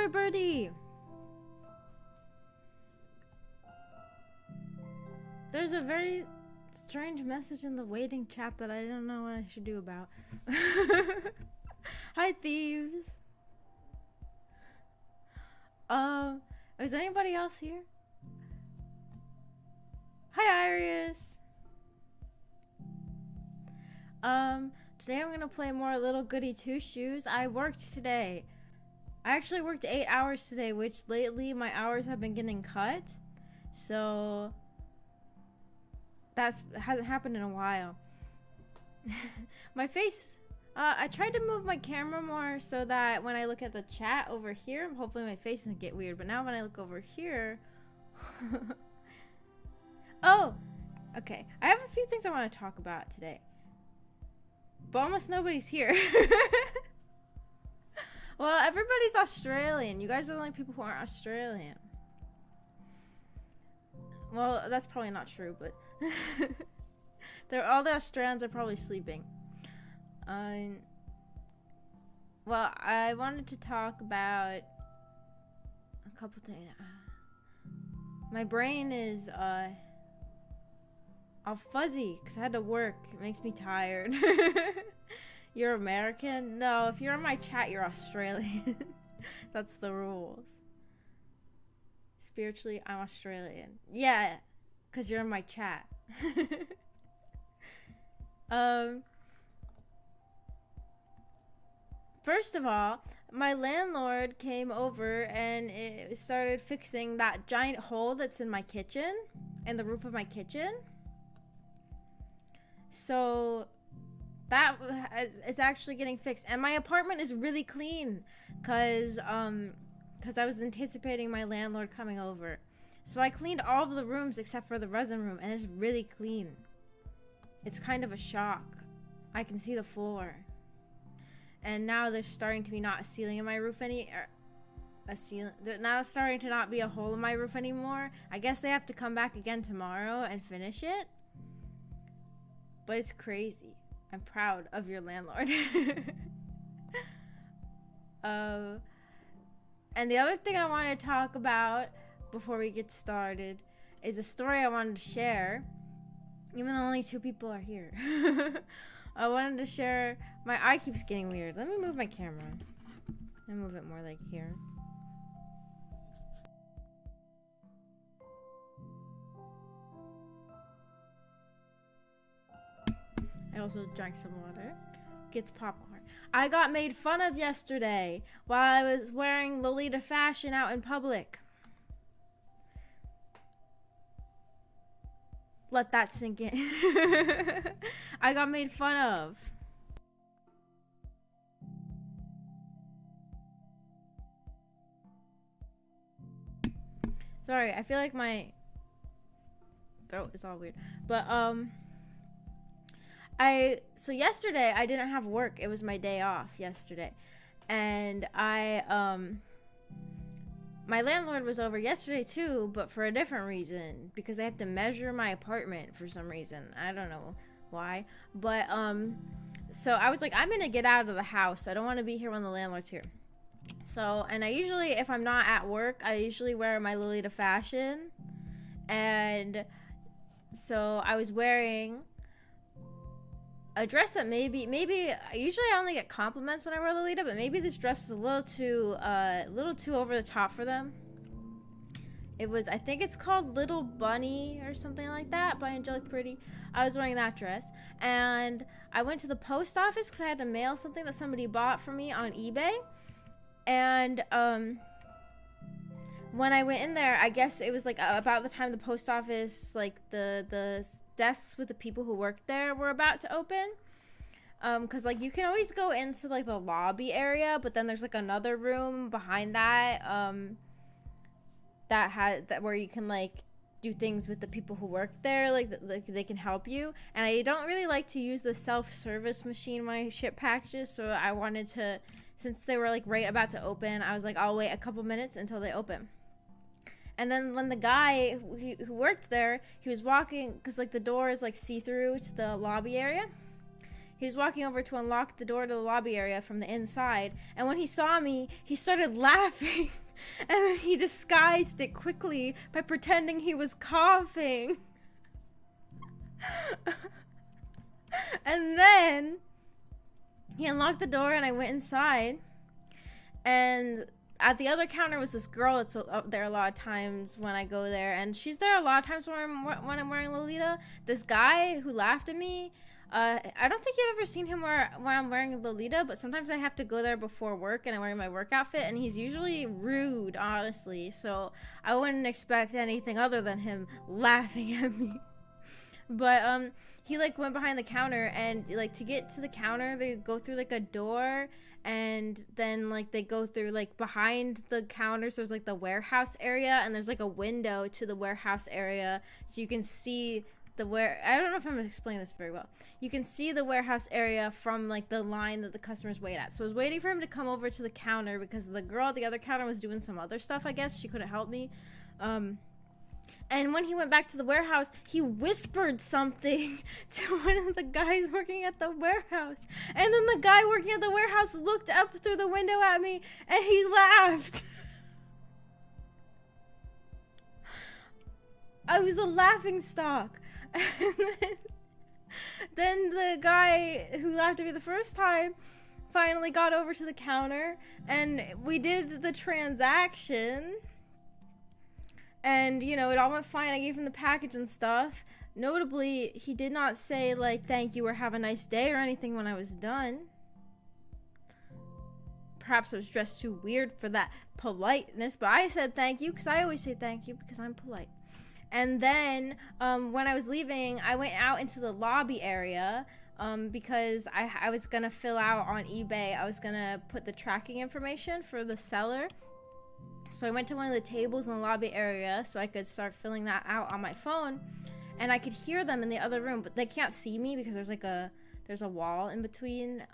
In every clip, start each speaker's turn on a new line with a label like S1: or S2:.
S1: everybody! There's a very strange message in the waiting chat that I don't know what I should do about. Hi, thieves! Is anybody else here? Hi, Iris! Today I'm gonna play more Little Goody Two Shoes. I worked today. I actually worked 8 hours today, which lately my hours have been getting cut. So that hasn't happened in a while. My face, I tried to move my camera more so that when I look at the chat over here, hopefully my face doesn't get weird. But now when I look over here, oh, okay. I have a few things I want to talk about today. But almost nobody's here. Well, everybody's Australian. You guys are the only people who aren't Australian. Well, that's probably not true, but all the Australians are probably sleeping. Well, I wanted to talk about a couple things. My brain is all fuzzy because I had to work. It makes me tired. You're American? No, if you're in my chat, you're Australian. That's the rules. Spiritually, I'm Australian. Yeah, because you're in my chat. First of all, my landlord came over and it started fixing that giant hole that's in my kitchen, in the roof of my kitchen. So that is actually getting fixed, and my apartment is really clean because I was anticipating my landlord coming over. So I cleaned all of the rooms except for the resin room, and it's really clean. It's kind of a shock. I can see the floor. And now there's starting to be not a ceiling in my roof now it's starting to not be a hole in my roof anymore. I guess they have to come back again tomorrow and finish it. But it's crazy. I'm proud of your landlord. And the other thing I want to talk about before we get started is a story I wanted to share, even though only 2 people are here. I wanted to share. My eye keeps getting weird. Let me move my camera. Let me move it more like here. I also drank some water. Gets popcorn. I got made fun of yesterday while I was wearing Lolita fashion out in public. Let that sink in. I got made fun of. Sorry, I feel like my throat is all weird. But so yesterday I didn't have work. It was my day off yesterday. And my landlord was over yesterday too, but for a different reason, because they have to measure my apartment for some reason. I don't know why. But so I was like, I'm gonna get out of the house. I don't want to be here when the landlord's here. So, and I usually, if I'm not at work, I usually wear my Lolita fashion. And so I was wearing a dress that maybe usually I only get compliments when I wear Lolita, but maybe this dress was a little too over the top for them. It was, I think it's called Little Bunny or something like that by Angelic Pretty. I was wearing that dress, and I went to the post office because I had to mail something that somebody bought for me on eBay. And when I went in there, I guess it was like about the time the post office, like the desks with the people who worked there were about to open. Cause like you can always go into like the lobby area, but then there's like another room behind that, that where you can like do things with the people who work there, like they can help you. And I don't really like to use the self-service machine when I ship packages, so I wanted to, since they were like right about to open, I was like, I'll wait a couple minutes until they open. And then when the guy who worked there, he was walking, because like the door is like see-through to the lobby area. He was walking over to unlock the door to the lobby area from the inside, and when he saw me, he started laughing. And then he disguised it quickly by pretending he was coughing. And then he unlocked the door and I went inside. And at the other counter was this girl that's up there a lot of times when I go there. And she's there a lot of times when I'm wearing Lolita. This guy who laughed at me, I don't think you've ever seen him when I'm wearing Lolita, but sometimes I have to go there before work and I'm wearing my work outfit, and he's usually rude, honestly. So I wouldn't expect anything other than him laughing at me. But he like went behind the counter, and like to get to the counter they go through like a door, and then like they go through like behind the counters there's like the warehouse area, and there's like a window to the warehouse area so you can see I don't know if I'm gonna explain this very well. You can see the warehouse area from like the line that the customers wait at. So I was waiting for him to come over to the counter because the girl at the other counter was doing some other stuff, I guess. She couldn't help me. And when he went back to the warehouse, he whispered something to one of the guys working at the warehouse. And then the guy working at the warehouse looked up through the window at me and he laughed. I was a laughing stock. And then the guy who laughed at me the first time finally got over to the counter and we did the transaction. And, you know, it all went fine. I gave him the package and stuff. Notably, he did not say, like, thank you or have a nice day or anything when I was done. Perhaps I was dressed too weird for that politeness, but I said thank you because I always say thank you because I'm polite. And then when I was leaving, I went out into the lobby area because I was going to fill out on eBay. I was going to put the tracking information for the seller. So I went to one of the tables in the lobby area so I could start filling that out on my phone. And I could hear them in the other room, but they can't see me because there's a wall in between.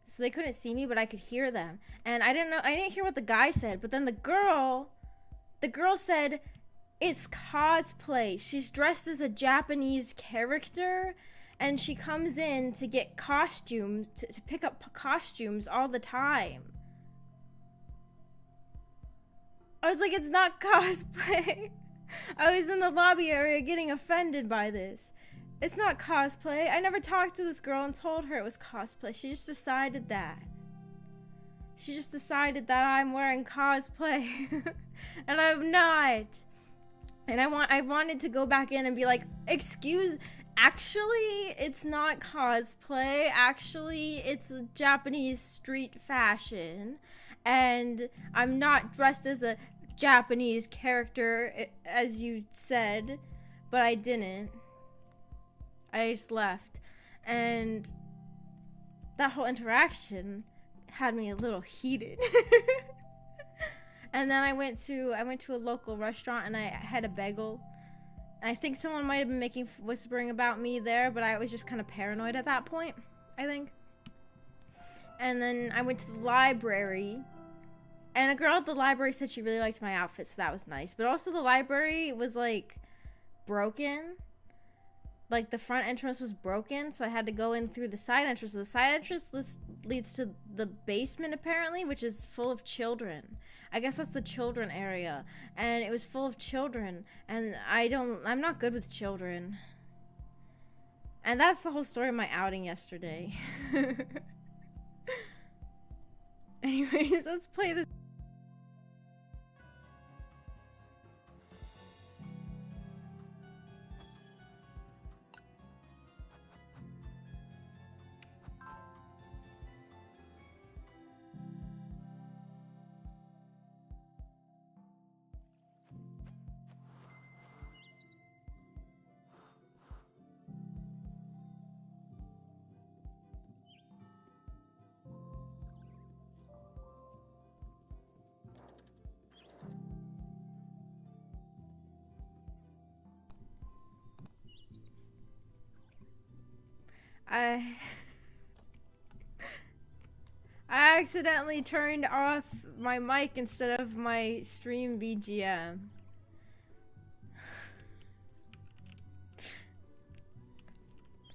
S1: So they couldn't see me, but I could hear them. And I didn't hear what the guy said, but then the girl said, it's cosplay. She's dressed as a Japanese character, and she comes in to get costumes, to pick up costumes all the time. I was like, it's not cosplay. I was in the lobby area getting offended by this. It's not cosplay. I never talked to this girl and told her it was cosplay. She just decided that. She just decided that I'm wearing cosplay. And I'm not. And I wanted to go back in and be like, actually, it's not cosplay. Actually, it's a Japanese street fashion. And I'm not dressed as a Japanese character, as you said, but I didn't. I just left. And that whole interaction had me a little heated. And then I went to a local restaurant and I had a bagel. And I think someone might have been whispering about me there, but I was just kind of paranoid at that point, I think. And then I went to the library. And a girl at the library said she really liked my outfit, so that was nice. But also the library was, like, broken. Like, the front entrance was broken, so I had to go in through the side entrance. So the side entrance leads to the basement, apparently, which is full of children. I guess that's the children area. And it was full of children. And I'm not good with children. And that's the whole story of my outing yesterday. Anyways, let's play this. I accidentally turned off my mic instead of my stream BGM.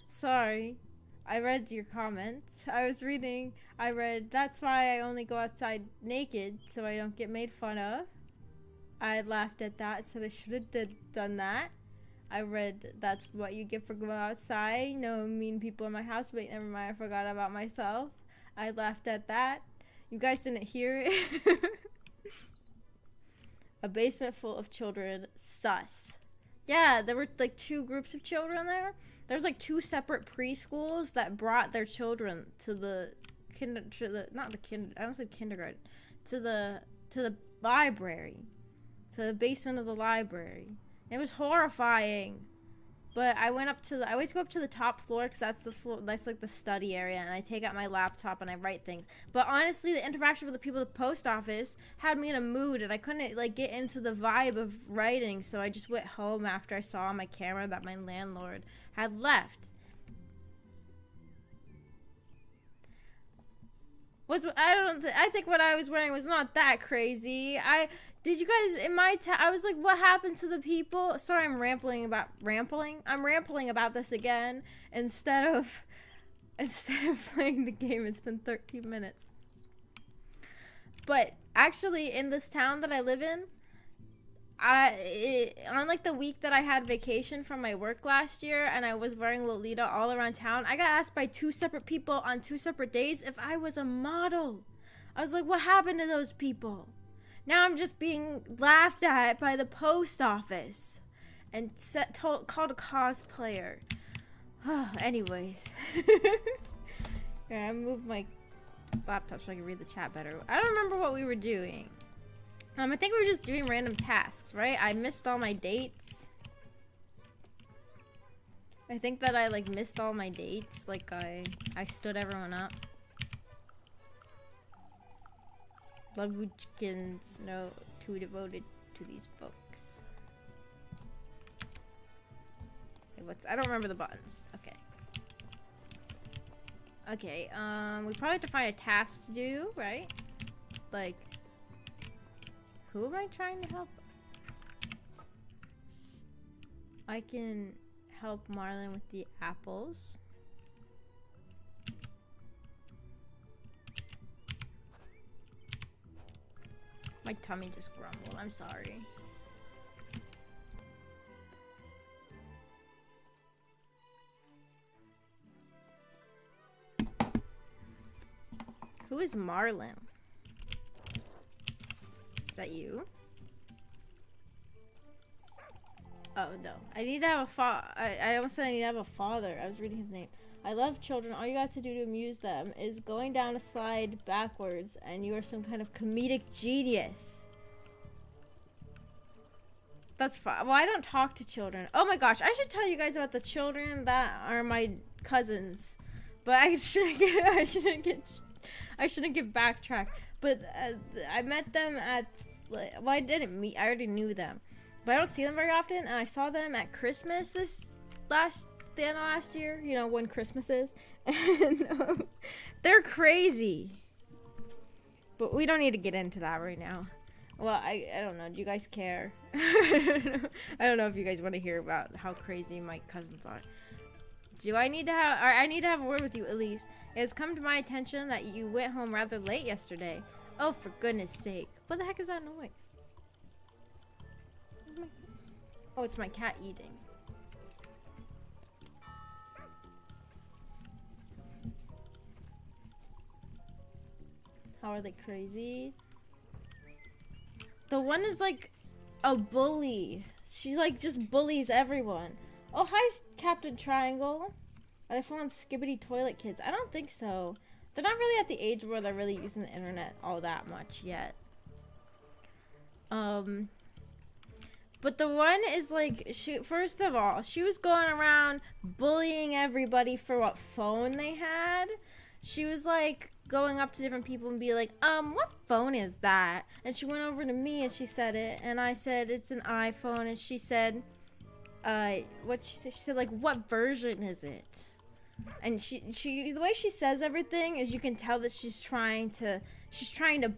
S1: Sorry. I read your comments. I read, that's why I only go outside naked so I don't get made fun of. I laughed at that, said I should have done that. I read, that's what you get for going outside. No mean people in my house. Wait, never mind, I forgot about myself. I laughed at that. You guys didn't hear it. A basement full of children. Sus. Yeah, there were like 2 groups of children there. There's like 2 separate preschools that brought their children to the kindergarten, to the library, to the basement of the library. It was horrifying. But I always go up to the top floor because that's the floor, that's like the study area, and I take out my laptop and I write things. But honestly, the interaction with the people at the post office had me in a mood, and I couldn't like get into the vibe of writing, so I just went home after I saw on my camera that my landlord had left. I think what I was wearing was not that crazy. Did you guys in my I was like, what happened to the people? Sorry, I'm rambling about this again instead of playing the game. It's been 13 minutes. But actually, in this town that I live in, on like the week that I had vacation from my work last year and I was wearing Lolita all around town, I got asked by 2 separate people on 2 separate days if I was a model. I was like, what happened to those people? Now I'm just being laughed at by the post office and called a cosplayer. Anyways. Yeah, I moved my laptop so I can read the chat better. I don't remember what we were doing. I think we were just doing random tasks, right? I missed all my dates. I think that I like missed all my dates. Like I stood everyone up. Labuchkins, no, too devoted to these books. Okay, I don't remember the buttons. Okay. Okay, we probably have to find a task to do, right? Like, who am I trying to help? I can help Marlon with the apples. My tummy just grumbled. I'm sorry. Who is Marlon? Is that you? Oh no. I need to have I almost said I need to have a father. I was reading his name. I love children. All you got to do to amuse them is going down a slide backwards, and you are some kind of comedic genius. That's fine. Well, I don't talk to children. Oh my gosh, I should tell you guys about the children that are my cousins. But I shouldn't get backtracked. But I met them at, well, I already knew them. But I don't see them very often, and I saw them at Christmas the end of last year, you know, when Christmas is. And they're crazy. But we don't need to get into that right now. Well, I don't know. Do you guys care? I don't know if you guys want to hear about how crazy my cousins are. I need to have a word with you, Elise. It has come to my attention that you went home rather late yesterday. Oh, for goodness sake. What the heck is that noise? Oh, it's my cat eating. How are they crazy? The one is like a bully. She like just bullies everyone. Oh, hi, Captain Triangle. Are they full on skibbity toilet kids? I don't think so. They're not really at the age where they're really using the internet all that much yet. But the one is like, first of all, she was going around bullying everybody for what phone they had. She was like going up to different people and be like, what phone is that? And she went over to me and she said it, and I said it's an iPhone, and she said, what she said? She said like, what version is it? And she the way she says everything is you can tell that she's trying to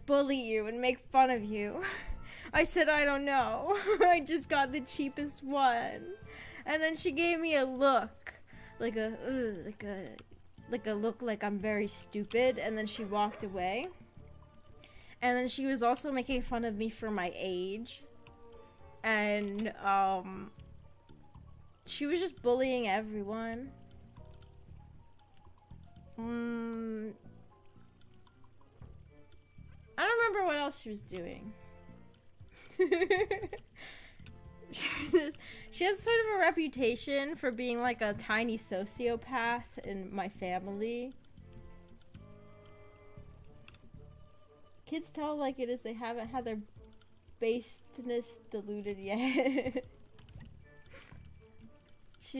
S1: bully you and make fun of you. I said, I don't know. I just got the cheapest one. And then she gave me a look, like a like a look like I'm very stupid, and then she walked away. And then she was also making fun of me for my age. And she was just bullying everyone. I don't remember what else she was doing. She has sort of a reputation for being like a tiny sociopath in my family. Kids tell like it is, they haven't had their baseness diluted yet.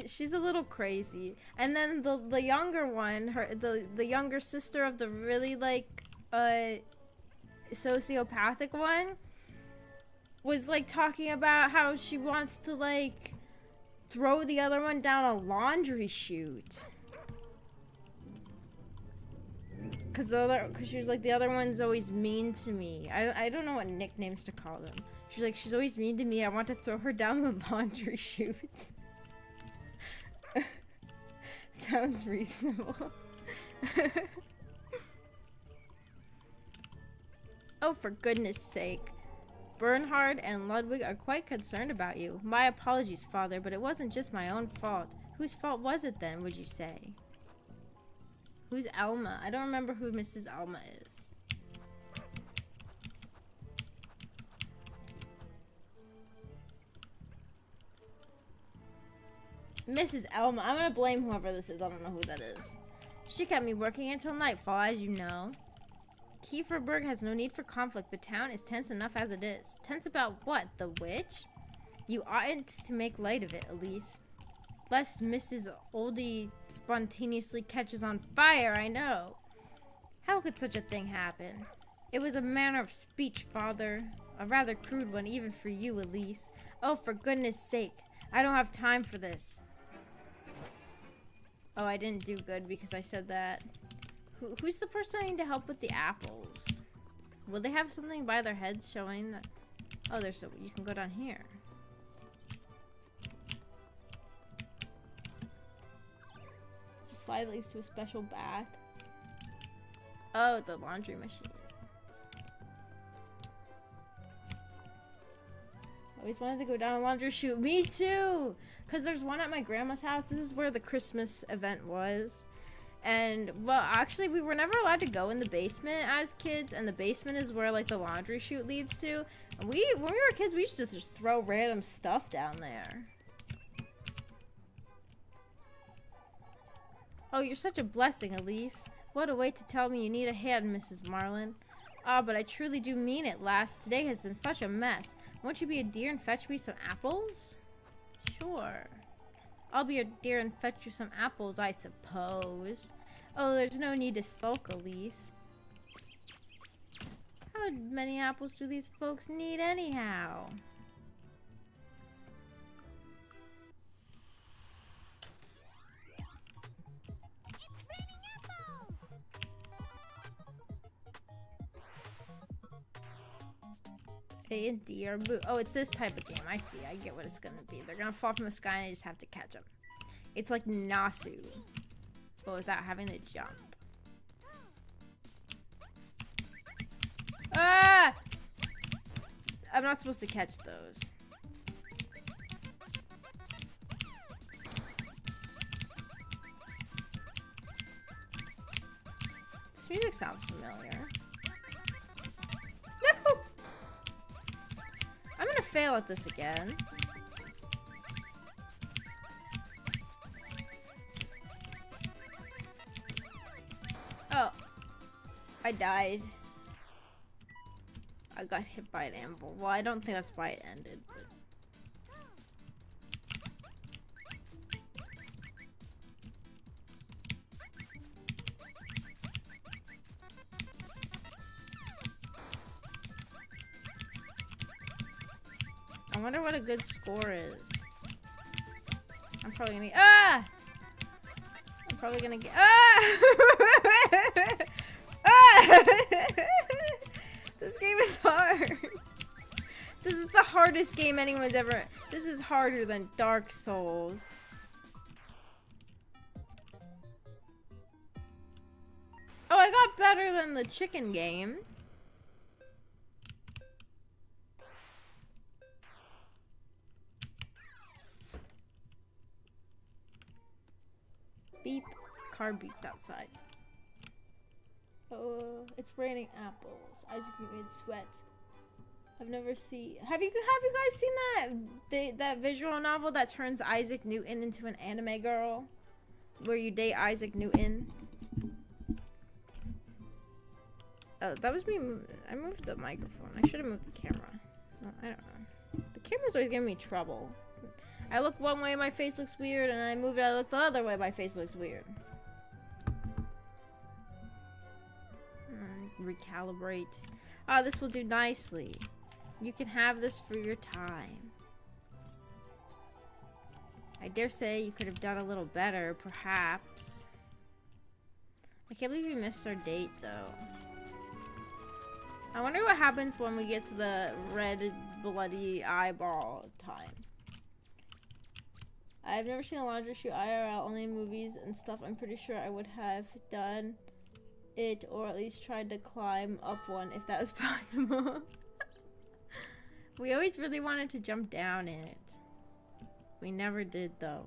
S1: She's a little crazy. And then the younger one, the younger sister of the really like sociopathic one, was like talking about how she wants to like throw the other one down a laundry chute. Cause she was like, the other one's always mean to me. I don't know what nicknames to call them. She's like, she's always mean to me. I want to throw her down the laundry chute. Sounds reasonable. Oh, for goodness sake. Bernhard and Ludwig are quite concerned about you. My apologies, Father, but it wasn't just my own fault. Whose fault was it then, would you say? Who's Alma? I don't remember who Mrs. Alma is. Mrs. Alma. I'm gonna blame whoever this is. I don't know who that is. She kept me working until nightfall, as you know. Kieferberg has no need for conflict. The town is tense enough as it is. Tense about what? The witch? You oughtn't to make light of it, Elise. Lest Mrs. Oldie spontaneously catches on fire, I know. How could such a thing happen? It was a manner of speech, Father. A rather crude one, even for you, Elise. Oh, for goodness sake. I don't have time for this. Oh, I didn't do good because I said that. Who's the person I need to help with the apples? Will they have something by their heads showing that? Oh, there's you can go down here. The slide leads to a special bath. Oh, the laundry machine. Always wanted to go down a laundry chute. Me too! Because there's one at my grandma's house. This is where the Christmas event was. And, well, actually, we were never allowed to go in the basement as kids. And the basement is where, like, the laundry chute leads to. And when we were kids, we used to just throw random stuff down there. Oh, you're such a blessing, Elise. What a way to tell me you need a hand, Mrs. Marlin. Ah, but I truly do mean it, lass. Today has been such a mess. Won't you be a dear and fetch me some apples? Sure. I'll be a dear and fetch you some apples, I suppose. Oh, there's no need to sulk, Elise. How many apples do these folks need anyhow? A and D are boo. Oh, it's this type of game. I see. I get what it's gonna be. They're gonna fall from the sky and I just have to catch them. It's like Nasu, but without having to jump. Ah! I'm not supposed to catch those. This music sounds familiar. No! I'm gonna fail at this again. Oh. I died. I got hit by an anvil. Well, I don't think that's why it ended, but... I wonder what a good score is. I'm probably gonna get, ah! I'm probably gonna get, ah! Ah! This game is hard. This is the hardest game anyone's ever, this is harder than Dark Souls. I got better than the chicken game. Beep. Car beeped outside. Oh, it's raining apples. Isaac Newton sweat. I've never seen. Have you guys seen that visual novel that turns Isaac Newton into an anime girl, where you date Isaac Newton? Oh, that was me. I moved the microphone. I should have moved the camera. No, I don't know. The camera's always giving me trouble. I look one way, my face looks weird, and I move it, I look the other way, my face looks weird. Recalibrate. Oh, this will do nicely. You can have this for your time. I dare say you could have done a little better, perhaps. I can't believe we missed our date, though. I wonder what happens when we get to the red, bloody eyeball time. I've never seen a laundry chute IRL, only in movies and stuff. I'm pretty sure I would have done it, or at least tried to climb up one if that was possible. We always really wanted to jump down it. We never did, though.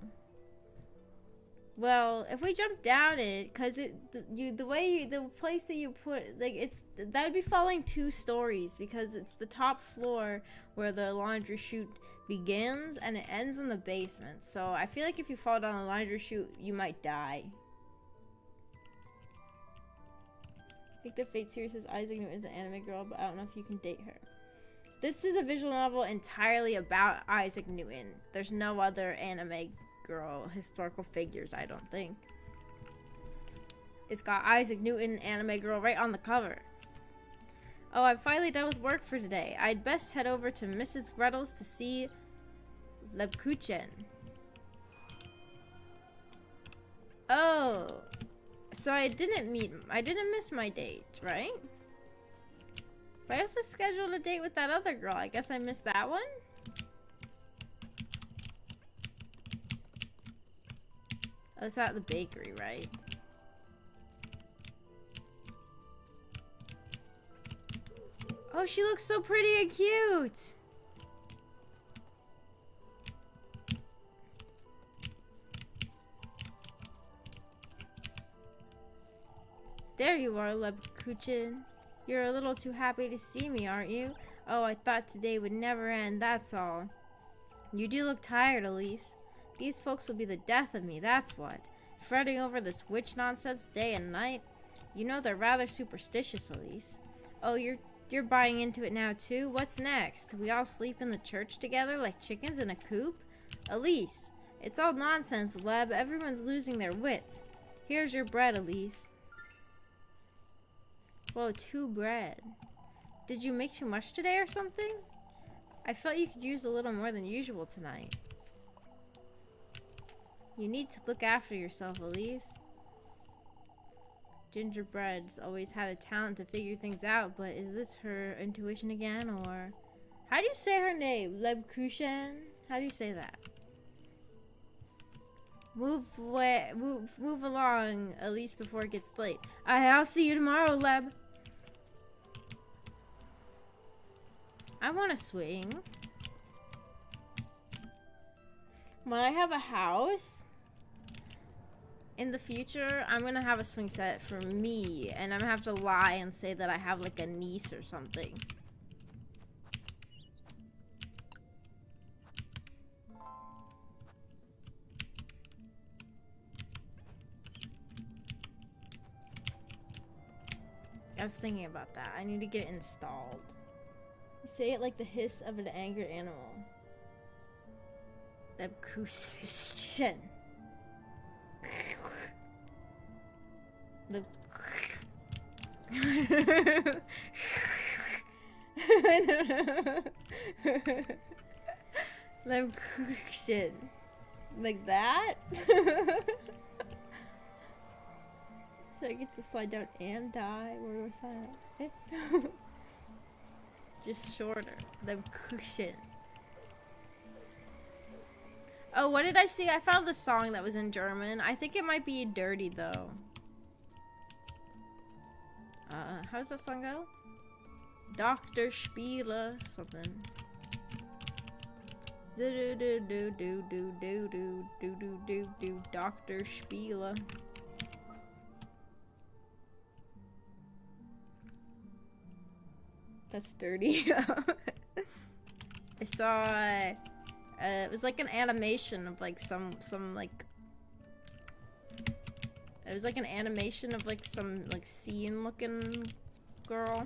S1: Well, if we jump down it, cause the place that you put, like, that would be falling 2 stories, because it's the top floor where the laundry chute begins and it ends in the basement. So I feel like if you fall down the laundry chute, you might die. I think the Fate series says Isaac Newton is an anime girl, but I don't know if you can date her. This is a visual novel entirely about Isaac Newton. There's no other anime girl historical figures, I don't think. It's got Isaac Newton, anime girl, right on the cover. Oh, I'm finally done with work for today. I'd best head over to Mrs. Gretel's to see Lebkuchen. Oh, so I didn't miss my date, right? But I also scheduled a date with that other girl. I guess I missed that one? Oh, it's at the bakery, right? Oh, she looks so pretty and cute! There you are, Lebkuchen. You're a little too happy to see me, aren't you? Oh, I thought today would never end, that's all. You do look tired, Elise. These folks will be the death of me, that's what. Fretting over this witch nonsense day and night. You know they're rather superstitious, Elise. Oh, you're buying into it now too? What's next? We all sleep in the church together like chickens in a coop? Elise, it's all nonsense, Leb. Everyone's losing their wits. Here's your bread, Elise. Whoa, 2 bread. Did you make too much today or something? I felt you could use a little more than usual tonight. You need to look after yourself, Elise. Gingerbread's always had a talent to figure things out, but is this her intuition again, or... How do you say her name? Lebkuchen? How do you say that? Move along, Elise, before it gets late. I'll see you tomorrow, Leb. I want to swing. When I have a house in the future, I'm gonna have a swing set for me, and I'm gonna have to lie and say that I have like a niece or something. I was thinking about that. I need to get it installed. You say it like the hiss of an angry animal. Lebkuchen. Lebkuchen. Like that? So I get to slide down and die. Where was that? Just shorter. Lebkuchen. Oh, what did I see? I found the song that was in German. I think it might be dirty, though. How does that song go? Dr. Spieler something. Do do do do do do do do do do do Dr. Spieler. That's dirty. I saw it was like an animation of like some like it was like an animation of like some like scene looking girl.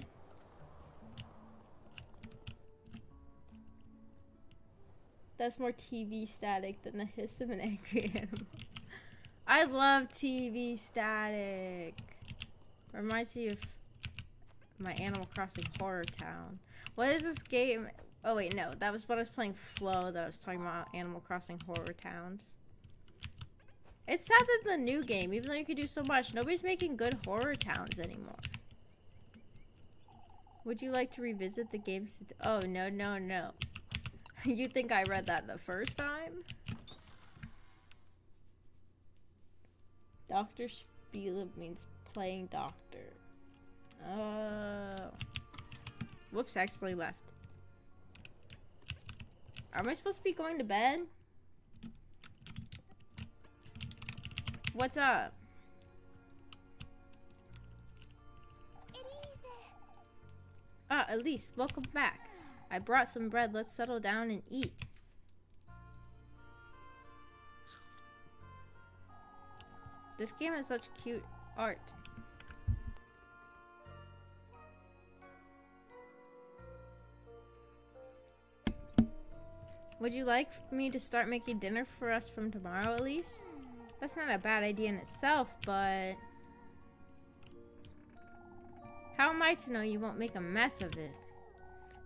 S1: That's more TV static than the hiss of an angry animal. I love TV static. Reminds me of my Animal Crossing Horror Town. What is this game? Oh wait, no. That was when I was playing Flow that I was talking about Animal Crossing Horror Towns. It's sad that the new game, even though you could do so much, nobody's making good horror towns anymore. Would you like to revisit the games? Oh, no, no, no. You think I read that the first time? Dr. Spiele means playing doctor. Whoops, I actually left. Am I supposed to be going to bed? What's up? Ah, Elise, welcome back. I brought some bread. Let's settle down and eat. This game has such cute art. Would you like me to start making dinner for us from tomorrow, Elise? That's not a bad idea in itself, but how am I to know you won't make a mess of it?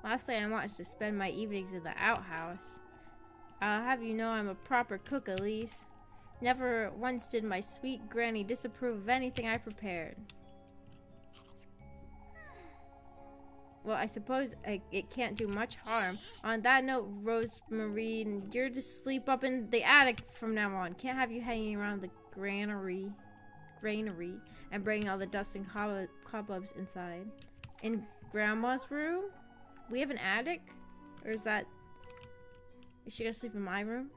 S1: Lastly, I wanted to spend my evenings in the outhouse. I'll have you know I'm a proper cook, Elise. Never once did my sweet granny disapprove of anything I prepared. Well, I suppose it can't do much harm. On that note, Rosemary, you're to sleep up in the attic from now on. Can't have you hanging around the granary and bringing all the dust and cobwebs inside. In Grandma's room? We have an attic? Or is she gonna sleep in my room?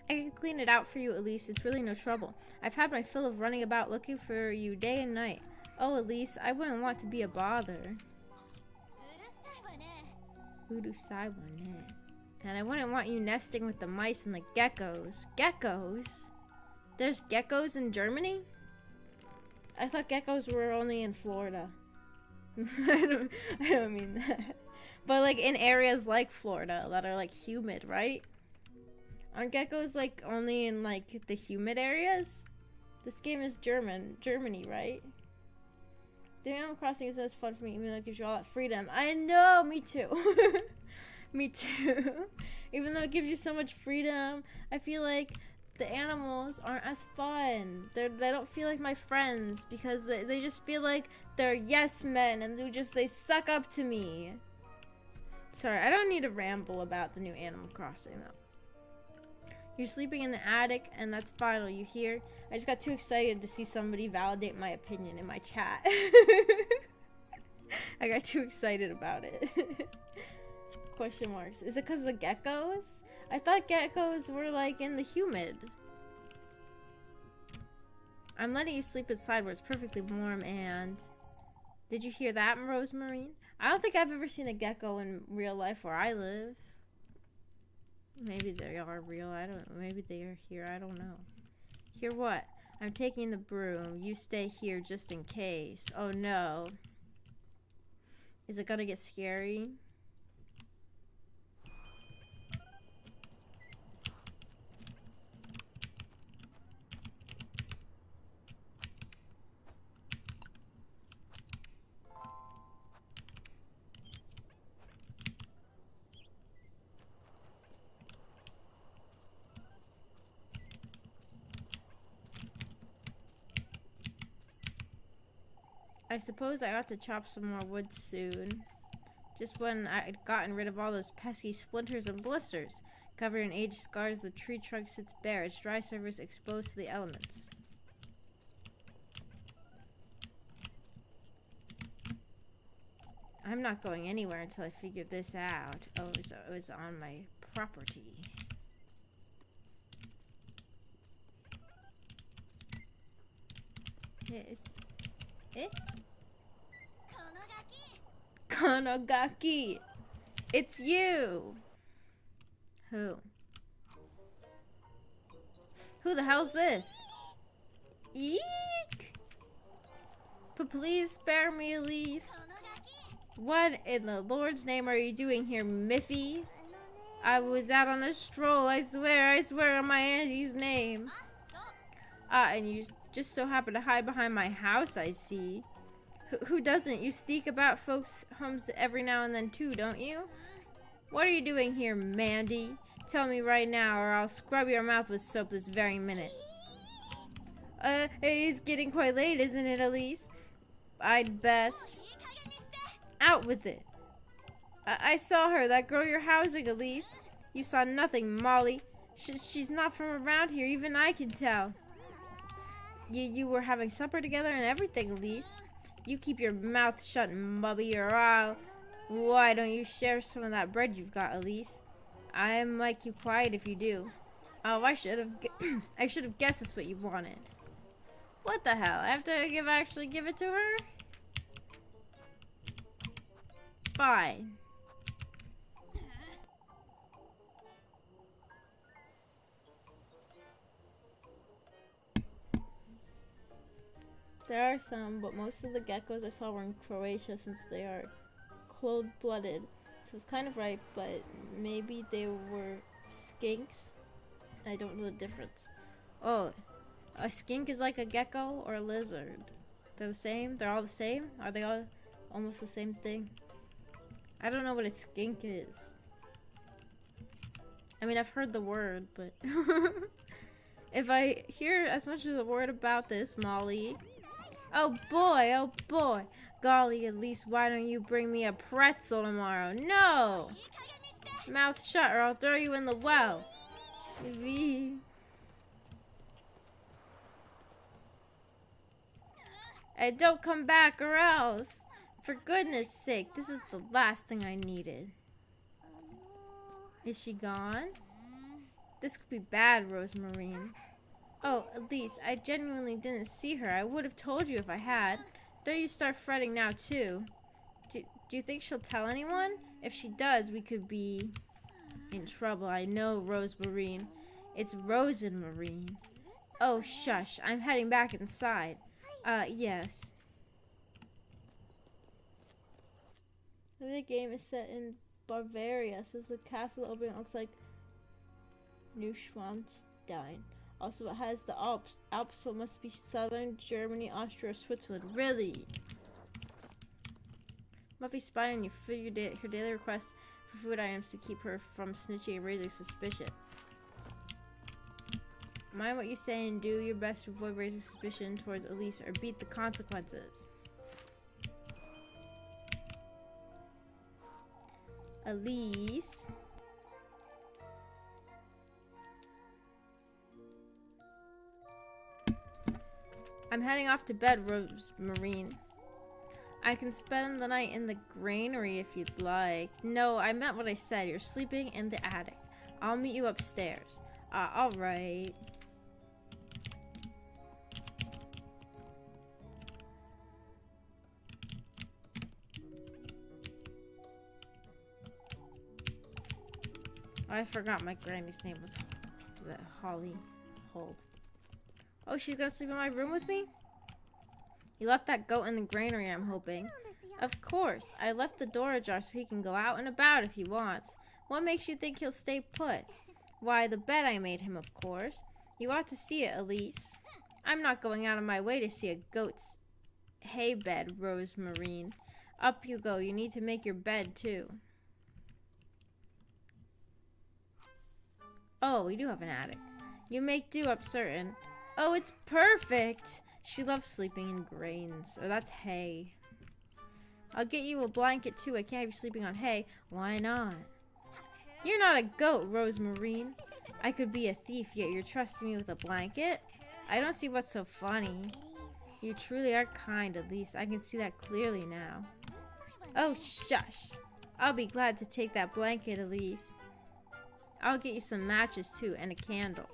S1: I can clean it out for you, Elise. It's really no trouble. I've had my fill of running about looking for you day and night. Oh, Elise, I wouldn't want to be a bother. And I wouldn't want you nesting with the mice and the geckos. Geckos? There's geckos in Germany? I thought geckos were only in Florida. I don't mean that. But like in areas like Florida that are like humid, right? Aren't geckos like only in like the humid areas? This game is Germany, right? The Animal Crossing is as fun for me, even though it gives you all that freedom. I know, me too. Me too. Even though it gives you so much freedom, I feel like the animals aren't as fun. They don't feel like my friends because they just feel like they're yes men and they suck up to me. Sorry, I don't need to ramble about the new Animal Crossing though. You're sleeping in the attic, and that's final, you hear? I just got too excited to see somebody validate my opinion in my chat. I got too excited about it. Question marks. Is it because of the geckos? I thought geckos were, like, in the humid. I'm letting you sleep inside where it's perfectly warm, and... Did you hear that, Rosemary? I don't think I've ever seen a gecko in real life where I live. Maybe they are real. I don't know. Maybe they are here. I don't know. Hear what? I'm taking the broom. You stay here just in case. Oh no. Is it gonna get scary? I suppose I ought to chop some more wood soon. Just when I'd gotten rid of all those pesky splinters and blisters. Covered in aged scars, the tree trunk sits bare, its dry surface exposed to the elements. I'm not going anywhere until I figure this out. Oh, it was on my property. Yes. Eh? Konogaki! It's you! Who? Who the hell's this? Eek! But please spare me, Elise. What in the Lord's name are you doing here, Miffy? I was out on a stroll, I swear on my auntie's name. Ah, and you just so happen to hide behind my house, I see. Who doesn't? You sneak about folks' homes every now and then too, don't you? What are you doing here, Mandy? Tell me right now, or I'll scrub your mouth with soap this very minute. It's getting quite late, isn't it, Elise? I'd best. Out with it. I saw her, that girl you're housing, Elise. You saw nothing, Molly. She's not from around here, even I can tell. You were having supper together and everything, Elise. You keep your mouth shut, Mubby, or I'll... Why don't you share some of that bread you've got, Elise? I might keep quiet if you do. Oh, I should have guessed that's what you wanted. What the hell? I have to actually give it to her? Fine. There are some, but most of the geckos I saw were in Croatia since they are cold-blooded. So it's kind of right, but maybe they were skinks. I don't know the difference. Oh, a skink is like a gecko or a lizard. They're the same? They're all the same? Are they all almost the same thing? I don't know what a skink is. I mean, I've heard the word, but... If I hear as much as a word about this, Molly... Oh boy, golly, at least why don't you bring me a pretzel tomorrow? No! Mouth shut or I'll throw you in the well. Hey, don't come back or else. For goodness sake, this is the last thing I needed. Is she gone? This could be bad, Rosemarine. Oh, Elise, I genuinely didn't see her. I would have told you if I had. Don't you start fretting now, too. Do you think she'll tell anyone? If she does, we could be in trouble. I know, Rosemarine. It's Rosemarine. Oh, shush. I'm heading back inside. Yes. The game is set in Bavaria. Says the castle opening looks like Neuschwanstein. Also, it has the Alps, so it must be southern Germany, Austria, or Switzerland. Really? Muffy spied on you for her daily request for food items to keep her from snitching and raising suspicion. Mind what you say and do your best to avoid raising suspicion towards Elise or beat the consequences. Elise... I'm heading off to bed, Rosemarine. I can spend the night in the granary if you'd like. No, I meant what I said. You're sleeping in the attic. I'll meet you upstairs. Alright. I forgot my granny's name was Holly Holt. Oh, she's gonna sleep in my room with me? You left that goat in the granary, I'm hoping. Of course. I left the door ajar so he can go out and about if he wants. What makes you think he'll stay put? Why, the bed I made him, of course. You ought to see it, Elise. I'm not going out of my way to see a goat's hay bed, Rosemarine. Up you go. You need to make your bed, too. Oh, we do have an attic. You make do, I'm certain. Oh, it's perfect! She loves sleeping in grains. Oh, that's hay. I'll get you a blanket, too. I can't have you sleeping on hay. Why not? You're not a goat, Rosemarine. I could be a thief, yet you're trusting me with a blanket? I don't see what's so funny. You truly are kind, at least. I can see that clearly now. Oh, shush. I'll be glad to take that blanket, Elise. I'll get you some matches, too, and a candle.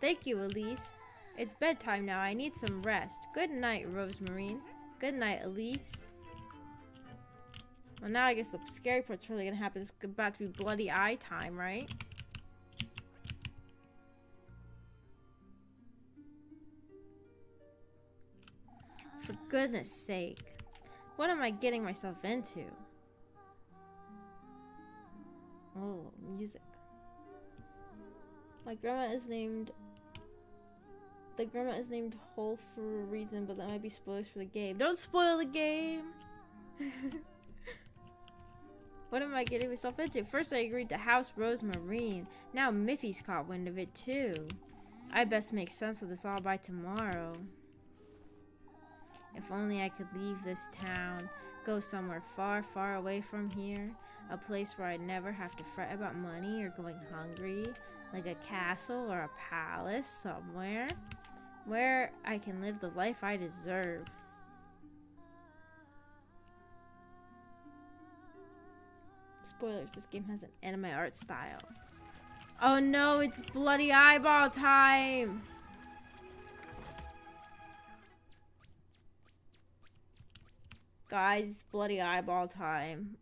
S1: Thank you, Elise. It's bedtime now. I need some rest. Good night, Rosemarine. Good night, Elise. Well, now I guess the scary part's really gonna happen. It's about to be bloody eye time, right? For goodness sake. What am I getting myself into? Oh, music. My grandma is named... The grandma is named Hole for a reason, but that might be spoilers for the game. Don't spoil the game! What am I getting myself into? First I agreed to house Rosemarine. Now Miffy's caught wind of it too. I best make sense of this all by tomorrow. If only I could leave this town. Go somewhere far, far away from here. A place where I'd never have to fret about money or going hungry. Like a castle or a palace somewhere. Where I can live the life I deserve. Spoilers, this game has an anime art style. Oh no, it's bloody eyeball time! Guys, it's bloody eyeball time.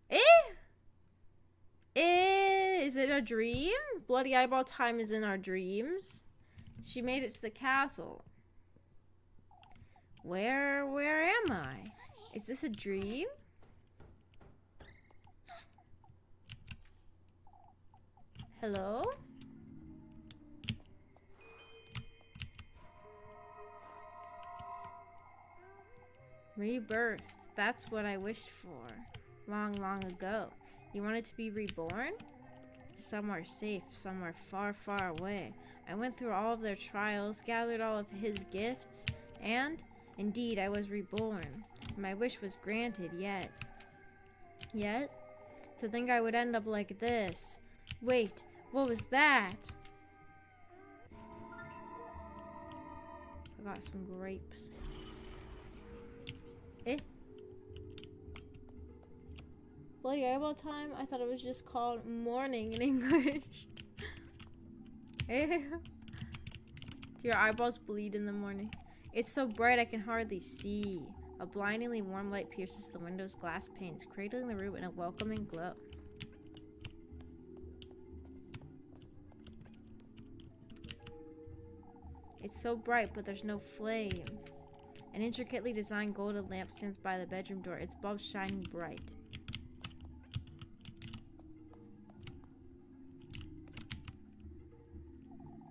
S1: Is it a dream? Bloody eyeball time is in our dreams. She made it to the castle. Where am I? Is this a dream? Hello? Rebirth. That's what I wished for. Long, long ago. You wanted to be reborn? Somewhere safe, somewhere far, far away. I went through all of their trials, gathered all of his gifts, and, indeed, I was reborn. My wish was granted, yet, to think I would end up like this. Wait, what was that? I got some grapes. Bloody eyeball time? I thought it was just called morning in English. Do your eyeballs bleed in the morning? It's so bright I can hardly see. A blindingly warm light pierces the window's glass panes, cradling the room in a welcoming glow. It's so bright, but there's no flame. An intricately designed golden lamp stands by the bedroom door, its bulbs shining bright.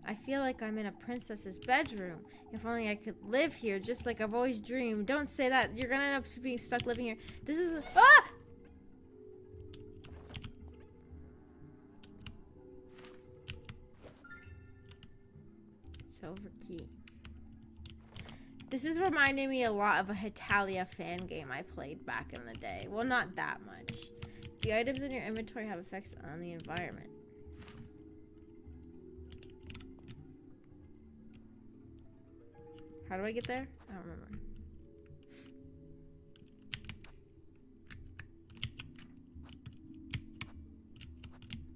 S1: I feel like I'm in a princess's bedroom. If only I could live here, just like I've always dreamed. Don't say that. You're gonna end up being stuck living here. This is... Ah! Silver key. This is reminding me a lot of a Hitalia fan game I played back in the day. Well, not that much. The items in your inventory have effects on the environment. How do I get there? I don't remember.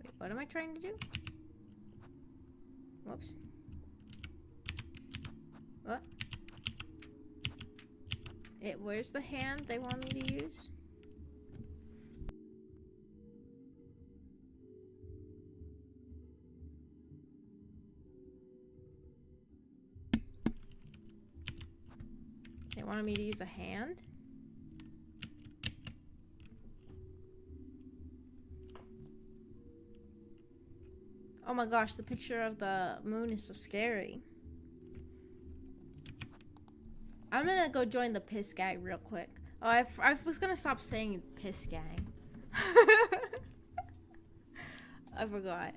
S1: Wait, what am I trying to do? Whoops. What? Where's the hand they want me to use? They wanted me to use a hand? Oh my gosh, the picture of the moon is so scary. I'm gonna go join the piss gang real quick. Oh, I was gonna stop saying piss gang. I forgot.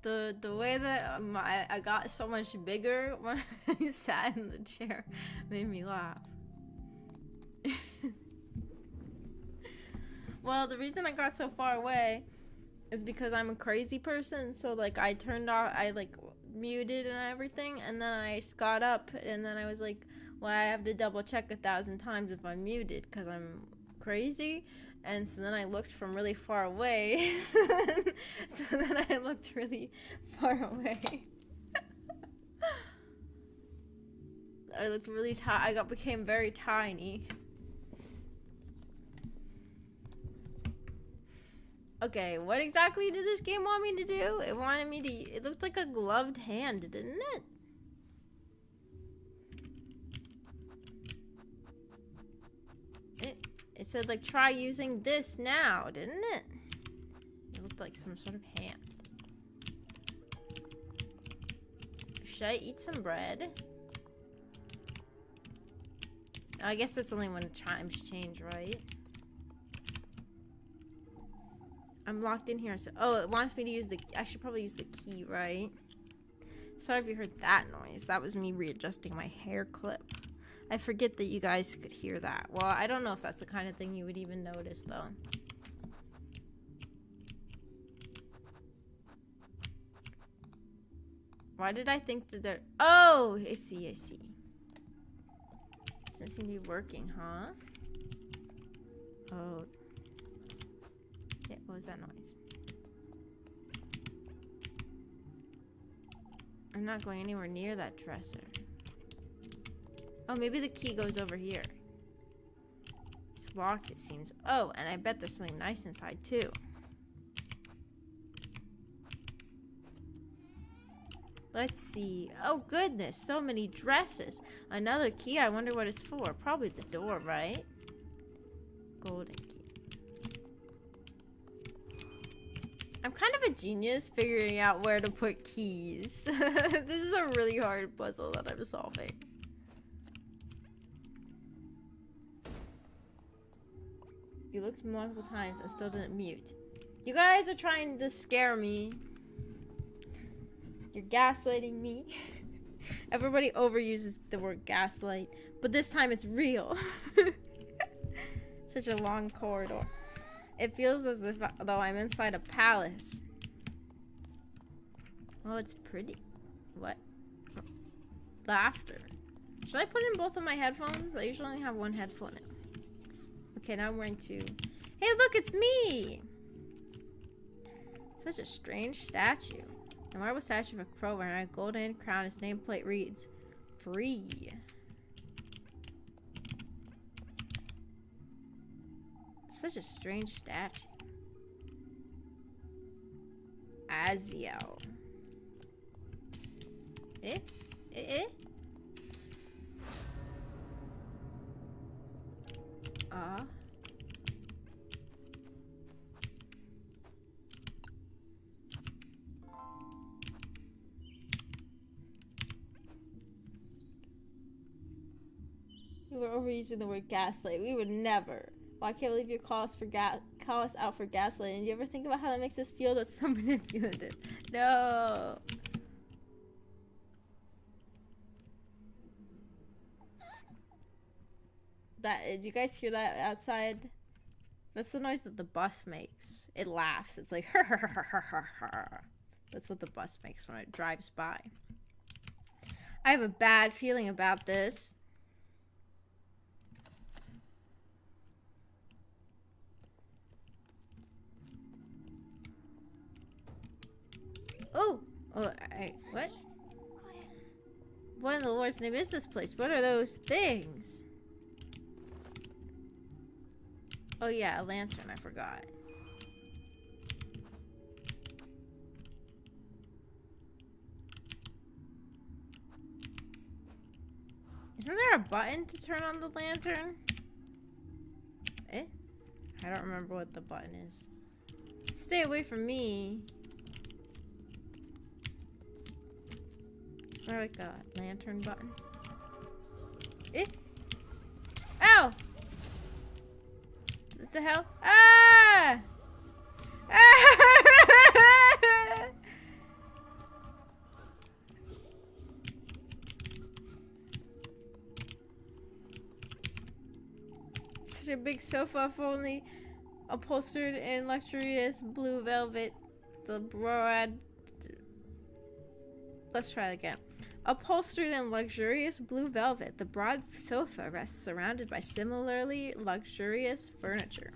S1: The way that I got so much bigger when I sat in the chair made me laugh. Well, the reason I got so far away is because I'm a crazy person. So like I turned off, I like muted and everything, and then I got up, and then I was like, well, I have to double check 1,000 times if I'm muted because I'm crazy. And so then I looked from really far away. So then I looked really far away. I looked really tiny. Became very tiny. Okay, what exactly did this game want me to do? It wanted me to... It looked like a gloved hand, didn't it? It said, like, try using this now, didn't it? It looked like some sort of hand. Should I eat some bread? I guess that's only when the chimes change, right? I'm locked in here, so... Oh, it wants me to use the... I should probably use the key, right? Sorry if you heard that noise. That was me readjusting my hair clip. I forget that you guys could hear that. Well, I don't know if that's the kind of thing you would even notice, though. Why did I think that they're... Oh! I see, I see. Doesn't seem to be working, huh? Oh. Yeah, what was that noise? I'm not going anywhere near that dresser. Oh, maybe the key goes over here. It's locked, it seems. Oh, and I bet there's something nice inside, too. Let's see. Oh, goodness. So many dresses. Another key. I wonder what it's for. Probably the door, right? Golden key. I'm kind of a genius figuring out where to put keys. This is a really hard puzzle that I'm solving. You looked multiple times and still didn't mute. You guys are trying to scare me. You're gaslighting me. Everybody overuses the word gaslight, but this time it's real. Such a long corridor. It feels as if though I'm inside a palace. Oh, it's pretty. What? Laughter. Should I put in both of my headphones? I usually only have one headphone in. Okay, now I'm wearing two. Hey, look, it's me! Such a strange statue. The marble statue of a crow wearing a golden crown. His nameplate reads, free. Such a strange statue. Aziel. Eh? You were overusing the word gaslight. We would never. Well, I can't believe you call us out for gaslighting. Did you ever think about how that makes us feel? That's so manipulative. No. Did you guys hear that outside? That's the noise that the bus makes. It laughs. It's like, that's what the bus makes when it drives by. I have a bad feeling about this. What? What in the Lord's name is this place? What are those things? Oh yeah, a lantern, I forgot. Isn't there a button to turn on the lantern? I don't remember what the button is. Stay away from me. Is there like a lantern button? Ow! What the hell? Ah! such a big sofa, if only upholstered in luxurious blue velvet. The broad... Let's try it again. Upholstered in luxurious blue velvet, the broad sofa rests surrounded by similarly luxurious furniture.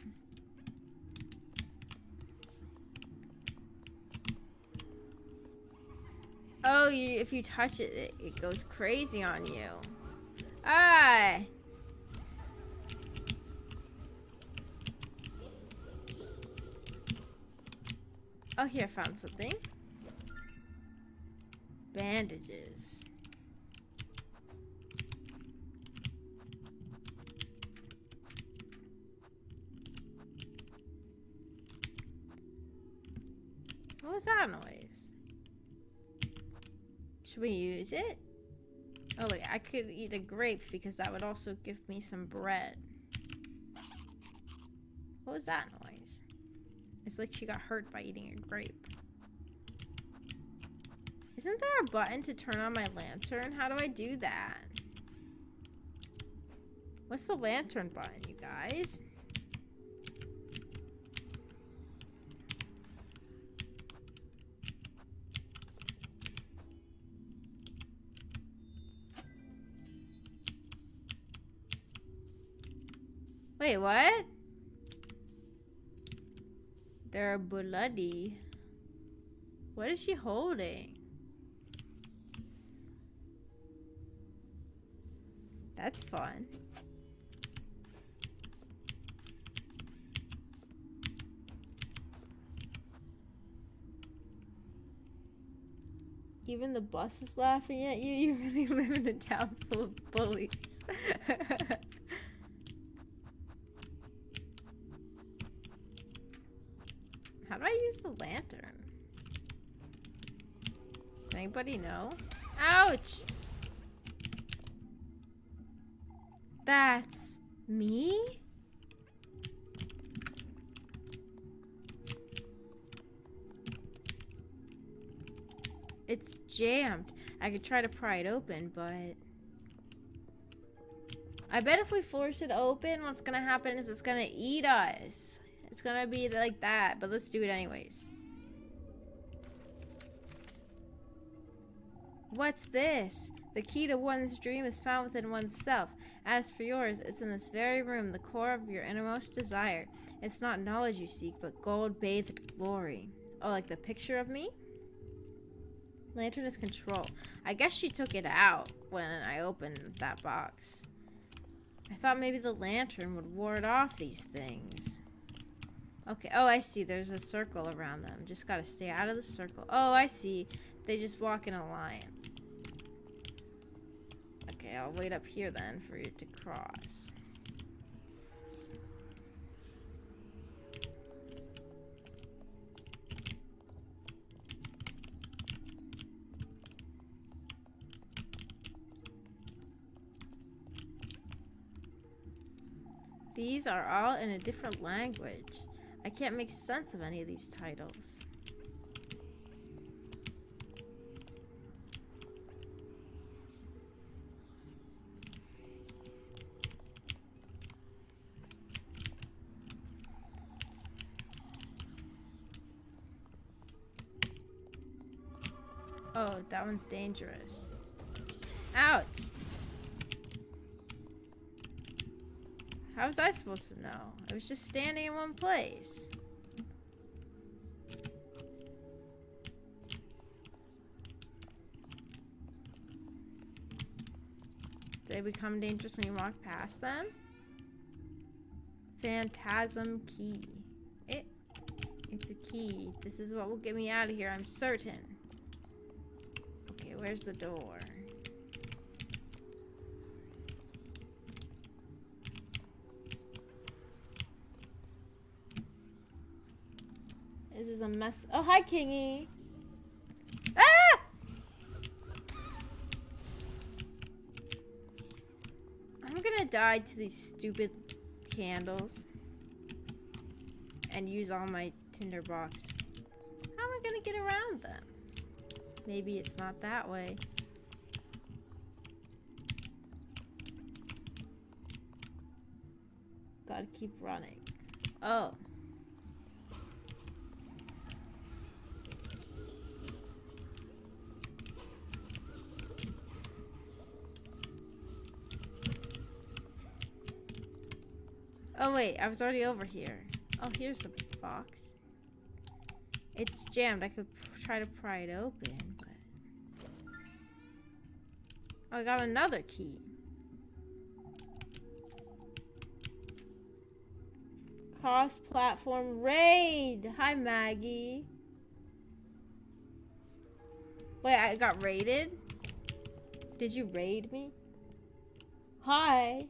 S1: Oh, if you touch it, it goes crazy on you. Ah! Oh, here, I found something. Bandages. What was that noise? Should we use it? Oh wait, I could eat a grape because that would also give me some bread. What was that noise? It's like she got hurt by eating a grape. Isn't there a button to turn on my lantern? How do I do that? What's the lantern button, you guys? Wait, what? They're bloody. What is she holding? That's fun. Even the bus is laughing at you. You really live in a town full of bullies. How do I use the lantern? Does anybody know? Ouch! That's me? It's jammed. I could try to pry it open, but... I bet if we force it open, what's gonna happen is it's gonna eat us. It's gonna be like that, but let's do it anyways. What's this? The key to one's dream is found within oneself. As for yours, it's in this very room, the core of your innermost desire. It's not knowledge you seek, but gold-bathed glory. Oh, like the picture of me? Lantern is control. I guess she took it out when I opened that box. I thought maybe the lantern would ward off these things. Okay, oh, I see. There's a circle around them. Just gotta stay out of the circle. Oh, I see. They just walk in a line. Okay, I'll wait up here then for you to cross. These are all in a different language. I can't make sense of any of these titles. Oh, that one's dangerous. Ouch! How was I supposed to know? I was just standing in one place. Do they become dangerous when you walk past them? Phantasm key. It's a key. This is what will get me out of here, I'm certain. Okay, where's the door? This is a mess. Oh, hi, Kingy. Ah! I'm gonna die to these stupid candles and use all my tinder box. How am I gonna get around them? Maybe it's not that way. I'd keep running. Oh. Oh wait, I was already over here. Oh, here's the box. It's jammed. I could try to pry it open, but... Oh, I got another key. Cross-platform raid! Hi, Maggie. Wait, I got raided? Did you raid me? Hi!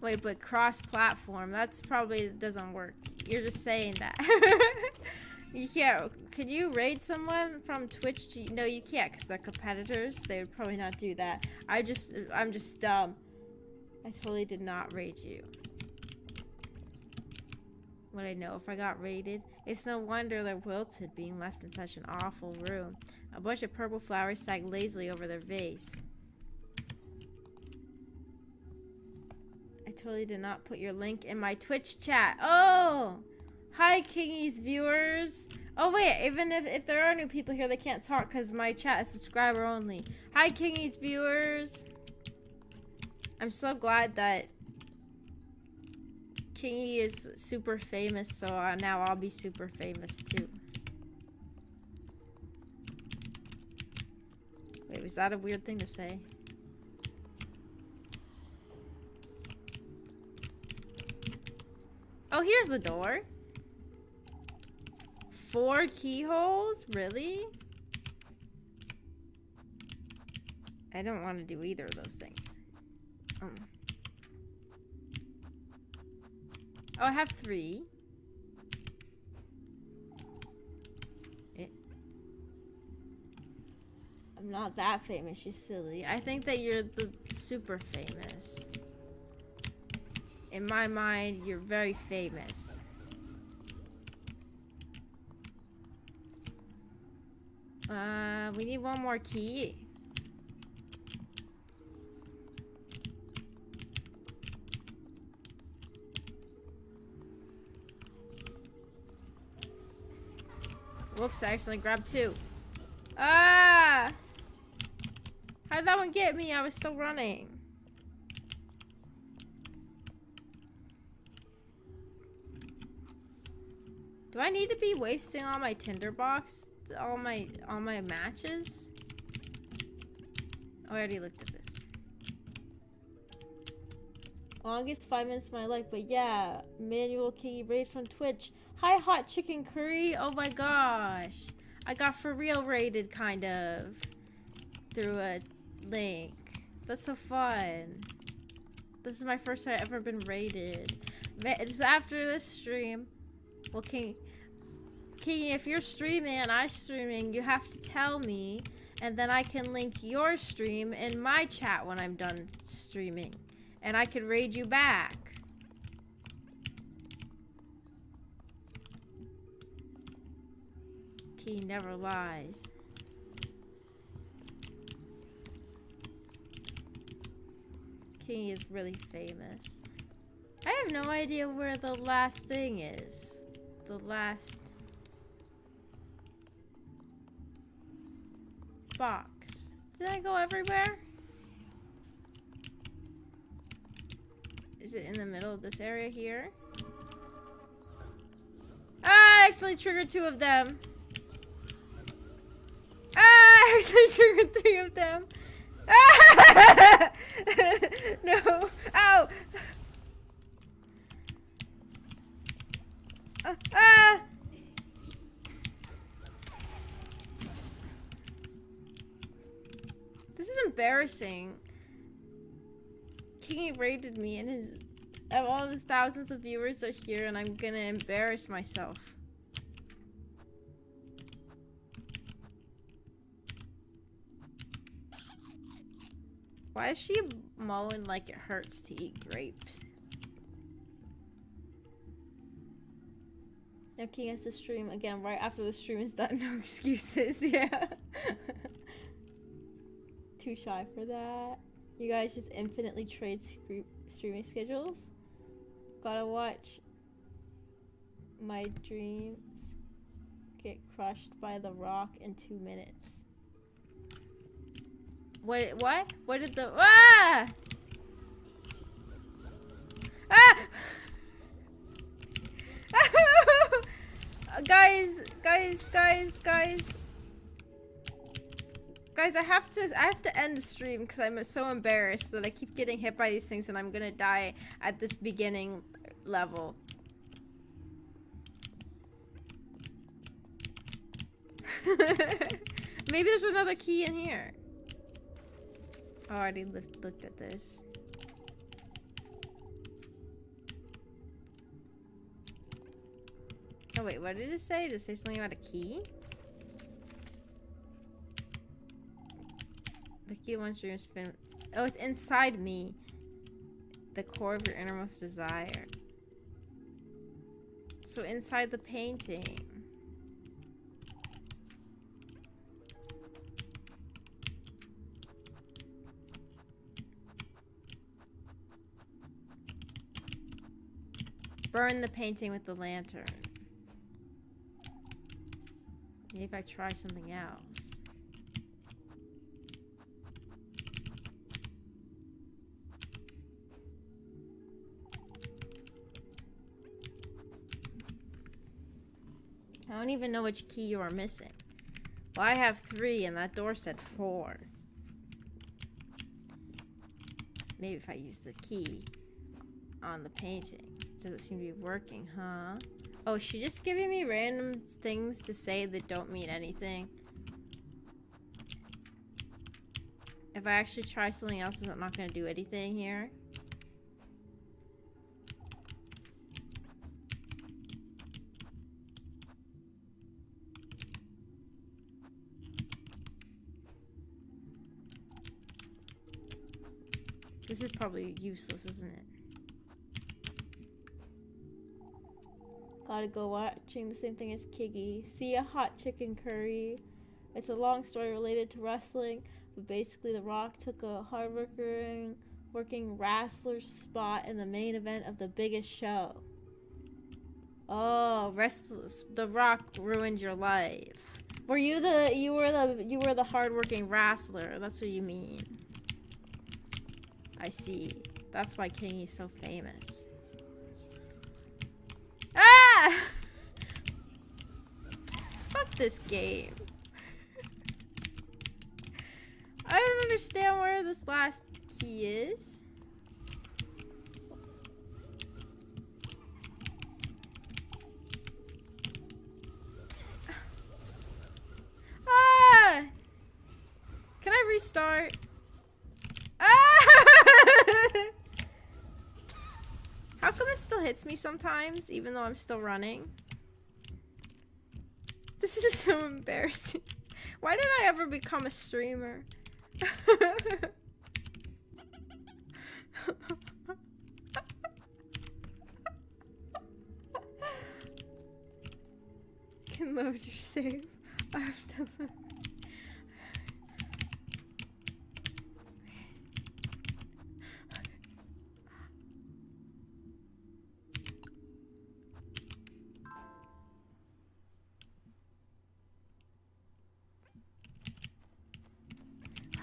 S1: Wait, but cross-platform, that's probably doesn't work. You're just saying that. You can't. Could you raid someone from Twitch? No, you can't, because they're competitors. They would probably not do that. I'm just dumb. I totally did not raid you. Would I know if I got raided? It's no wonder they're wilted, being left in such an awful room. A bunch of purple flowers sag lazily over their vase. I totally did not put your link in my Twitch chat. Oh! Hi, Kingy's viewers. Oh, wait. Even if there are new people here, they can't talk because my chat is subscriber only. Hi, Kingy's viewers. I'm so glad that Kingy is super famous, so now I'll be super famous, too. Wait, was that a weird thing to say? Oh, here's the door. 4 keyholes? Really? I don't want to do either of those things. Oh, I have 3. I'm not that famous, you silly. I think that you're the super famous. In my mind, you're very famous. We need one more key. Whoops, I accidentally grabbed 2. Ah! How did that one get me? I was still running. Do I need to be wasting all my tinderbox? All my matches? Oh, I already looked at this. Longest 5 minutes of my life, but yeah, manual Kingy raid from Twitch. Hi, hot chicken curry. Oh my gosh, I got for real raided, kind of, through a link. That's so fun. This is my first time I've ever been raided. It's after this stream. Well, Kingy, if you're streaming and I'm streaming, you have to tell me, and then I can link your stream in my chat when I'm done streaming, and I can raid you back. Key never lies. Key is really famous. I have no idea where the last thing is. The last box. Did I go everywhere? Is it in the middle of this area here? Ah, I accidentally triggered 2 of them. Ah, I accidentally triggered 3 of them. Ah! No. Ow! Ah! This is embarrassing. Kingy raided me and all of his thousands of viewers are here and I'm gonna embarrass myself. Why is she mowing like it hurts to eat grapes? Now King has to stream again right after the stream is done. No excuses, yeah. Too shy for that. You guys just infinitely trade streaming schedules. Gotta watch my dreams get crushed by the rock in 2 minutes. What? What did the... Ah! Ah! Guys, I have to end the stream because I'm so embarrassed that I keep getting hit by these things and I'm gonna die at this beginning level. Maybe there's another key in here. I already looked at this. Oh wait, what did it say? Did it say something about a key? The key to one's dream is fin- Oh, it's inside me. The core of your innermost desire. So inside the painting. Burn the painting with the lantern. Maybe if I try something else. I don't even know which key you are missing. Well, I have 3 and that door said 4. Maybe if I use the key on the painting. Doesn't seem to be working, huh? Oh, she just giving me random things to say that don't mean anything. If I actually try something else, is it not going to do anything here? This is probably useless, isn't it? Gotta go watching the same thing as Kiggy. See a hot chicken curry. It's a long story related to wrestling, but basically The Rock took a working wrestler's spot in the main event of the biggest show. Oh, The Rock ruined your life. Were you were the hardworking wrestler? That's what you mean. I see. That's why King is so famous. Ah! Fuck this game. I don't understand where this last key is. Ah! Can I restart? How come it still hits me sometimes, even though I'm still running? This is so embarrassing. Why did I ever become a streamer? Can load your save. I have to load.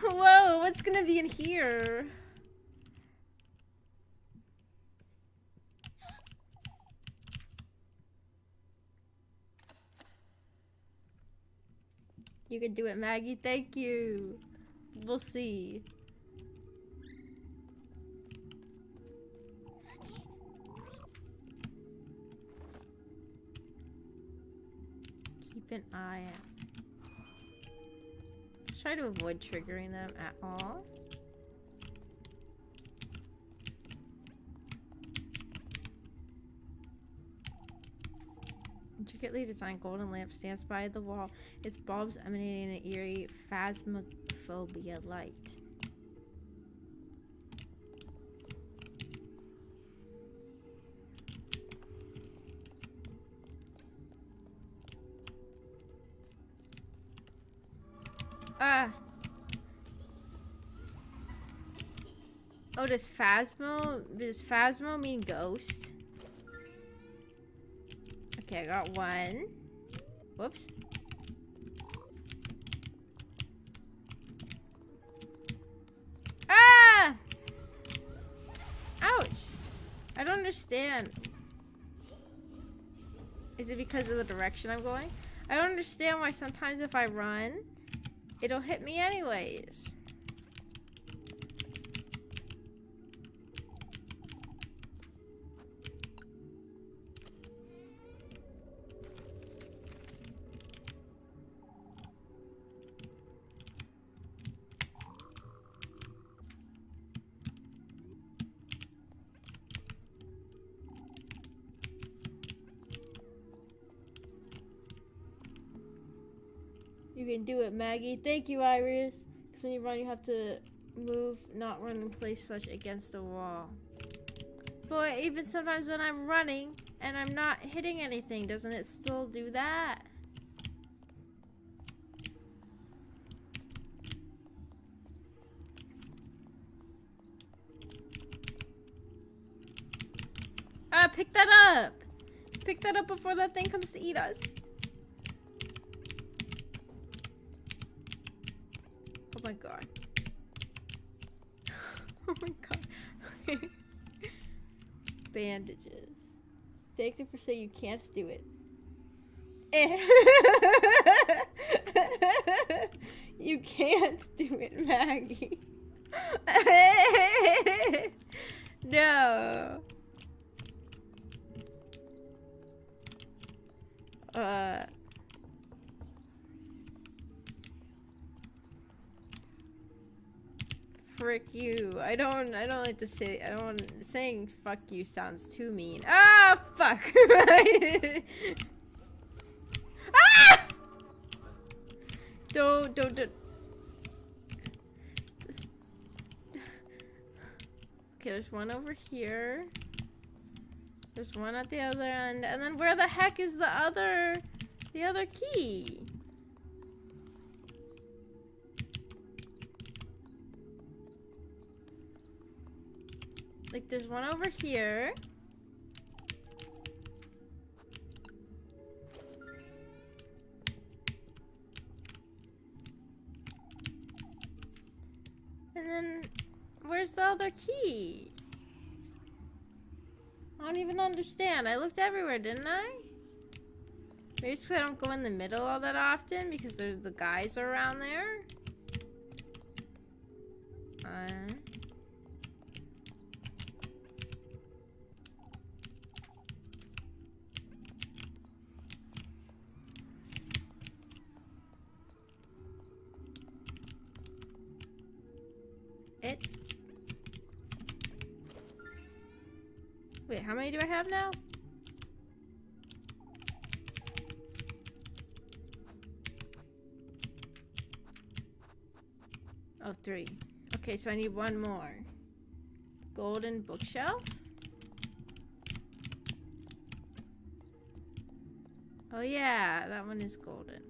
S1: Whoa, what's gonna be in here? You can do it, Maggie. Thank you. We'll see. Keep an eye out. Try to avoid triggering them at all. Intricately designed golden lamp stands by the wall, its bulbs emanating an eerie phasmophobia light. Ah! Oh, does Phasmo mean ghost? Okay, I got one. Whoops. Ah! Ouch! I don't understand. Is it because of the direction I'm going? I don't understand why sometimes if I run, it'll hit me anyways. You can do it, Maggie. Thank you, Iris. Because when you run, you have to move, not run in place such against the wall. But even sometimes when I'm running and I'm not hitting anything, doesn't it still do that? Ah, pick that up! Pick that up before that thing comes to eat us. Oh my god. Oh my god. Bandages. Thank you for saying you can't do it. You can't do it, Maggie. No. Frick you. I don't like to say, saying fuck you sounds too mean. Ah, fuck. Ah! Don't. Okay, there's one over here. There's one at the other end. And then where the heck is the other key? Like, there's one over here. And then, where's the other key? I don't even understand. I looked everywhere, didn't I? Maybe it's because I don't go in the middle all that often because there's the guys around there. Wait, how many do I have now? Oh, 3. Okay, so I need one more. Golden bookshelf? Oh yeah, that one is golden.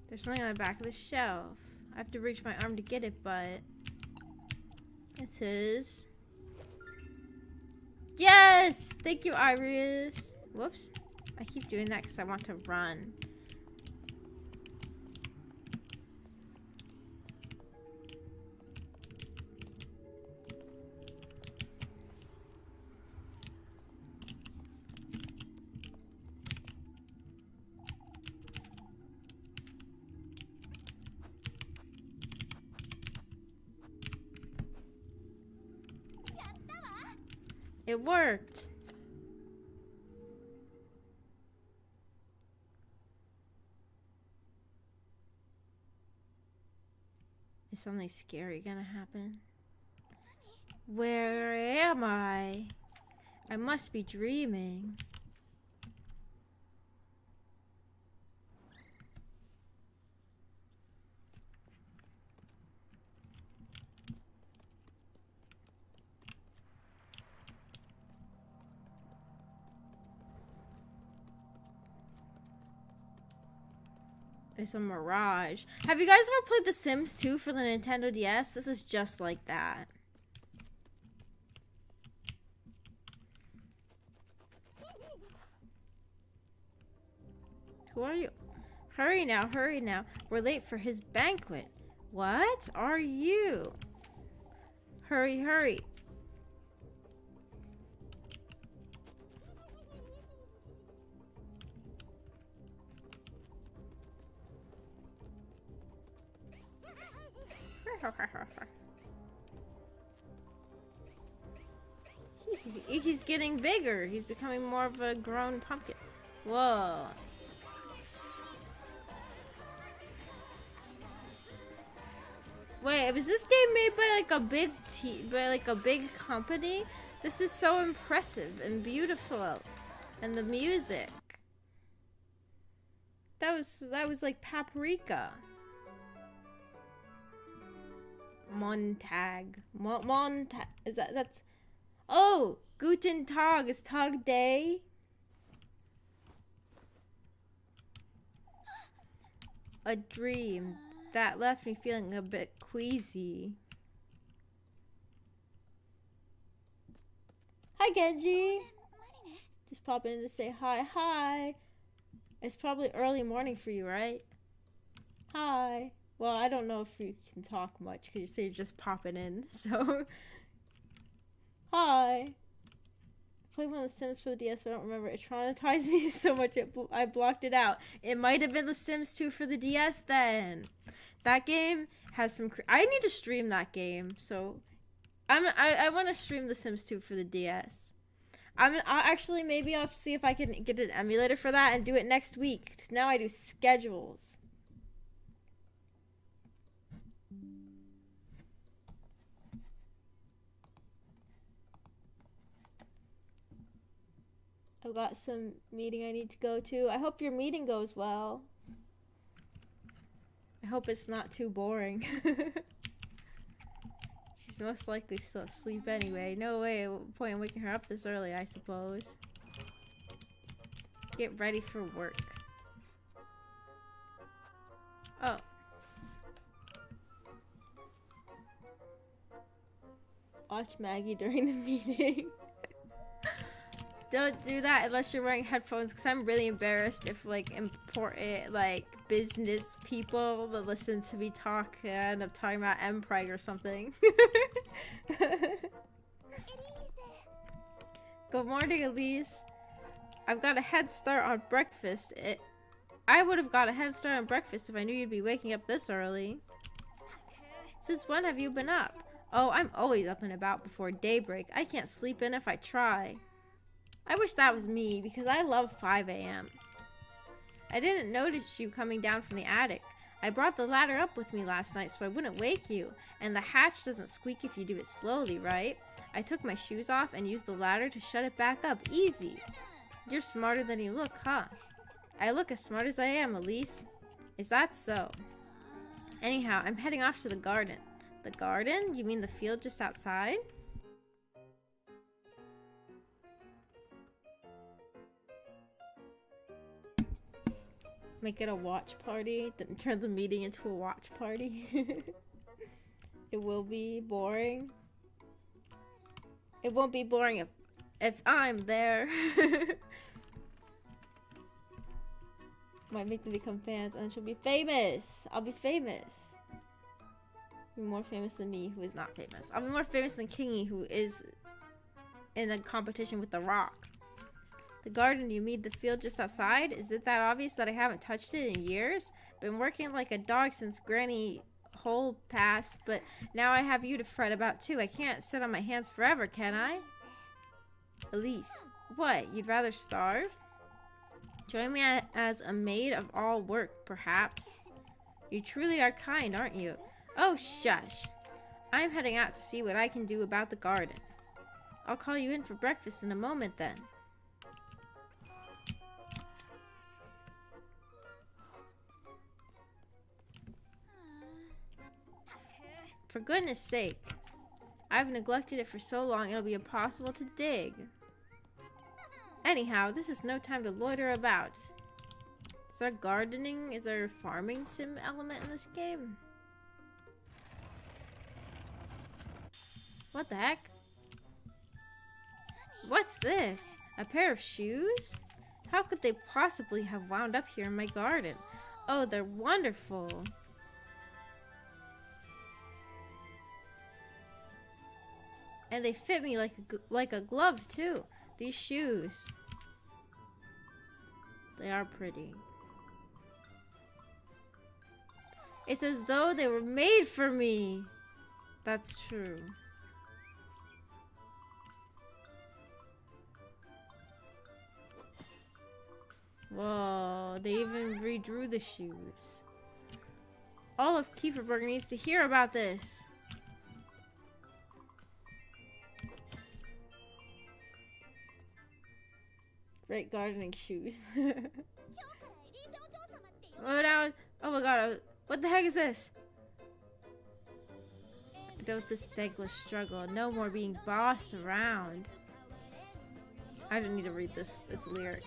S1: There's something on the back of the shelf. I have to reach my arm to get it, but it says, yes! Thank you, Iris. Whoops. I keep doing that because I want to run. It worked. Is something scary gonna happen? Where am I? I must be dreaming. It's a mirage. Have you guys ever played The Sims 2 for the Nintendo DS? This is just like that. Who are you? Hurry now, hurry now. We're late for his banquet. What are you? Hurry, hurry. He's getting bigger. He's becoming more of a grown pumpkin. Whoa. Wait, was this game made by like a big company? This is so impressive and beautiful. And the music. That was like Paprika. Montag. Montag. That's... Oh! Guten Tag. Is Tag Day? A dream that left me feeling a bit queasy. Hi, Genji. Just popping in to say hi. Hi. It's probably early morning for you, right? Hi. Well, I don't know if you can talk much because you say you're just popping in, so... Hi. I played one of The Sims for the DS, but I don't remember. It traumatized me so much I blocked it out. It might have been The Sims 2 for the DS then. That game has some... I need to stream that game, so... I want to stream The Sims 2 for the DS. Actually, maybe I'll see if I can get an emulator for that and do it next week. 'Cause now I do schedules. I've got some meeting I need to go to. I hope your meeting goes well. I hope it's not too boring. She's most likely still asleep anyway. No way, point in waking her up this early, I suppose. Get ready for work. Oh. Watch Maggie during the meeting. Don't do that unless you're wearing headphones, because I'm really embarrassed if like important like business people that listen to me talk end up talking about Mpreg or something. Good morning, Elise. I've got a head start on breakfast. I would have got a head start on breakfast if I knew you'd be waking up this early. Since when have you been up? Oh, I'm always up and about before daybreak. I can't sleep in if I try. I wish that was me, because I love 5 a.m. I didn't notice you coming down from the attic. I brought the ladder up with me last night so I wouldn't wake you. And the hatch doesn't squeak if you do it slowly, right? I took my shoes off and used the ladder to shut it back up. Easy. You're smarter than you look, huh? I look as smart as I am, Elise. Is that so? Anyhow, I'm heading off to the garden. The garden? You mean the field just outside? Make it a watch party. Turn the meeting into a watch party. It will be boring. It won't be boring if I'm there. Might make them become fans and she'll be famous. I'll be famous. Be more famous than me, who is not famous. I'll be more famous than Kingy, who is in a competition with The Rock. The garden, you mean the field just outside? Is it that obvious that I haven't touched it in years? Been working like a dog since Granny Hole passed, but now I have you to fret about too. I can't sit on my hands forever, can I? Elise, what? You'd rather starve? Join me as a maid of all work, perhaps. You truly are kind, aren't you? Oh, shush. I'm heading out to see what I can do about the garden. I'll call you in for breakfast in a moment then. For goodness sake. I've neglected it for so long it'll be impossible to dig. Anyhow, this is no time to loiter about. Is there gardening? Is there a farming sim element in this game? What the heck? What's this? A pair of shoes? How could they possibly have wound up here in my garden? Oh, they're wonderful. And they fit me like a glove too. These shoes. They are pretty. It's as though they were made for me. That's true. Whoa, they even redrew the shoes. All of Kieferberg needs to hear about this. Great gardening shoes. Oh, now, oh my god, what the heck is this? Don't this thankless struggle, no more being bossed around. I didn't need to read this, its lyrics.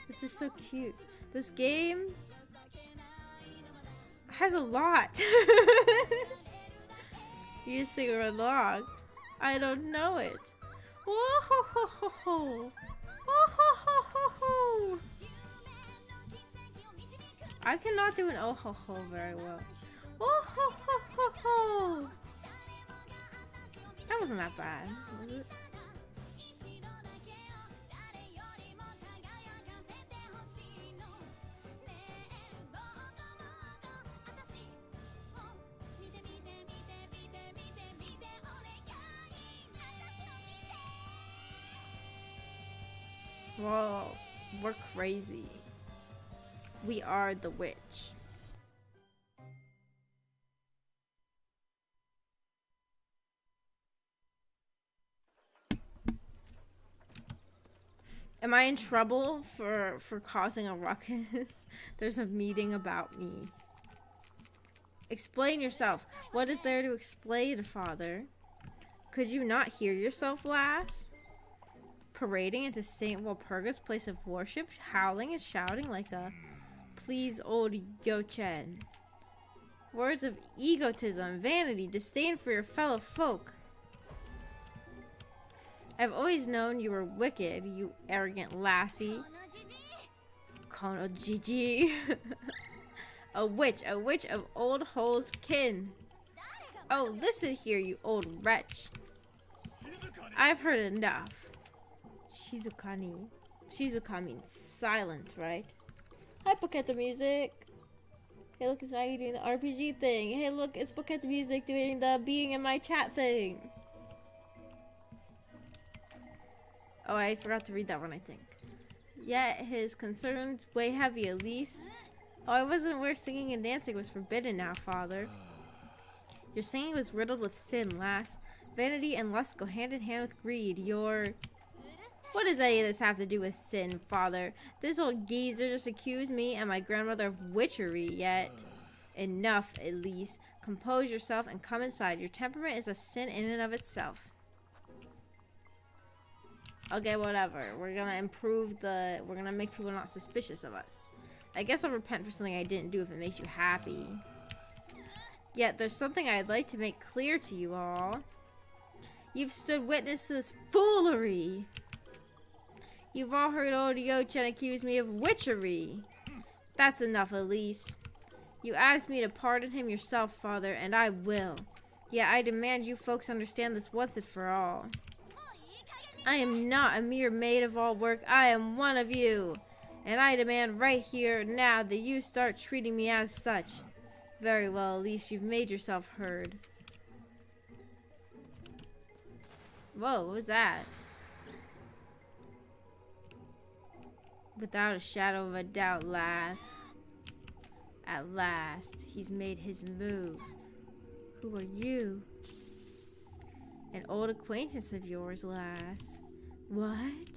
S1: This is so cute. This game has a lot. You sing along. I don't know it. Oh ho ho ho ho. Oh ho ho ho ho. I cannot do an oh ho ho very well. Oh ho ho ho ho. That wasn't that bad, was it? Whoa, we're crazy. We are the witch. Am I in trouble for causing a ruckus? There's a meeting about me. Explain yourself. What is there to explain, Father? Could you not hear yourself, lass? Parading into St. Walpurga's place of worship, howling and shouting like a please old Yochen. Words of egotism, vanity, disdain for your fellow folk. I've always known you were wicked, you arrogant lassie. Kono Gigi. A witch of old hole's kin. Oh, listen here, you old wretch. I've heard enough. Shizuka means silent, right? Hi, Pocket Music. Hey, look, it's Maggie doing the RPG thing. Hey, look, it's Pocket Music doing the being in my chat thing. Oh, I forgot to read that one, I think. Yet his concerns weigh heavy, Elise. Oh, I wasn't aware singing and dancing was forbidden now, Father. Your singing was riddled with sin, lass. Vanity and lust go hand in hand with greed. What does any of this have to do with sin, Father? This old geezer just accused me and my grandmother of witchery, yet... Enough, Elise. Compose yourself and come inside. Your temperament is a sin in and of itself. Okay, whatever. We're gonna we're gonna make people not suspicious of us. I guess I'll repent for something I didn't do if it makes you happy. Yet, there's something I'd like to make clear to you all. You've stood witness to this foolery. You've all heard old Yochen accuse me of witchery. That's enough, Elise. You asked me to pardon him yourself, Father, and I will. Yet I demand you folks understand this once and for all. I am not a mere maid of all work. I am one of you. And I demand right here, now, that you start treating me as such. Very well, Elise, you've made yourself heard. Whoa, what was that? Without a shadow of a doubt, lass. At last, he's made his move. Who are you? An old acquaintance of yours, lass. What?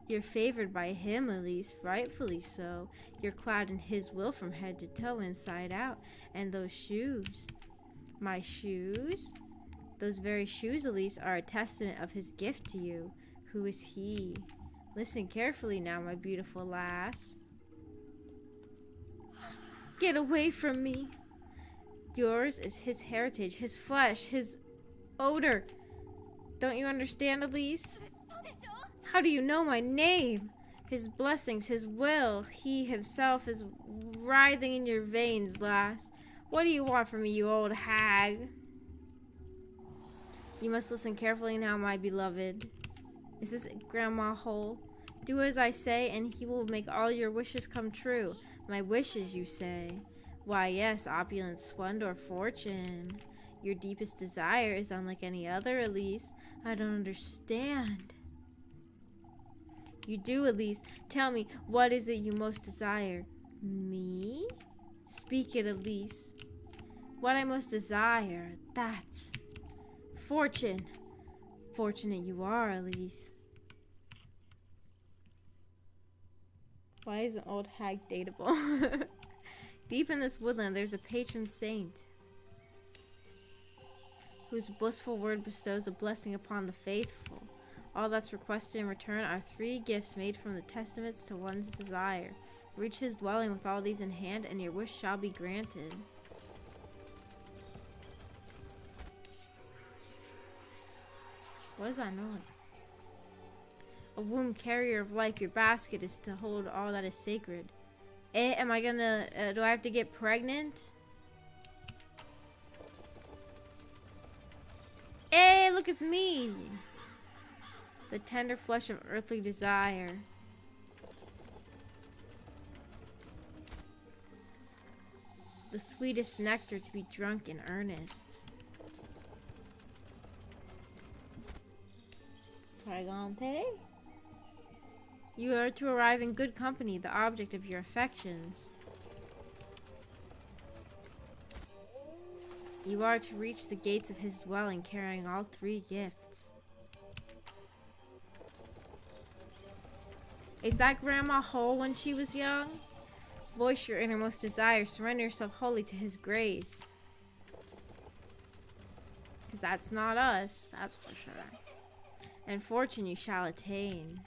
S1: You're favored by him, Elise, rightfully so. You're clad in his will from head to toe, inside out. And those shoes. My shoes? Those very shoes, Elise, are a testament of his gift to you. Who is he? Listen carefully now, my beautiful lass. Get away from me. Yours is his heritage, his flesh, his odor. Don't you understand, Elise? How do you know my name? His blessings, his will, he himself is writhing in your veins, lass. What do you want from me, you old hag? You must listen carefully now, my beloved. Is this Grandma Hole? Do as I say, and he will make all your wishes come true. My wishes, you say? Why, yes, opulent splendor, fortune. Your deepest desire is unlike any other, Elise. I don't understand. You do, Elise. Tell me, what is it you most desire? Me? Speak it, Elise. What I most desire, that's fortune. Fortunate you are, Elise. Why is an old hag dateable? Deep in this woodland, there's a patron saint whose blissful word bestows a blessing upon the faithful. All that's requested in return are 3 gifts made from the testaments to one's desire. Reach his dwelling with all these in hand, and your wish shall be granted. What is that noise? A womb carrier of life, your basket is to hold all that is sacred. Am I gonna, do I have to get pregnant? Hey, look, it's me! The tender flesh of earthly desire. The sweetest nectar to be drunk in earnest. Fragante? You are to arrive in good company, the object of your affections. You are to reach the gates of his dwelling carrying all 3 gifts. Is that Grandma Hole when she was young? Voice your innermost desire. Surrender yourself wholly to his grace. Because that's not us, that's for sure. And fortune you shall attain.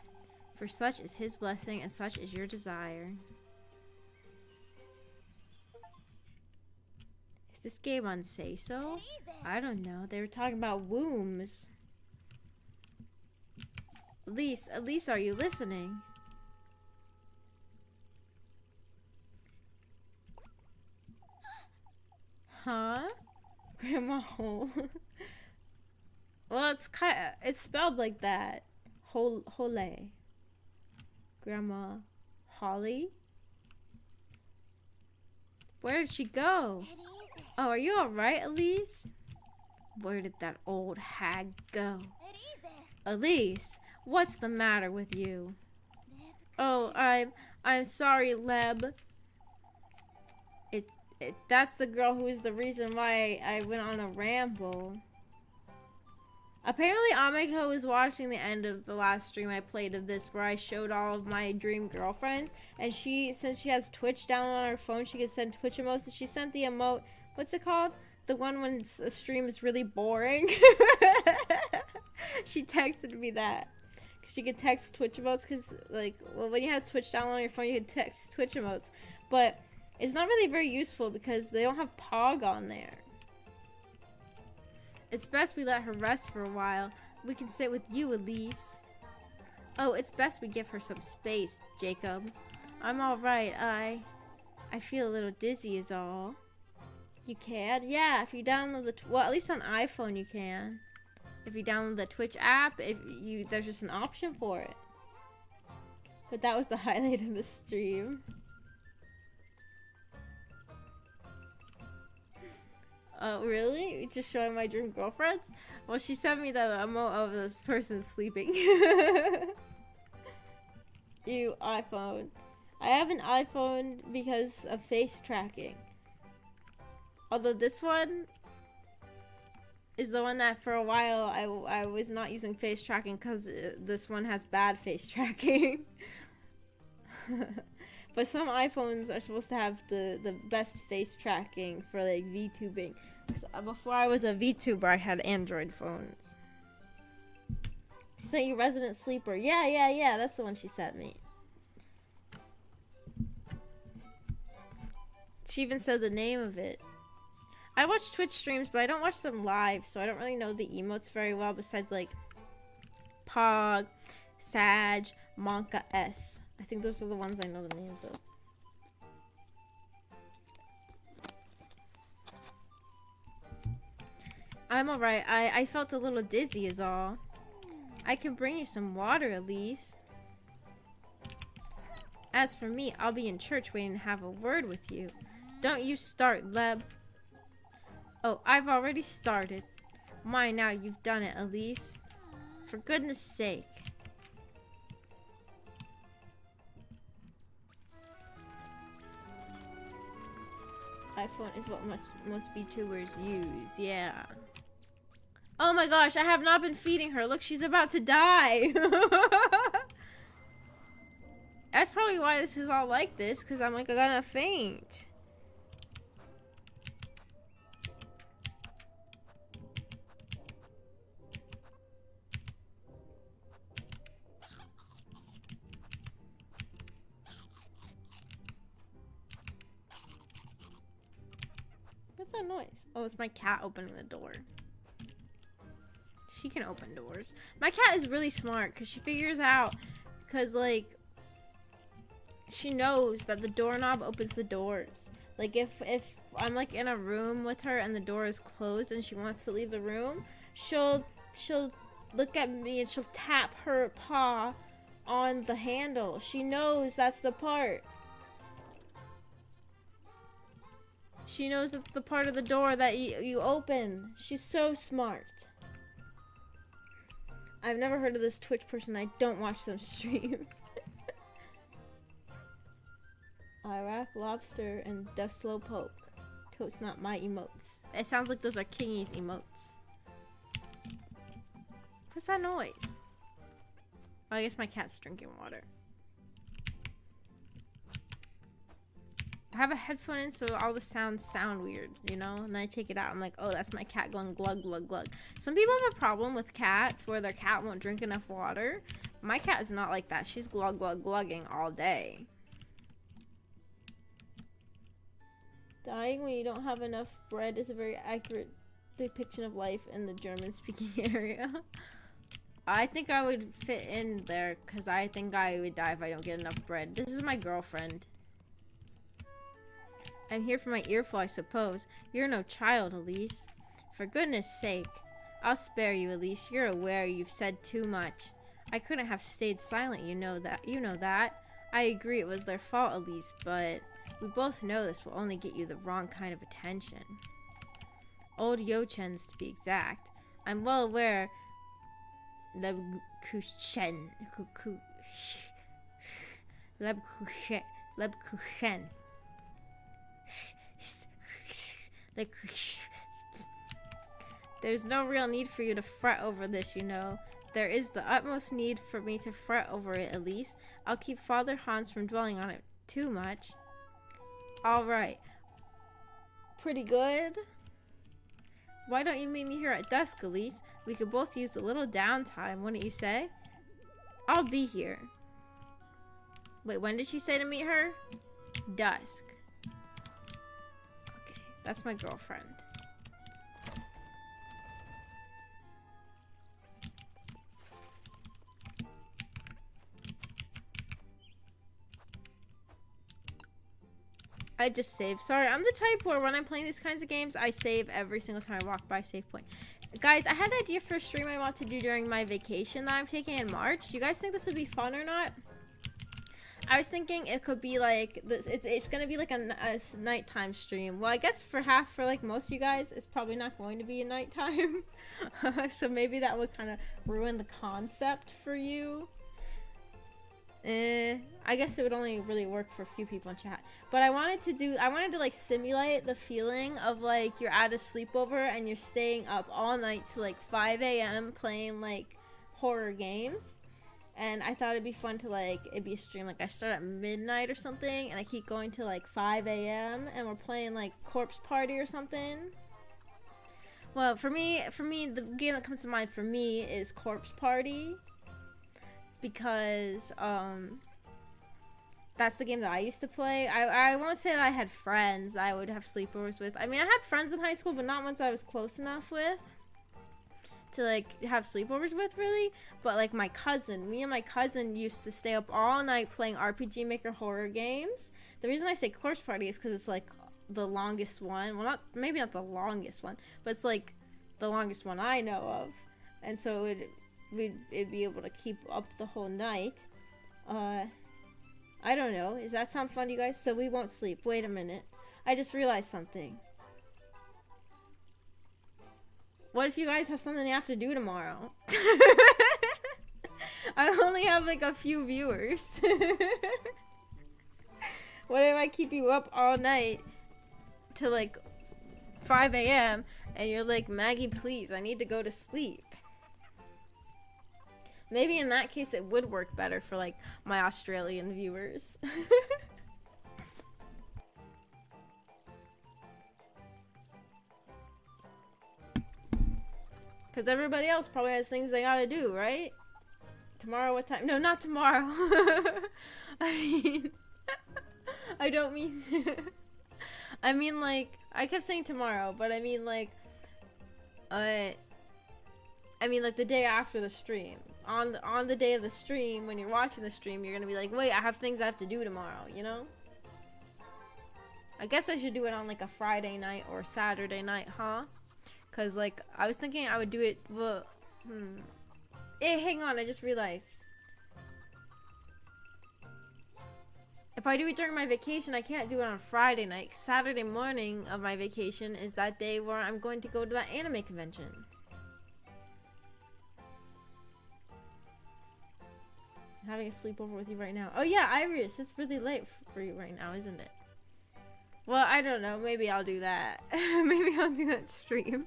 S1: For such is his blessing and such is your desire. Is this game on Say So? I don't know. They were talking about wombs. Elise, are you listening? Huh? Grandma Hole. Well, it's spelled like that. Hole. Grandma Holly? Where did she go? Oh, are you alright, Elise? Where did that old hag go? Elise, what's the matter with you? Oh, I'm sorry, Leb. That's the girl who is the reason why I went on a ramble. Apparently, Ameko was watching the end of the last stream I played of this, where I showed all of my dream girlfriends, and since she has Twitch down on her phone, she can send Twitch emotes, and she sent the emote, what's it called? The one when a stream is really boring. She texted me that. She could text Twitch emotes, because, like, well, when you have Twitch down on your phone, you can text Twitch emotes, but it's not really very useful because they don't have Pog on there. It's best we let her rest for a while. We can sit with you, Elise. Oh, it's best we give her some space, Jacob. I'm alright. I feel a little dizzy is all. You can? Yeah, if you download well, at least on iPhone you can. If you download the Twitch app, there's just an option for it. But that was the highlight of the stream. Oh, really? Just showing my dream girlfriends? Well, she sent me the emote of this person sleeping. You iPhone. I have an iPhone because of face tracking. Although this one, is the one that for a while I was not using face tracking because this one has bad face tracking. But some iPhones are supposed to have the best face tracking for like VTubing. Before I was a VTuber, I had Android phones. She sent you Resident Sleeper. Yeah. That's the one she sent me. She even said the name of it. I watch Twitch streams, but I don't watch them live, so I don't really know the emotes very well, besides like Pog, Sag, Monka S. I think those are the ones I know the names of. I'm alright. I felt a little dizzy is all. I can bring you some water at least. As for me, I'll be in church waiting to have a word with you. Don't you start, Leb. Oh, I've already started. My, now you've done it, Elise. For goodness sake. iPhone is what most VTubers use, yeah. Oh my gosh, I have not been feeding her. Look, she's about to die. That's probably why this is all like this, because I'm like, I'm gonna faint. What's that noise? Oh, it's my cat opening the door. She can open doors. My cat is really smart because she figures out, because like she knows that the doorknob opens the doors. Like if I'm like in a room with her and the door is closed and she wants to leave the room, she'll look at me and she'll tap her paw on the handle. She knows that's the part. She knows that's the part of the door that you open. She's so smart. I've never heard of this Twitch person. I don't watch them stream. Iraq, Lobster, and the Slowpoke. Toast not my emotes. It sounds like those are Kingy's emotes. What's that noise? Oh, I guess my cat's drinking water. I have a headphone in, so all the sounds sound weird, you know? And then I take it out. I'm like, oh, that's my cat going glug, glug, glug. Some people have a problem with cats where their cat won't drink enough water. My cat is not like that. She's glug, glug, glugging all day. Dying when you don't have enough bread is a very accurate depiction of life in the German-speaking area. I think I would fit in there because I think I would die if I don't get enough bread. This is my girlfriend. I'm here for my earful, I suppose. You're no child, Elise. For goodness sake. I'll spare you, Elise. You're aware you've said too much. I couldn't have stayed silent, you know that. You know that. I agree it was their fault, Elise, but we both know this will only get you the wrong kind of attention. Old Yochens, to be exact. I'm well aware... Lebkuchen. Lebkuchen. There's no real need for you to fret over this, you know. There is the utmost need for me to fret over it, at least. I'll keep Father Hans from dwelling on it too much. Alright. Pretty good. Why don't you meet me here at dusk, Elise? We could both use a little downtime, wouldn't you say? I'll be here. Wait, when did she say to meet her? Dusk. Okay, that's my girlfriend. I just saved. Sorry, I'm the type where when I'm playing these kinds of games, I save every single time I walk by a save point. Guys, I had an idea for a stream I want to do during my vacation that I'm taking in March. Do you guys think this would be fun or not? I was thinking it could be like this. It's gonna be like a nighttime stream. Well, I guess for like most of you guys, it's probably not going to be a nighttime. So maybe that would kind of ruin the concept for you. I guess it would only really work for a few people in chat. But I wanted to like simulate the feeling of like you're at a sleepover and you're staying up all night to like 5 a.m. playing like horror games. And I thought it'd be fun to like, it'd be a stream like I start at midnight or something and I keep going to like 5 a.m. and we're playing like Corpse Party or something. Well, for me, the game that comes to mind for me is Corpse Party. Because, that's the game that I used to play. I won't say that I had friends that I would have sleepovers with. I mean, I had friends in high school, but not ones I was close enough with to, like, have sleepovers with, really. But, like, me and my cousin used to stay up all night playing RPG Maker horror games. The reason I say Corpse Party is because it's, like, the longest one. Well, maybe not the longest one, but it's, like, the longest one I know of. And so it'd be able to keep up the whole night. I don't know. Does that sound fun to you guys? So we won't sleep. Wait a minute. I just realized something. What if you guys have something you have to do tomorrow? I only have like a few viewers. What if I keep you up all night to like 5 a.m. and you're like, Maggie, please, I need to go to sleep. Maybe in that case it would work better for like my Australian viewers. Because everybody else probably has things they gotta do, right? Tomorrow what time? No, not tomorrow. I mean, I don't mean... I mean like, I kept saying tomorrow, but I mean like, the day after the stream. On the day of the stream, when you're watching the stream, you're gonna be like, wait, I have things I have to do tomorrow, you know? I guess I should do it on like a Friday night or Saturday night, huh? Cause like, I was thinking I would do it, well, hang on, I just realized. If I do it during my vacation, I can't do it on Friday night. Saturday morning of my vacation is that day where I'm going to go to that anime convention. Having a sleepover with you right now. Oh yeah, Iris, it's really late for you right now, isn't it? Well, I don't know. Maybe I'll do that. Maybe I'll do that stream.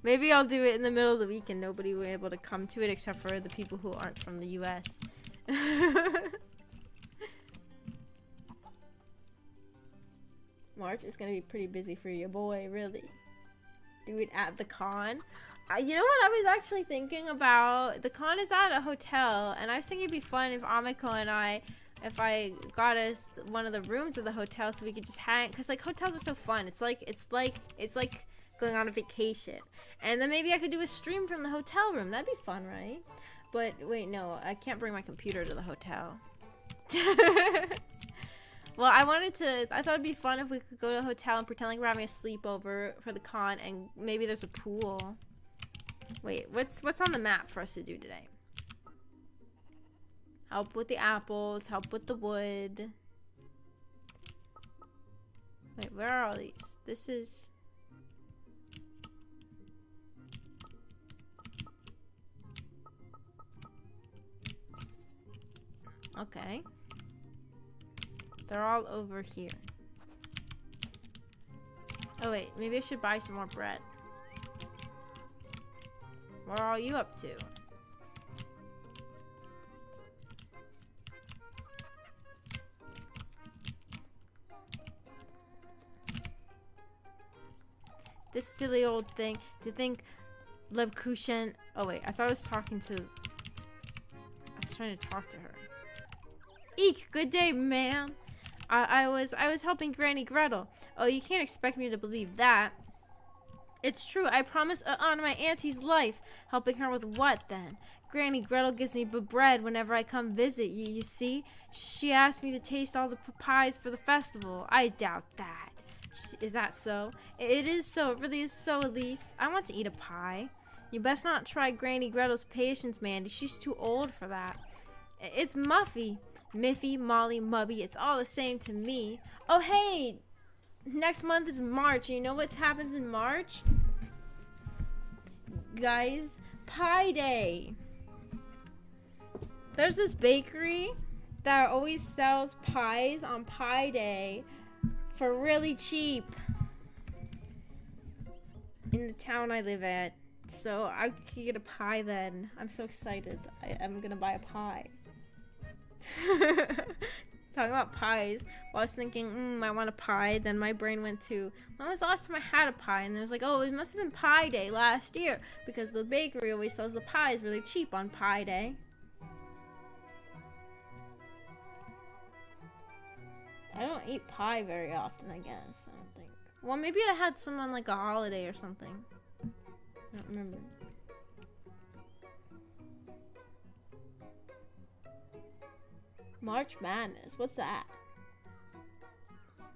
S1: Maybe I'll do it in the middle of the week and nobody will be able to come to it except for the people who aren't from the US. March is going to be pretty busy for your boy, really. Do it at the con. You know what I was actually thinking about? The con is at a hotel, and I was thinking it'd be fun if Amiko and I got us one of the rooms of the hotel so we could just hang, because like hotels are so fun. It's like going on a vacation, and then maybe I could do a stream from the hotel room. That'd be fun, right? But wait, no, I can't bring my computer to the hotel. Well, I thought it'd be fun if we could go to a hotel and pretend like we're having a sleepover for the con, and maybe there's a pool. Wait, what's on the map for us to do today? Help with the apples, help with the wood. Wait, where are all these? This is... Okay. They're all over here. Oh wait, maybe I should buy some more bread. What are all you up to? This silly old thing. To think Lebkushen. Oh wait, I thought I was talking to... I was trying to talk to her. Eek! Good day, ma'am. I was helping Granny Gretel. Oh, you can't expect me to believe that. It's true. I promise to honor my auntie's life. Helping her with what, then? Granny Gretel gives me bread whenever I come visit you see? She asked me to taste all the pies for the festival. I doubt that. Is that so? It is so. It really is so, Elise. I want to eat a pie. You best not try Granny Gretel's patience, Mandy. She's too old for that. It's Muffy. Miffy, Molly, Mubby. It's all the same to me. Oh, hey! Next month is March. You know what happens in March? Guys, Pie Day. There's this bakery that always sells pies on Pie Day for really cheap in the town I live at. So I could get a pie then. I'm so excited. I'm gonna buy a pie. Talking about pies, well, I was thinking, I want a pie. Then my brain went to, when was the last time I had a pie? And it was like, oh, it must have been Pie Day last year because the bakery always sells the pies really cheap on Pie Day. I don't eat pie very often, I guess. I don't think. Well, maybe I had some on like a holiday or something. I don't remember. March Madness. What's that?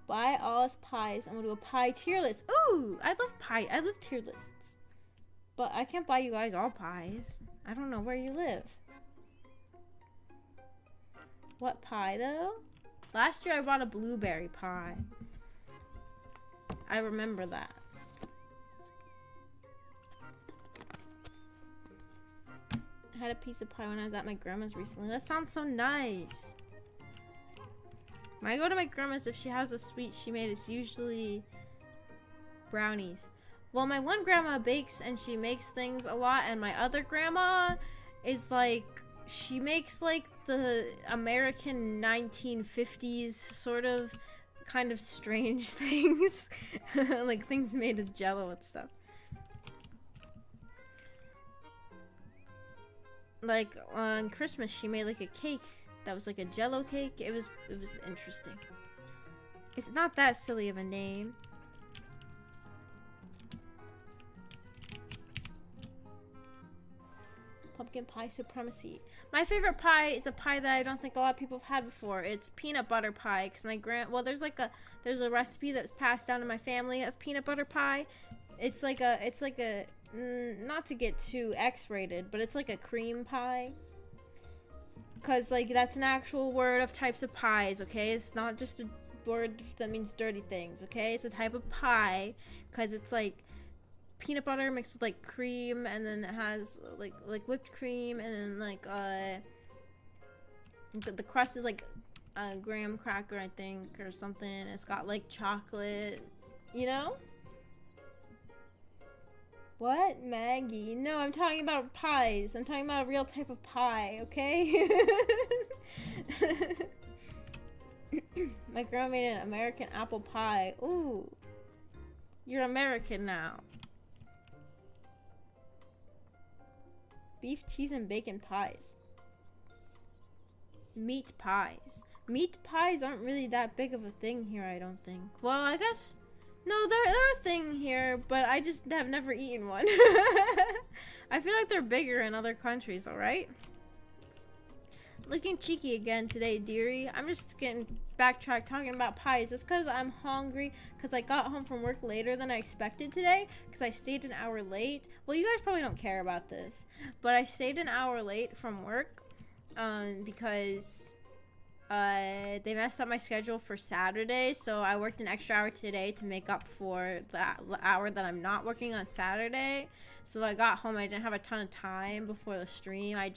S1: Buy all us pies. I'm gonna do a pie tier list. Ooh, I love pie. I love tier lists. But I can't buy you guys all pies. I don't know where you live. What pie though? Last year I bought a blueberry pie. I remember that. I had a piece of pie when I was at my grandma's recently. That sounds so nice. When I go to my grandma's, if she has a sweet she made, it's usually brownies. Well, my one grandma bakes and she makes things a lot, and my other grandma is like, she makes like the American 1950s sort of kind of strange things. Like things made of jello and stuff. Like on Christmas she made like a cake that was like a jello cake. It was interesting. It's not that silly of a name. Pumpkin pie supremacy. My favorite pie is a pie that I don't think a lot of people have had before. It's peanut butter pie, because my there's a recipe that's passed down in my family of peanut butter pie. It's like a not to get too X-rated, but it's like a cream pie. Cause like that's an actual word of types of pies, okay? It's not just a word that means dirty things, okay? It's a type of pie, cause it's like peanut butter mixed with like cream, and then it has like whipped cream, and then like the crust is like a graham cracker, I think, or something. It's got like chocolate, you know? What? Maggie? No, I'm talking about pies. I'm talking about a real type of pie, okay? My grandma made an American apple pie. Ooh. You're American now. Beef, cheese, and bacon pies. Meat pies. Meat pies aren't really that big of a thing here, I don't think. Well, I guess... No, they're a thing here, but I just have never eaten one. I feel like they're bigger in other countries, alright? Looking cheeky again today, dearie. I'm just getting backtracked talking about pies. It's because I'm hungry, because I got home from work later than I expected today, because I stayed an hour late. Well, you guys probably don't care about this, but I stayed an hour late from work because... they messed up my schedule for Saturday, so I worked an extra hour today to make up for that hour that I'm not working on Saturday. So I got home, I didn't have a ton of time before the stream. I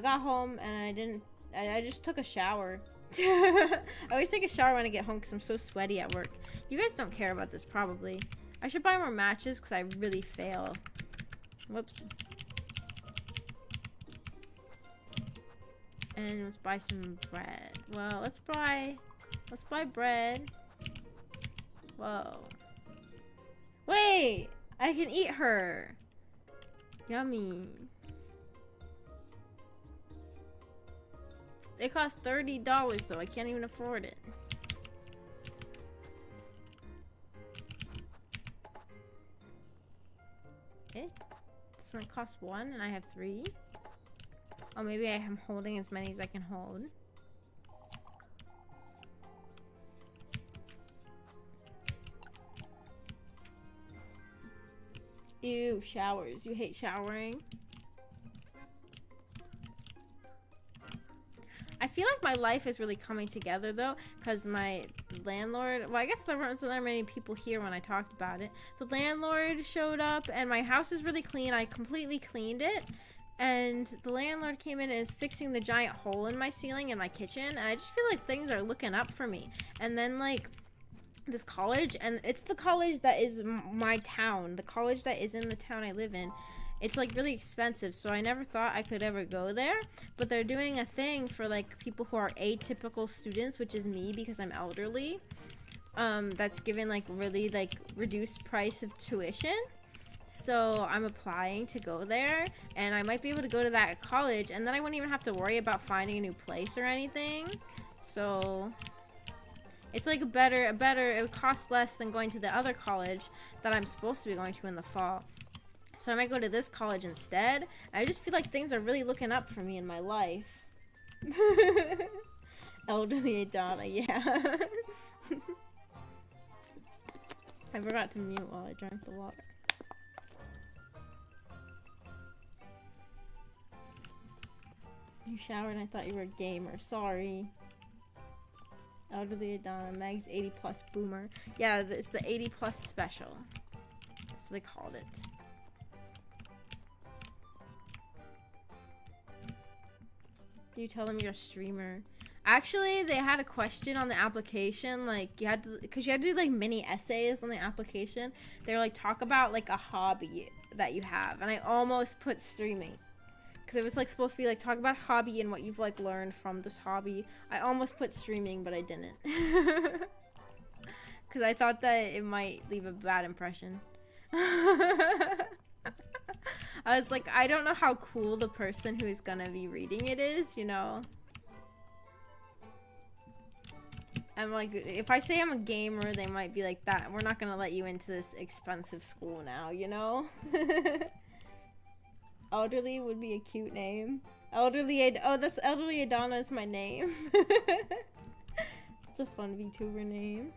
S1: got home and I just took a shower. I always take a shower when I get home because I'm so sweaty at work. You guys don't care about this probably. I should buy more matches because I really fail. Whoops. And let's buy some bread. Well, let's buy bread. Whoa. Wait! I can eat her! Yummy. They cost $30 though. I can't even afford it. Doesn't it cost one and I have 3? Oh, maybe I am holding as many as I can hold. Ew, showers. You hate showering? I feel like my life is really coming together though, because my landlord, well, I guess there weren't so many people here when I talked about it. The landlord showed up and my house is really clean. I completely cleaned it. and the landlord came in and is fixing the giant hole in my ceiling in my kitchen, and I just feel like things are looking up for me. And then like this college, and it's the college that is my town, the college that is in the town I live in, it's like really expensive, so I never thought I could ever go there. But they're doing a thing for like people who are atypical students, which is me because I'm elderly, that's giving like really like reduced price of tuition. So I'm applying to go there, and I might be able to go to that college, and then I wouldn't even have to worry about finding a new place or anything. So it's like a better, it would cost less than going to the other college that I'm supposed to be going to in the fall. So I might go to this college instead. I just feel like things are really looking up for me in my life. Elderly Edana, yeah. I forgot to mute while I drank the water. You showered and I thought you were a gamer. Sorry. Elderly Edana, Mag's 80 plus boomer. Yeah, it's the 80 plus special. That's what they called it. You tell them you're a streamer. Actually, they had a question on the application, like you had to, because you had to do like mini essays on the application. They were like, talk about like a hobby that you have, and I almost put streaming, because it was like supposed to be like talk about hobby and what you've like learned from this hobby. I almost put streaming, but I didn't, because I thought that it might leave a bad impression. I was like, I don't know how cool the person who is gonna be reading it is, you know? I'm like, if I say I'm a gamer, they might be like, that we're not gonna let you into this expensive school now, you know? Elderly would be a cute name. Oh, that's Elderly Edana is my name. It's a fun VTuber name.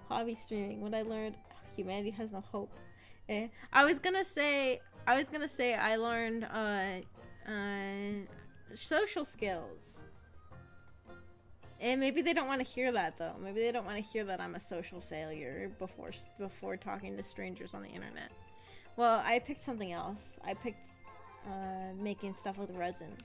S1: Hobby streaming. What I learned, humanity has no hope. I was gonna say I learned social skills. And maybe they don't want to hear that though. Maybe they don't want to hear that I'm a social failure before talking to strangers on the internet. Well, I picked something else. I picked making stuff with resin.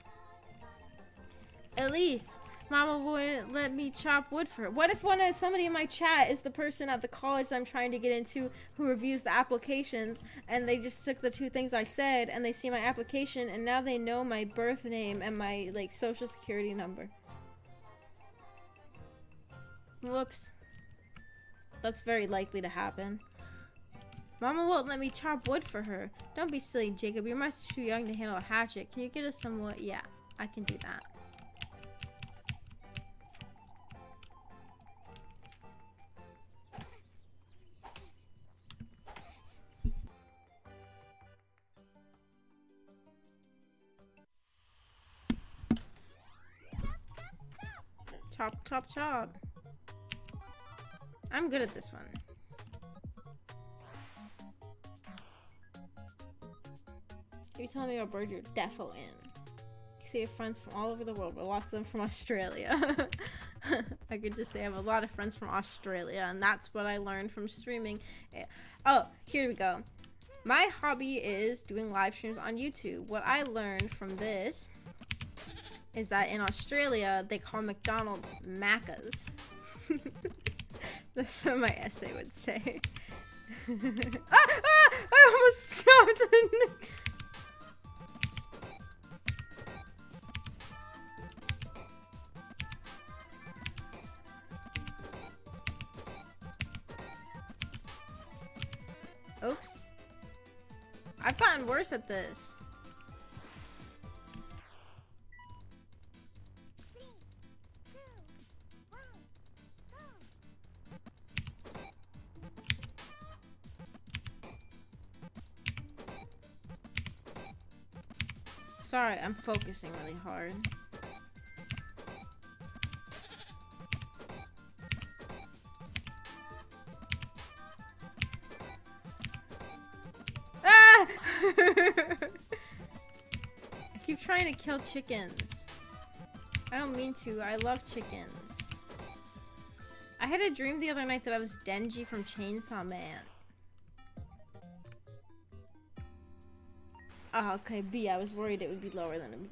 S1: Elise, Mama wouldn't let me chop wood for her. What if somebody in my chat is the person at the college I'm trying to get into who reviews the applications, and they just took the two things I said and they see my application and now they know my birth name and my like social security number. Whoops. That's very likely to happen. Mama won't let me chop wood for her. Don't be silly, Jacob. You're much too young to handle a hatchet. Can you get us some wood? Yeah, I can do that. Chop, chop, chop. I'm good at this one. You're telling me what bird you're defo in. You say you have friends from all over the world, but lots of them from Australia. I could just say I have a lot of friends from Australia, and that's what I learned from streaming. Oh, here we go. My hobby is doing live streams on YouTube. What I learned from this is that in Australia, they call McDonald's Maccas. That's what my essay would say. I almost chopped the Oops. I've gotten worse at this. Sorry, I'm focusing really hard. Ah! I keep trying to kill chickens. I don't mean to. I love chickens. I had a dream the other night that I was Denji from Chainsaw Man. Oh, okay, B. I was worried it would be lower than a B.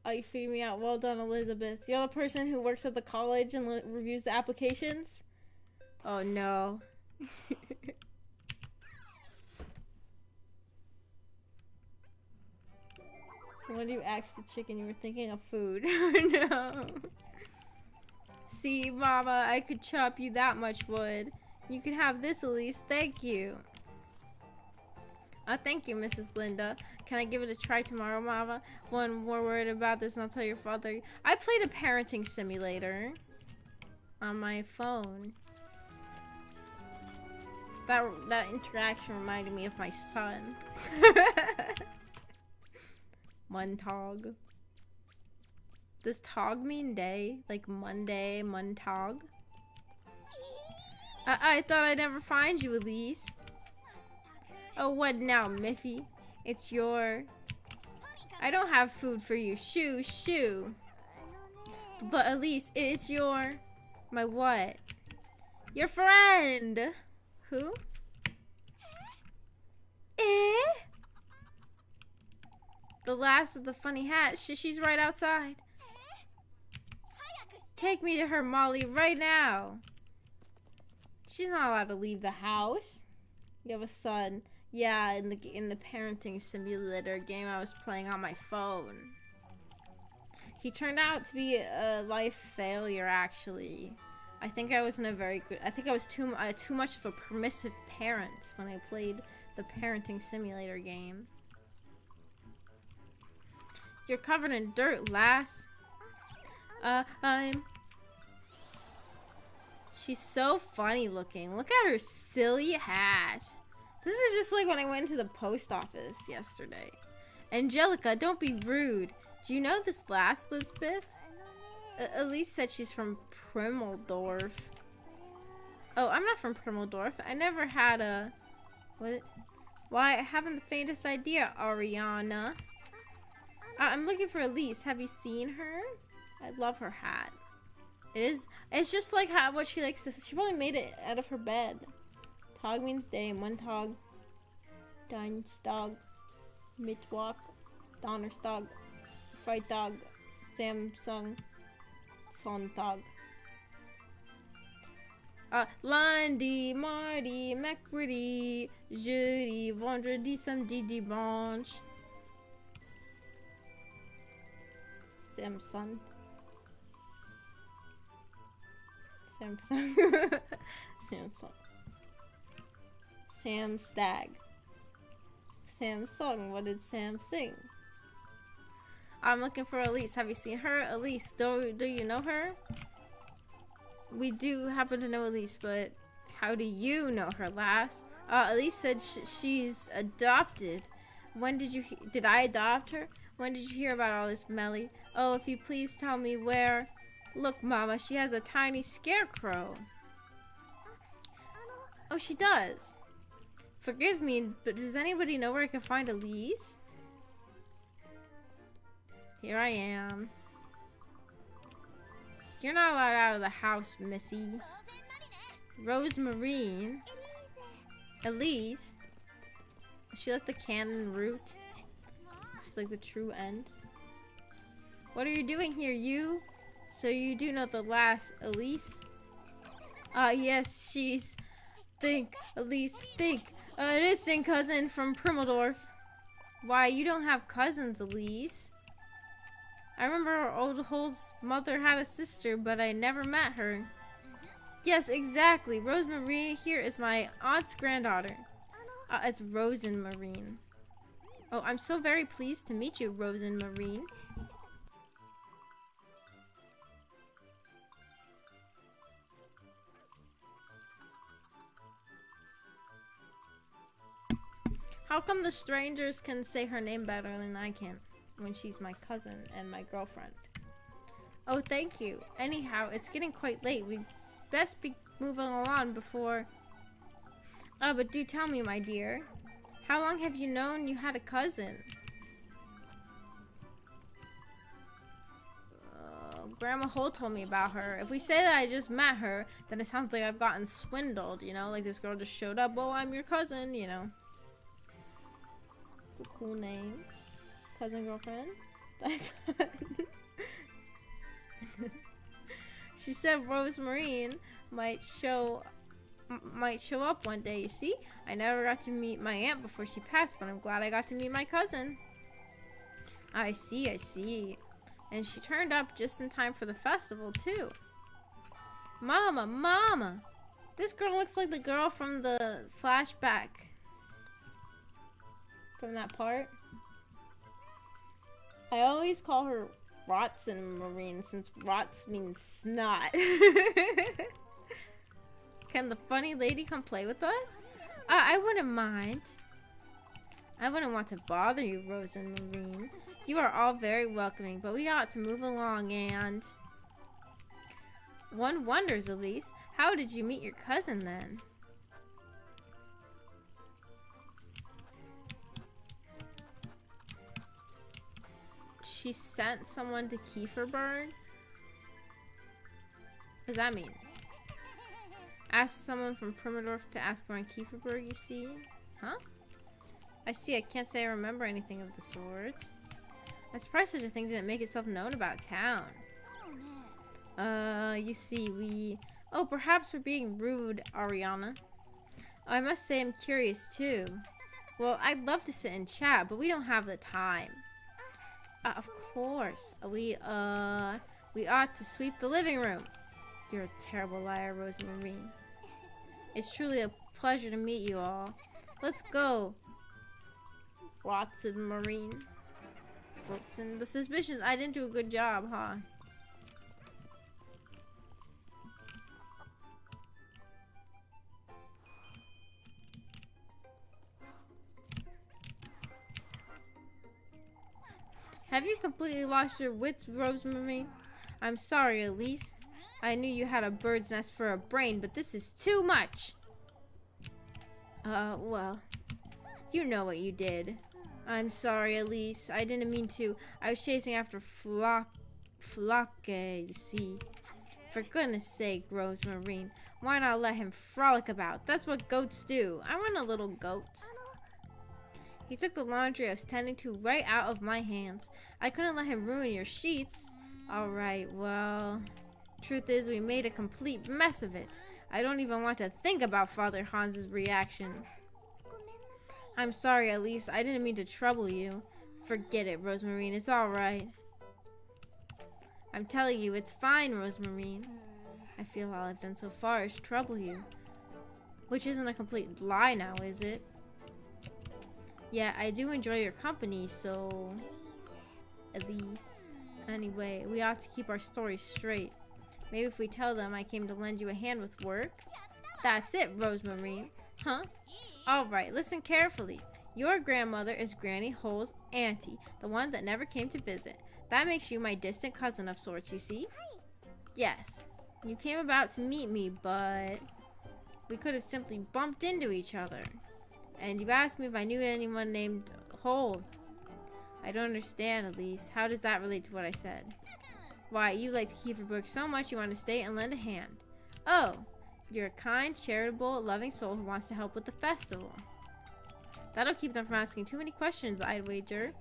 S1: Oh, you figured me out. Well done, Elizabeth. You're the person who works at the college and reviews the applications? Oh, no. When you asked the chicken, you were thinking of food. Oh, no. See, Mama, I could chop you that much wood. You can have this, Elise. Thank you. Thank you, Mrs. Linda. Can I give it a try tomorrow, Mama? One more word about this and I'll tell your father. I played a parenting simulator on my phone. That interaction reminded me of my son. Muntog. Does tog mean day? Like Monday, Muntog? I thought I'd never find you, Elise. Oh, what now, Miffy? It's your... I don't have food for you. Shoo. But Elise, it's your... My what? Your friend! Who? The last with the funny hat. She's right outside. Take me to her, Molly, right now. She's not allowed to leave the house. You have a son. Yeah, in the parenting simulator game I was playing on my phone. He turned out to be a life failure, actually. I think I was too much of a permissive parent when I played the parenting simulator game. You're covered in dirt, lass. She's so funny looking. Look at her silly hat. This is just like when I went to the post office yesterday. Angelica, don't be rude. Do you know this last, Lisbeth? Elise said she's from Primeldorf. Oh, I'm not from Primeldorf. I never had a... What? Why, I haven't the faintest idea, Ariana. I'm looking for Elise. Have you seen her? I love her hat. It's just like what she likes to... She probably made it out of her bed. Tog means day. Muntag. Dienstag. Mittwoch. Donnerstag. Freitag. Samsung. Sonntag. Lundi, mardi, mercredi, jeudi, vendredi, samedi, dimanche. Samsung. Samstag. Samsung. What did Sam sing? I'm looking for Elise. Have you seen her? Elise, do you know her? We do happen to know Elise, but how do you know her, lass? Elise said she's adopted. When did I adopt her? When did you hear about all this, Melly? Oh, if you please tell me where. Look, Mama, she has a tiny scarecrow. Oh, she does. Forgive me, but does anybody know where I can find Elise? Here I am. You're not allowed out of the house, Missy. Rosemarine. Elise. Is she like the canon route? She's like the true end. What are you doing here, you? So you do know the last Elise? Yes, she's... Elise, a distant cousin from Primeldorf. Why, you don't have cousins, Elise. I remember old Hole's mother had a sister, but I never met her. Yes, exactly. Rosemarine here is my aunt's granddaughter. It's Rosemarine. Oh, I'm so very pleased to meet you, Rosemarine. How come the strangers can say her name better than I can when she's my cousin and my girlfriend? Oh, thank you. Anyhow, it's getting quite late. We'd best be moving along before... but do tell me, my dear. How long have you known you had a cousin? Oh, Grandma Hole told me about her. If we say that I just met her, then it sounds like I've gotten swindled, you know? Like this girl just showed up, oh, I'm your cousin, you know? It's a cool name. Cousin girlfriend. That's She said Rosemarine might show up one day, you see? I never got to meet my aunt before she passed, but I'm glad I got to meet my cousin. I see. And she turned up just in time for the festival, too. Mama! This girl looks like the girl from the flashback. From that part. I always call her Rotzen Marine, since Rots means snot. Can the funny lady come play with us? I wouldn't mind. I wouldn't want to bother you, Rose and Marine. You are all very welcoming, but we ought to move along and... One wonders, Elise, how did you meet your cousin then? She sent someone to Kieferberg? What does that mean? Ask someone from Primadorf to ask around Kieferberg, you see? Huh? I see, I can't say I remember anything of the sort. I'm surprised such a thing didn't make itself known about town. You see, Oh, perhaps we're being rude, Ariana. Oh, I must say I'm curious, too. Well, I'd love to sit and chat, but we don't have the time. Of course. We ought to sweep the living room. You're a terrible liar, Rosemarine. It's truly a pleasure to meet you all. Let's go. Watson Marine. Watson. The suspicious I didn't do a good job, huh? Have you completely lost your wits, Rosemarine? I'm sorry, Elise. I knew you had a bird's nest for a brain, but this is too much. Well, you know what you did. I'm sorry, Elise. I didn't mean to. I was chasing after Flocke, you see. For goodness sake, Rosemarine, why not let him frolic about? That's what goats do. I run a little goat. He took the laundry I was tending to right out of my hands. I couldn't let him ruin your sheets. Alright, well, truth is we made a complete mess of it. I don't even want to think about Father Hans's reaction. I'm sorry, Elise. I didn't mean to trouble you. Forget it, Rosemarine. It's alright. I'm telling you, it's fine, Rosemarine. I feel all I've done so far is trouble you. Which isn't a complete lie now, is it? Yeah, I do enjoy your company, so... Elise. Anyway, we ought to keep our story straight. Maybe if we tell them I came to lend you a hand with work. That's it, Rosemarine. Huh? Alright, listen carefully. Your grandmother is Granny Hole's auntie, the one that never came to visit. That makes you my distant cousin of sorts, you see? Yes. You came about to meet me, but... we could have simply bumped into each other. And you asked me if I knew anyone named Hole. I don't understand, Elise. How does that relate to what I said? Why, you like to Kieferberg so much you want to stay and lend a hand. Oh, you're a kind, charitable, loving soul who wants to help with the festival. That'll keep them from asking too many questions, I'd wager.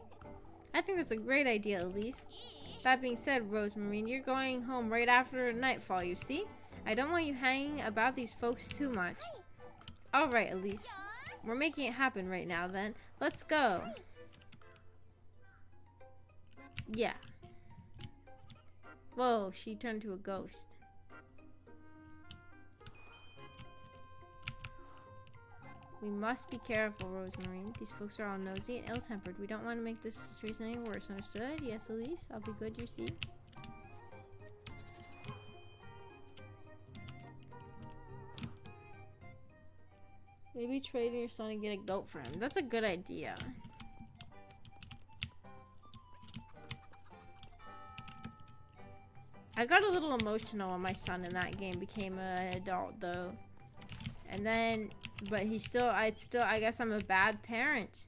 S1: I think that's a great idea, Elise. That being said, Rosemarine, you're going home right after nightfall, you see? I don't want you hanging about these folks too much. Alright, Elise. We're making it happen right now, then. Let's go. Yeah. Whoa, she turned to a ghost. We must be careful, Rosemarine. These folks are all nosy and ill-tempered. We don't want to make this situation any worse. Understood? Yes, Elise. I'll be good, you see. Maybe trade your son and get a goat for him. That's a good idea. I got a little emotional when my son in that game became an adult, though. And then, but I guess I'm a bad parent.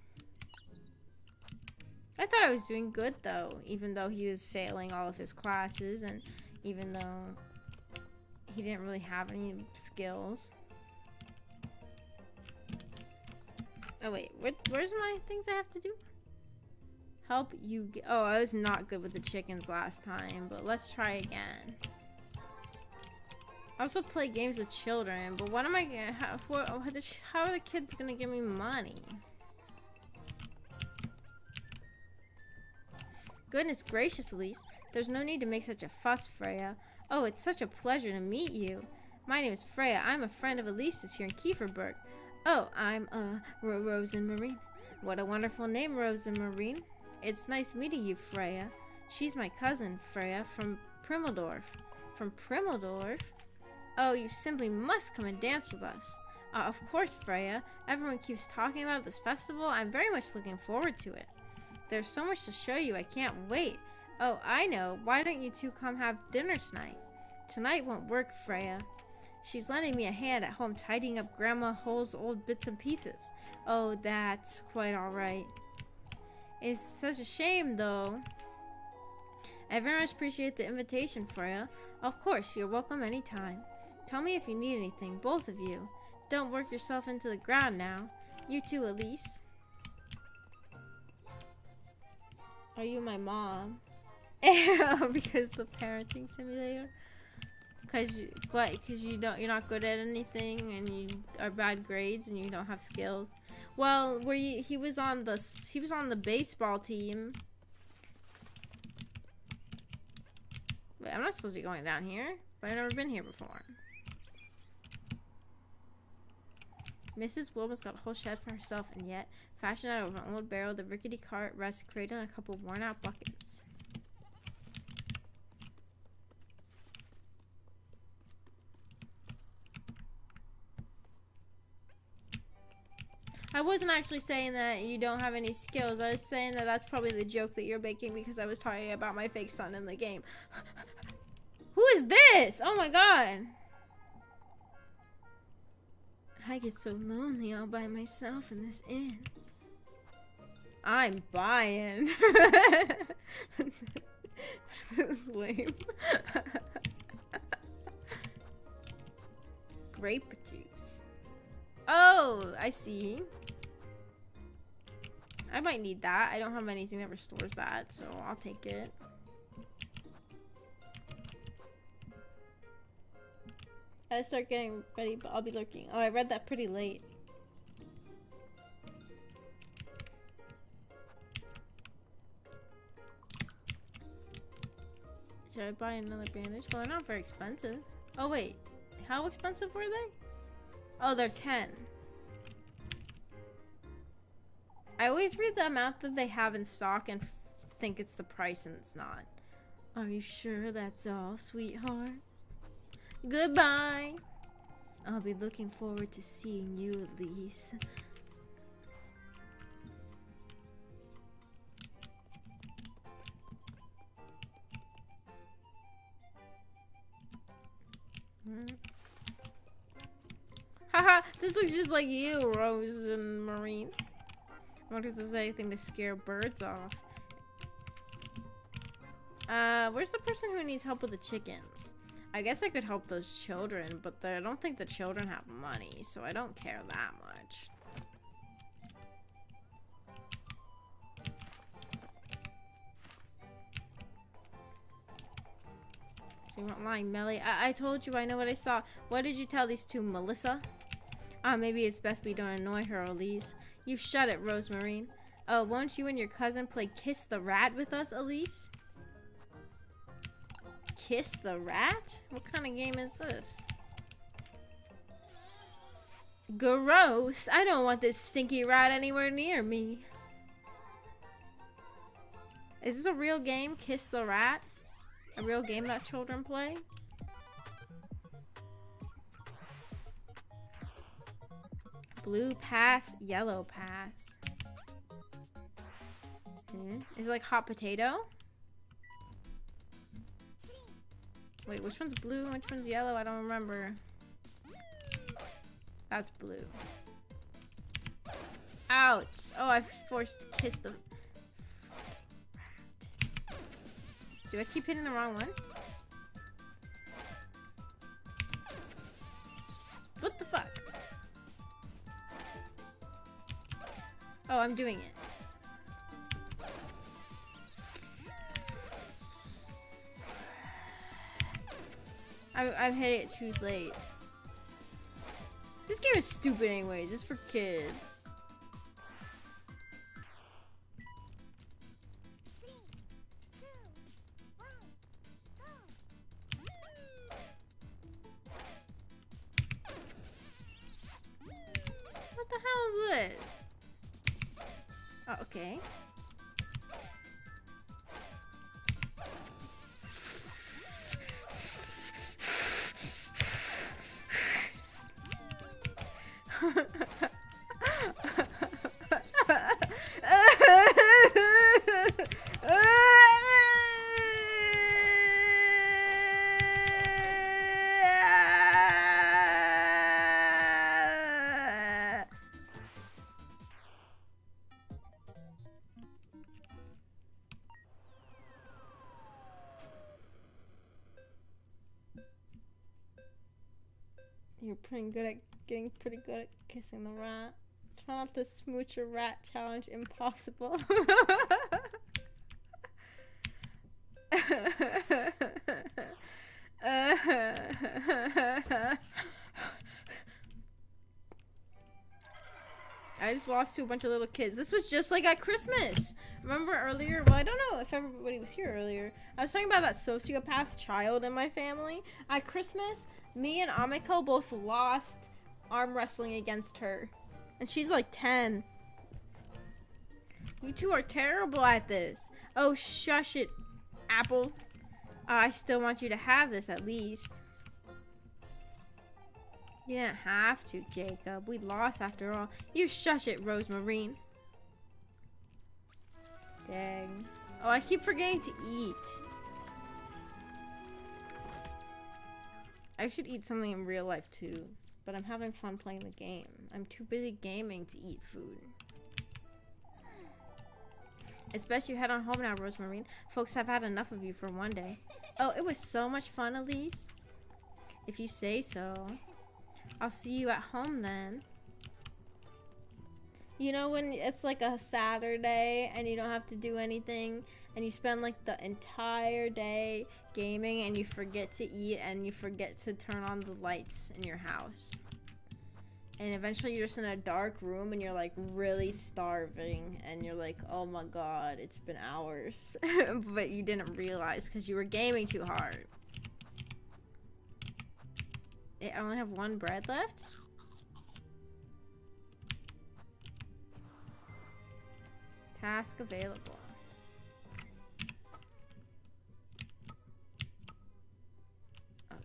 S1: I thought I was doing good though, even though he was failing all of his classes and even though he didn't really have any skills. Oh wait, where's my things I have to do? Help you get, oh, I was not good with the chickens last time, but let's try again. I also play games with children, but what am I gonna, how are the kids gonna give me money? Goodness gracious, Elise. There's no need to make such a fuss, Freya. Oh, it's such a pleasure to meet you. My name is Freya. I'm a friend of Elise's here in Kieferberg. Oh, I'm, Rosenmarine. What a wonderful name, Rosenmarine. It's nice meeting you, Freya. She's my cousin, Freya, from Primmeldorf. From Primmeldorf? Oh, you simply must come and dance with us. Of course, Freya. Everyone keeps talking about this festival. I'm very much looking forward to it. There's so much to show you. I can't wait. Oh, I know. Why don't you two come have dinner tonight? Tonight won't work, Freya. She's lending me a hand at home tidying up Grandma Hull's old bits and pieces. Oh, that's quite alright. It's such a shame, though. I very much appreciate the invitation, Freya. Of course, you're welcome anytime. Tell me if you need anything, both of you. Don't work yourself into the ground now. You too, Elise. Are you my mom? Because the parenting simulator? Because you're not good at anything and you are bad grades and you don't have skills. Well, he was on the baseball team. Wait, I'm not supposed to be going down here, but I've never been here before. Mrs. Wilma's got a whole shed for herself, and yet, fashioned out of an old barrel, the rickety cart rests cradled in a couple worn-out buckets. I wasn't actually saying that you don't have any skills. I was saying that that's probably the joke that you're making because I was talking about my fake son in the game. Who is this? Oh my god. I get so lonely all by myself in this inn. I'm buying. That's lame. Grape juice. Oh, I see. I might need that. I don't have anything that restores that, so I'll take it. I start getting ready, but I'll be lurking. Oh, I read that pretty late. Should I buy another bandage? Well, they're not very expensive. Oh, wait. How expensive were they? Oh, they're 10. I always read the amount that they have in stock and think it's the price and it's not. Are you sure that's all, sweetheart? Goodbye. I'll be looking forward to seeing you, Elise. Haha, this looks just like you, Rose and Marine. I wonder if there's anything to scare birds off. Where's the person who needs help with the chickens? I guess I could help those children, but I don't think the children have money, so I don't care that much. So you weren't lying, Melly. I told you I know what I saw. What did you tell these two, Melissa? Maybe it's best we don't annoy her, Elise. You shut it, Rosemarine. Oh, won't you and your cousin play Kiss the Rat with us, Elise? Kiss the Rat? What kind of game is this? Gross! I don't want this stinky rat anywhere near me. Is this a real game, Kiss the Rat? A real game that children play? Blue pass, yellow pass. Is it like hot potato? Wait, which one's blue? Which one's yellow? I don't remember. That's blue. Ouch! Oh, I was forced to kiss the Do I keep hitting the wrong one? What the fuck? Oh, I'm doing it. I've hit it too late. This game is stupid anyways. It's for kids. What the hell is this? Oh, okay. You're getting pretty good at kissing the rat. Try not to smooch a rat challenge impossible. I just lost to a bunch of little kids. This was just like at Christmas. Remember earlier? Well, I don't know if everybody was here earlier. I was talking about that sociopath child in my family. At Christmas, me and Amiko both lost arm wrestling against her. And she's like 10. You two are terrible at this. Oh, shush it, Apple. I still want you to have this at least. You didn't have to, Jacob. We lost after all. You shush it, Rosemarine. Dang. Oh, I keep forgetting to eat. I should eat something in real life too. But I'm having fun playing the game. I'm too busy gaming to eat food. It's best you head on home now, Rosemarine. Folks have had enough of you for one day. Oh, it was so much fun, Elise. If you say so. I'll see you at home then. You know when it's like a Saturday and you don't have to do anything and you spend like the entire day gaming and you forget to eat and you forget to turn on the lights in your house. And eventually you're just in a dark room and you're like really starving and you're like, oh my god, it's been hours. But you didn't realize because you were gaming too hard. I only have one bread left? Task available. Oh.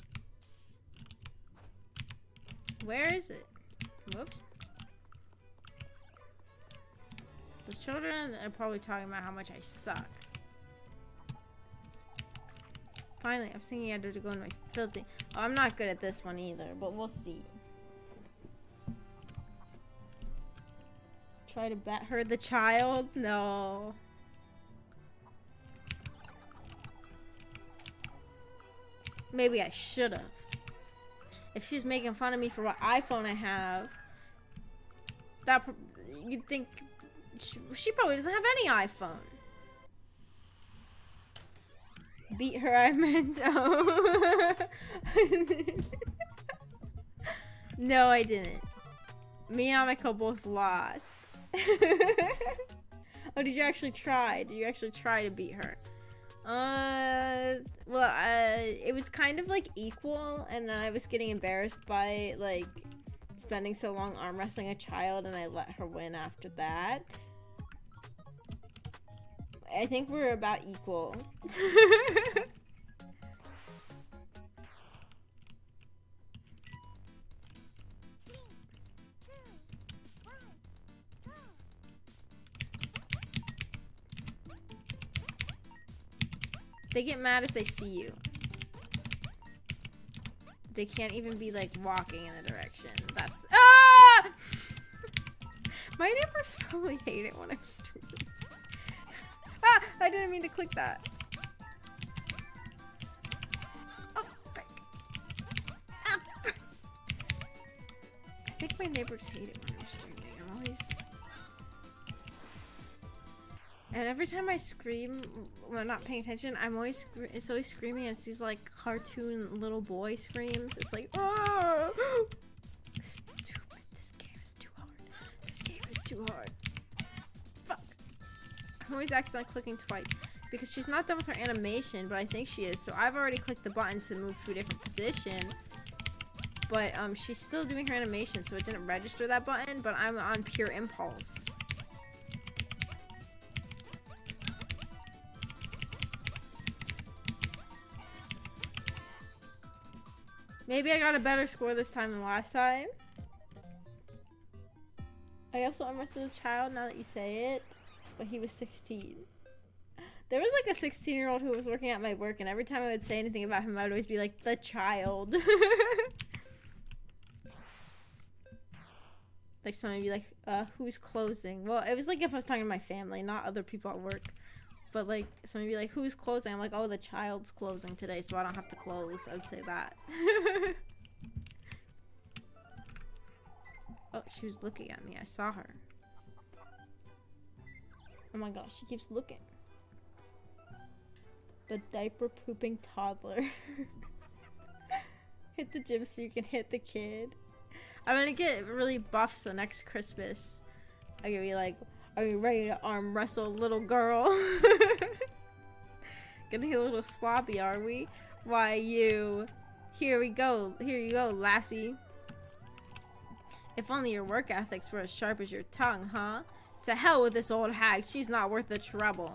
S1: Where is it? Whoops. The children are probably talking about how much I suck. Finally, I was thinking I had to go in my filthy. Oh, I'm not good at this one either, but we'll see. Try to bet her the child? No. Maybe I should have. If she's making fun of me for what iPhone I have, that you'd think she probably doesn't have any iPhone. Beat her, I meant. Oh. No, I didn't. Me and Amiko both lost. Oh, did you actually try? Did you actually try to beat her? Well, it was kind of like equal, and I was getting embarrassed by like spending so long arm wrestling a child, and I let her win after that. I think we're about equal. They get mad if they see you. They can't even be like walking in the direction. That's ah! My neighbors probably hate it when I'm streaming. Ah! I didn't mean to click that. think my neighbors hate it when I'm streaming. I'm always... And every time I scream when I'm not paying attention, it's always screaming. It's these like cartoon little boy screams. It's like, oh, stupid. This game is too hard. This game is too hard. Fuck. I'm always accidentally clicking twice because she's not done with her animation, but I think she is. So I've already clicked the button to move to a different position. But she's still doing her animation, so it didn't register that button. But I'm on pure impulse. Maybe I got a better score this time than last time. I also arrested a child now that you say it, but he was 16. There was like a 16-year-old who was working at my work, and every time I would say anything about him, I would always be like, the child. Like somebody would be like, who's closing? Well, it was like if I was talking to my family, not other people at work. But like, somebody would be like, who's closing? I'm like, oh, the child's closing today, so I don't have to close. I would say that. Oh, she was looking at me. I saw her. Oh my gosh, she keeps looking. The diaper pooping toddler. Hit the gym so you can hit the kid. I'm gonna get really buff, so next Christmas I'm gonna be like, are you ready to arm wrestle little girl? Gonna get a little sloppy, are we? Why you? Here we go. Here you go, lassie. If only your work ethics were as sharp as your tongue, huh? To hell with this old hag. She's not worth the trouble.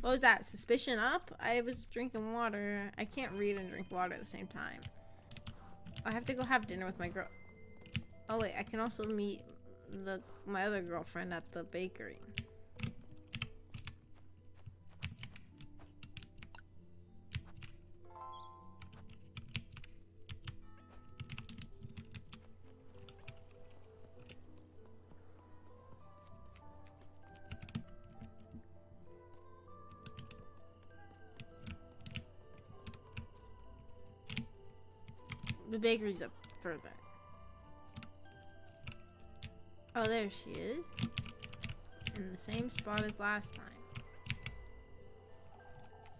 S1: What was that? Suspicion up? I was drinking water. I can't read and drink water at the same time. I have to go have dinner with my girl. Oh wait, I can also meet my other girlfriend at the bakery. The bakery's up further. Oh, there she is. In the same spot as last time.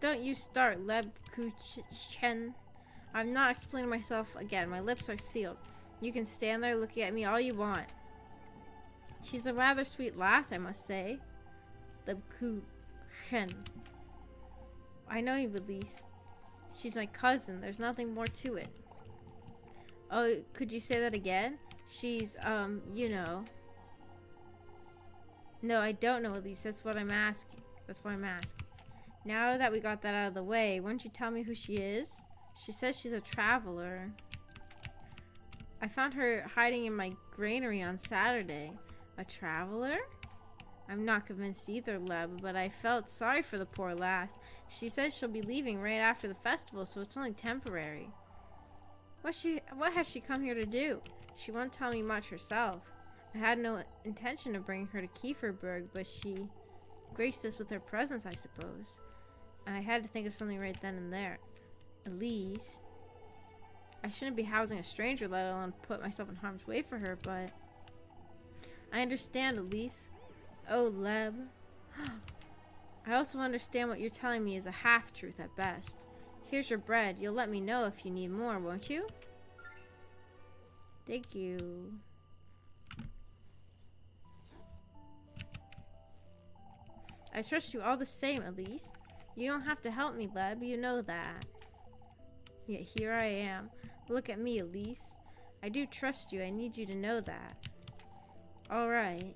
S1: Don't you start, Leb Kuchen. I'm not explaining myself again. My lips are sealed. You can stand there looking at me all you want. She's a rather sweet lass, I must say. Leb Kuchen. I know you, Elise. She's my cousin. There's nothing more to it. Oh, could you say that again? She's, you know. No, I don't know, Elise. That's what I'm asking. That's why I'm asking. Now that we got that out of the way, won't you tell me who she is? She says she's a traveler. I found her hiding in my granary on Saturday. A traveler? I'm not convinced either, Leb, but I felt sorry for the poor lass. She says she'll be leaving right after the festival, so it's only temporary. What has she come here to do? She won't tell me much herself. I had no intention of bringing her to Kieferberg, but she graced us with her presence, I suppose. I had to think of something right then and there. At least, I shouldn't be housing a stranger, let alone put myself in harm's way for her, but I understand, Elise. Oh, Leb. I also understand what you're telling me is a half-truth at best. Here's your bread. You'll let me know if you need more, won't you? Thank you. I trust you all the same, Elise. You don't have to help me, Leb. You know that. Yet here I am. Look at me, Elise. I do trust you. I need you to know that. Alright.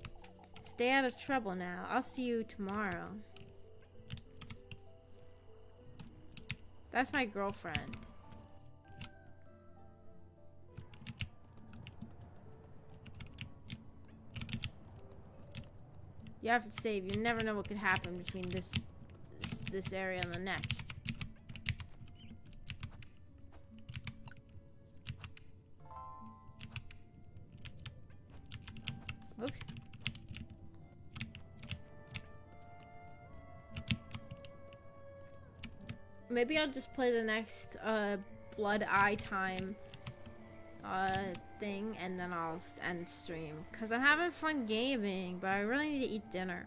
S1: Stay out of trouble now. I'll see you tomorrow. That's my girlfriend. You have to save. You never know what could happen between this area and the next. Oops. Maybe I'll just play the next Blood Eye Time thing, and then I'll end stream. Because I'm having fun gaming, but I really need to eat dinner.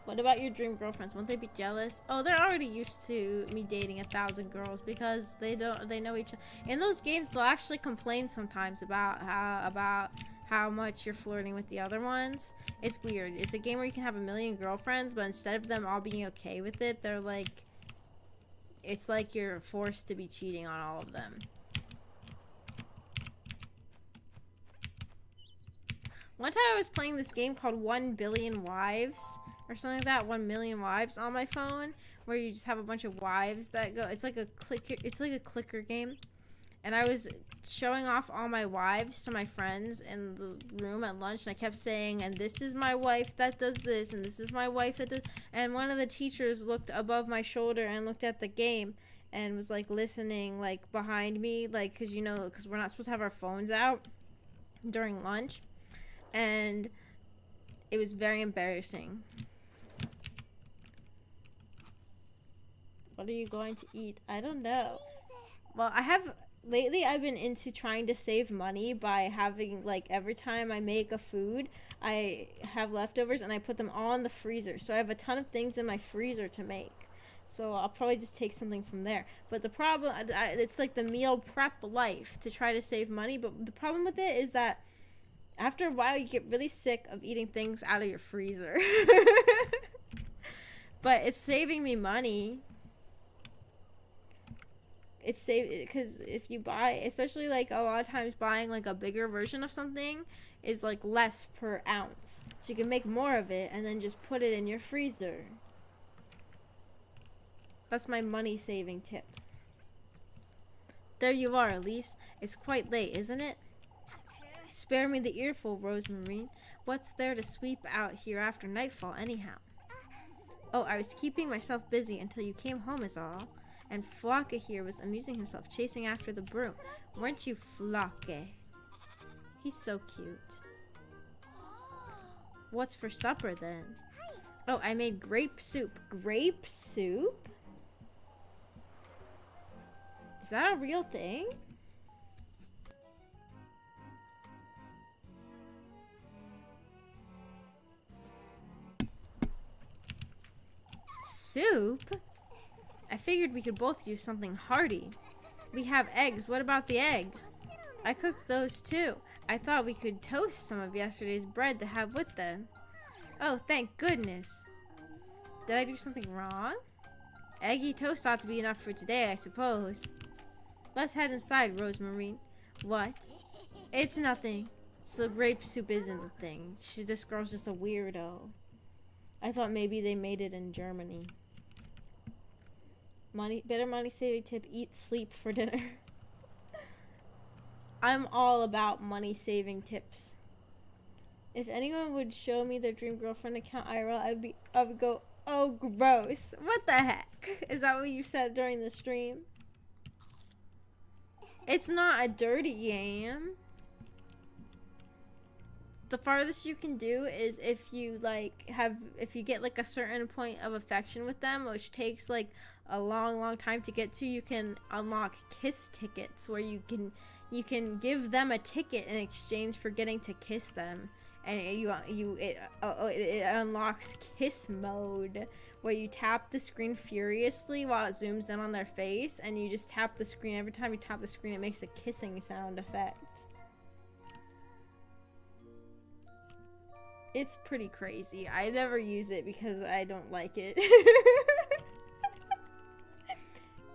S1: What about your dream girlfriends? Won't they be jealous? Oh, they're already used to me dating 1,000 girls because they know each other. In those games, they'll actually complain sometimes about how much you're flirting with the other ones. It's weird. It's a game where you can have 1,000,000 girlfriends, but instead of them all being okay with it, they're like, it's like you're forced to be cheating on all of them. One time I was playing this game called 1,000,000,000 Wives, or something like that, 1,000,000 Wives on my phone, where you just have a bunch of wives that go, it's like a clicker game. And I was showing off all my wives to my friends in the room at lunch, and I kept saying, and this is my wife that does this, and this is my wife that does, and one of the teachers looked above my shoulder and looked at the game and was like listening like behind me, like, because you know, because we're not supposed to have our phones out during lunch, and it was very embarrassing. What are you going to eat? I don't know. Well, lately I've been into trying to save money by having, like, every time I make a food, I have leftovers and I put them all in the freezer. So I have a ton of things in my freezer to make. So I'll probably just take something from there. But the problem, it's like the meal prep life to try to save money. But the problem with it is that after a while you get really sick of eating things out of your freezer. But it's saving me money. It's because if you buy, especially like a lot of times buying like a bigger version of something is like less per ounce, so you can make more of it and then just put it in your freezer. That's my money saving tip. There you are, Elise. It's quite late, isn't it? Spare me the earful, Rosemary. What's there to sweep out here after nightfall anyhow? Oh, I was keeping myself busy until you came home is all. And Flocka here was amusing himself, chasing after the broom. Weren't you, Flocka? He's so cute. What's for supper, then? Oh, I made grape soup. Grape soup? Is that a real thing? Soup? I figured we could both use something hearty. We have eggs. What about the eggs? I cooked those too. I thought we could toast some of yesterday's bread to have with them. Oh, thank goodness. Did I do something wrong? Eggy toast ought to be enough for today, I suppose. Let's head inside, Rosemary. What? It's nothing. So grape soup isn't a thing. This girl's just a weirdo. I thought maybe they made it in Germany. Better money saving tip, eat, sleep for dinner. I'm all about money saving tips. If anyone would show me their dream girlfriend account IRL, I would go, oh gross. What the heck? Is that what you said during the stream? It's not a dirty game. The farthest you can do is if you get like a certain point of affection with them, which takes like a long time to get to, you can unlock kiss tickets where you can give them a ticket in exchange for getting to kiss them, and it unlocks kiss mode where you tap the screen furiously while it zooms in on their face, and you just tap the screen. Every time you tap the screen, it makes a kissing sound effect. It's pretty crazy. I never use it because I don't like it.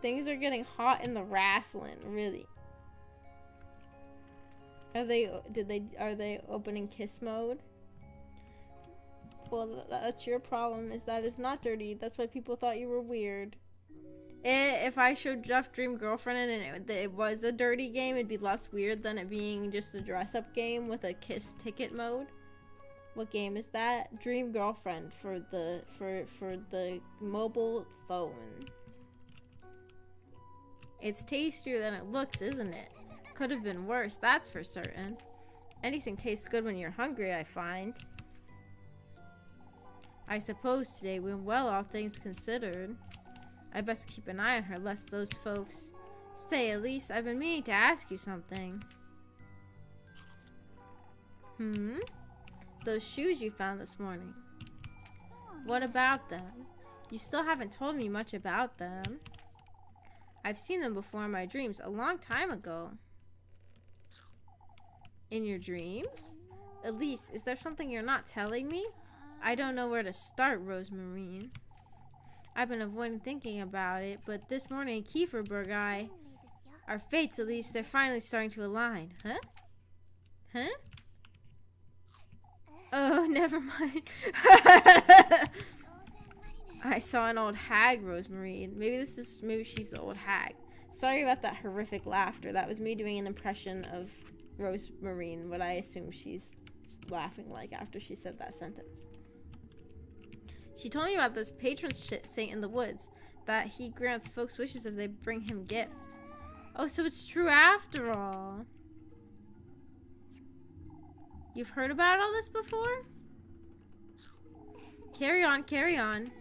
S1: Things are getting hot in the wrestling, really. Are they opening kiss mode? Well, that's your problem, is that it's not dirty. That's why people thought you were weird. If I showed Jeff Dream Girlfriend and it was a dirty game, it'd be less weird than it being just a dress-up game with a kiss ticket mode. What game is that? Dream Girlfriend for the mobile phone. It's tastier than it looks, isn't it? Could have been worse, that's for certain. Anything tastes good when you're hungry, I find. I suppose today went well, all things considered. I best keep an eye on her, lest those folks... Stay, Elise, I've been meaning to ask you something. Those shoes you found this morning. What about them? You still haven't told me much about them. I've seen them before in my dreams, a long time ago. In your dreams? Elise, is there something you're not telling me? I don't know where to start, Rosemarine. I've been avoiding thinking about it, but this morning, Kieferberg, our fates, Elise, they're finally starting to align. Huh? Huh? Oh, never mind. I saw an old hag, Rosemarine. Maybe she's the old hag. Sorry about that horrific laughter. That was me doing an impression of Rosemarine, what I assume she's laughing like after she said that sentence. She told me about this patron saint in the woods, that he grants folks wishes if they bring him gifts. Oh, so it's true after all. You've heard about all this before? Carry on, carry on.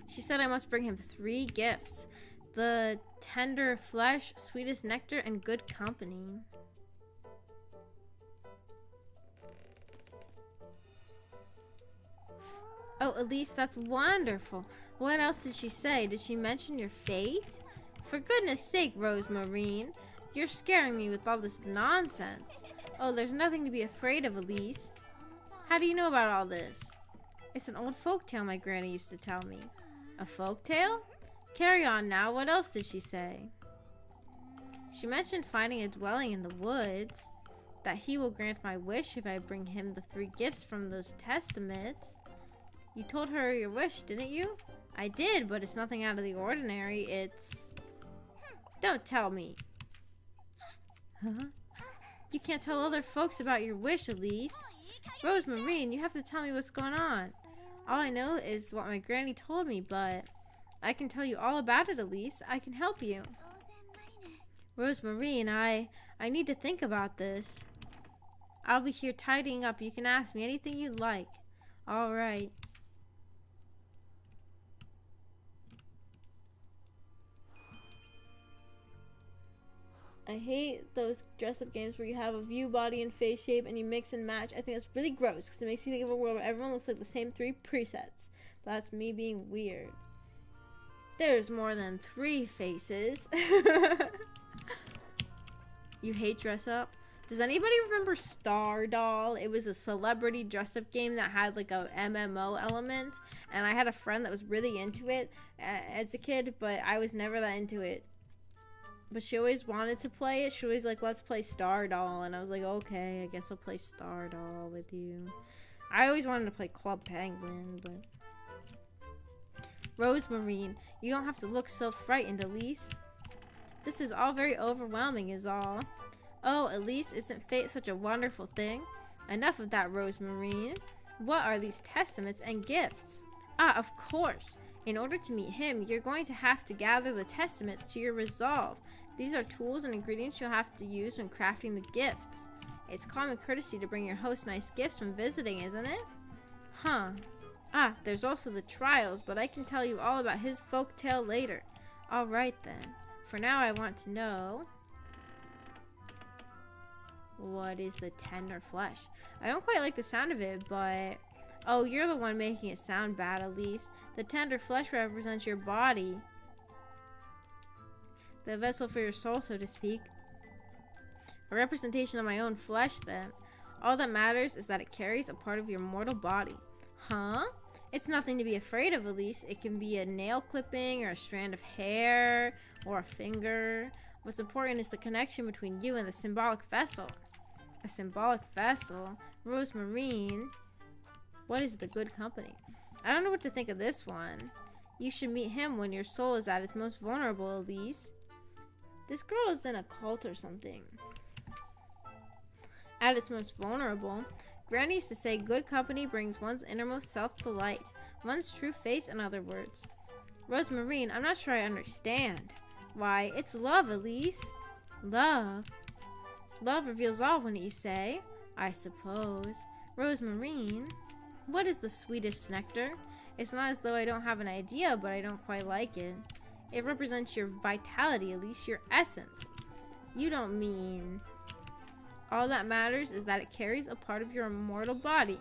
S1: She said I must bring him 3 gifts. The tender flesh, sweetest nectar, and good company. Oh, Elise, that's wonderful. What else did she say? Did she mention your fate? For goodness sake, Rosemarine, you're scaring me with all this nonsense. Oh, there's nothing to be afraid of, Elise. How do you know about all this? It's an old folktale my granny used to tell me. A folktale? Carry on now. What else did she say? She mentioned finding a dwelling in the woods, that he will grant my wish if I bring him the 3 gifts from those testaments. You told her your wish, didn't you? I did, but it's nothing out of the ordinary. It's... Don't tell me. Huh? You can't tell other folks about your wish, Elise. Rosemarine, you have to tell me what's going on. All I know is what my granny told me, but I can tell you all about it, Elise. I can help you. Rosemarine, I need to think about this. I'll be here tidying up. You can ask me anything you'd like. All right. I hate those dress-up games where you have a view, body, and face shape and you mix and match. I think that's really gross because it makes you think of a world where everyone looks like the same 3 presets. But that's me being weird. There's more than 3 faces. You hate dress-up? Does anybody remember Star Doll? It was a celebrity dress-up game that had like a MMO element. And I had a friend that was really into it as a kid, but I was never that into it. But she always wanted to play it. She always like, let's play Star Doll. And I was like, okay, I guess I'll play Star Doll with you. I always wanted to play Club Penguin, but... Rosemarine, you don't have to look so frightened, Elise. This is all very overwhelming is all. Oh, Elise, isn't fate such a wonderful thing? Enough of that, Rosemarine. What are these testaments and gifts? Ah, of course. In order to meet him, you're going to have to gather the testaments to your resolve. These are tools and ingredients you'll have to use when crafting the gifts. It's common courtesy to bring your host nice gifts when visiting, isn't it? Huh. Ah, there's also the trials, but I can tell you all about his folktale later. All right, then. For now, I want to know... What is the tender flesh? I don't quite like the sound of it, but... Oh, you're the one making it sound bad, Elise. The tender flesh represents your body. The vessel for your soul, so to speak. A representation of my own flesh, then. All that matters is that it carries a part of your mortal body. Huh? It's nothing to be afraid of, Elise. It can be a nail clipping, or a strand of hair, or a finger. What's important is the connection between you and the symbolic vessel. A symbolic vessel? Rosemarine? What is the good company? I don't know what to think of this one. You should meet him when your soul is at its most vulnerable, Elise. This girl is in a cult or something. At its most vulnerable. Granny used to say good company brings one's innermost self to light. One's true face, in other words. Rosemarine, I'm not sure I understand. Why, it's love, Elise. Love? Love reveals all, wouldn't you say? I suppose. Rosemarine... What is the sweetest nectar? It's not as though I don't have an idea, but I don't quite like it. It represents your vitality, at least your essence. You don't mean... All that matters is that it carries a part of your immortal body.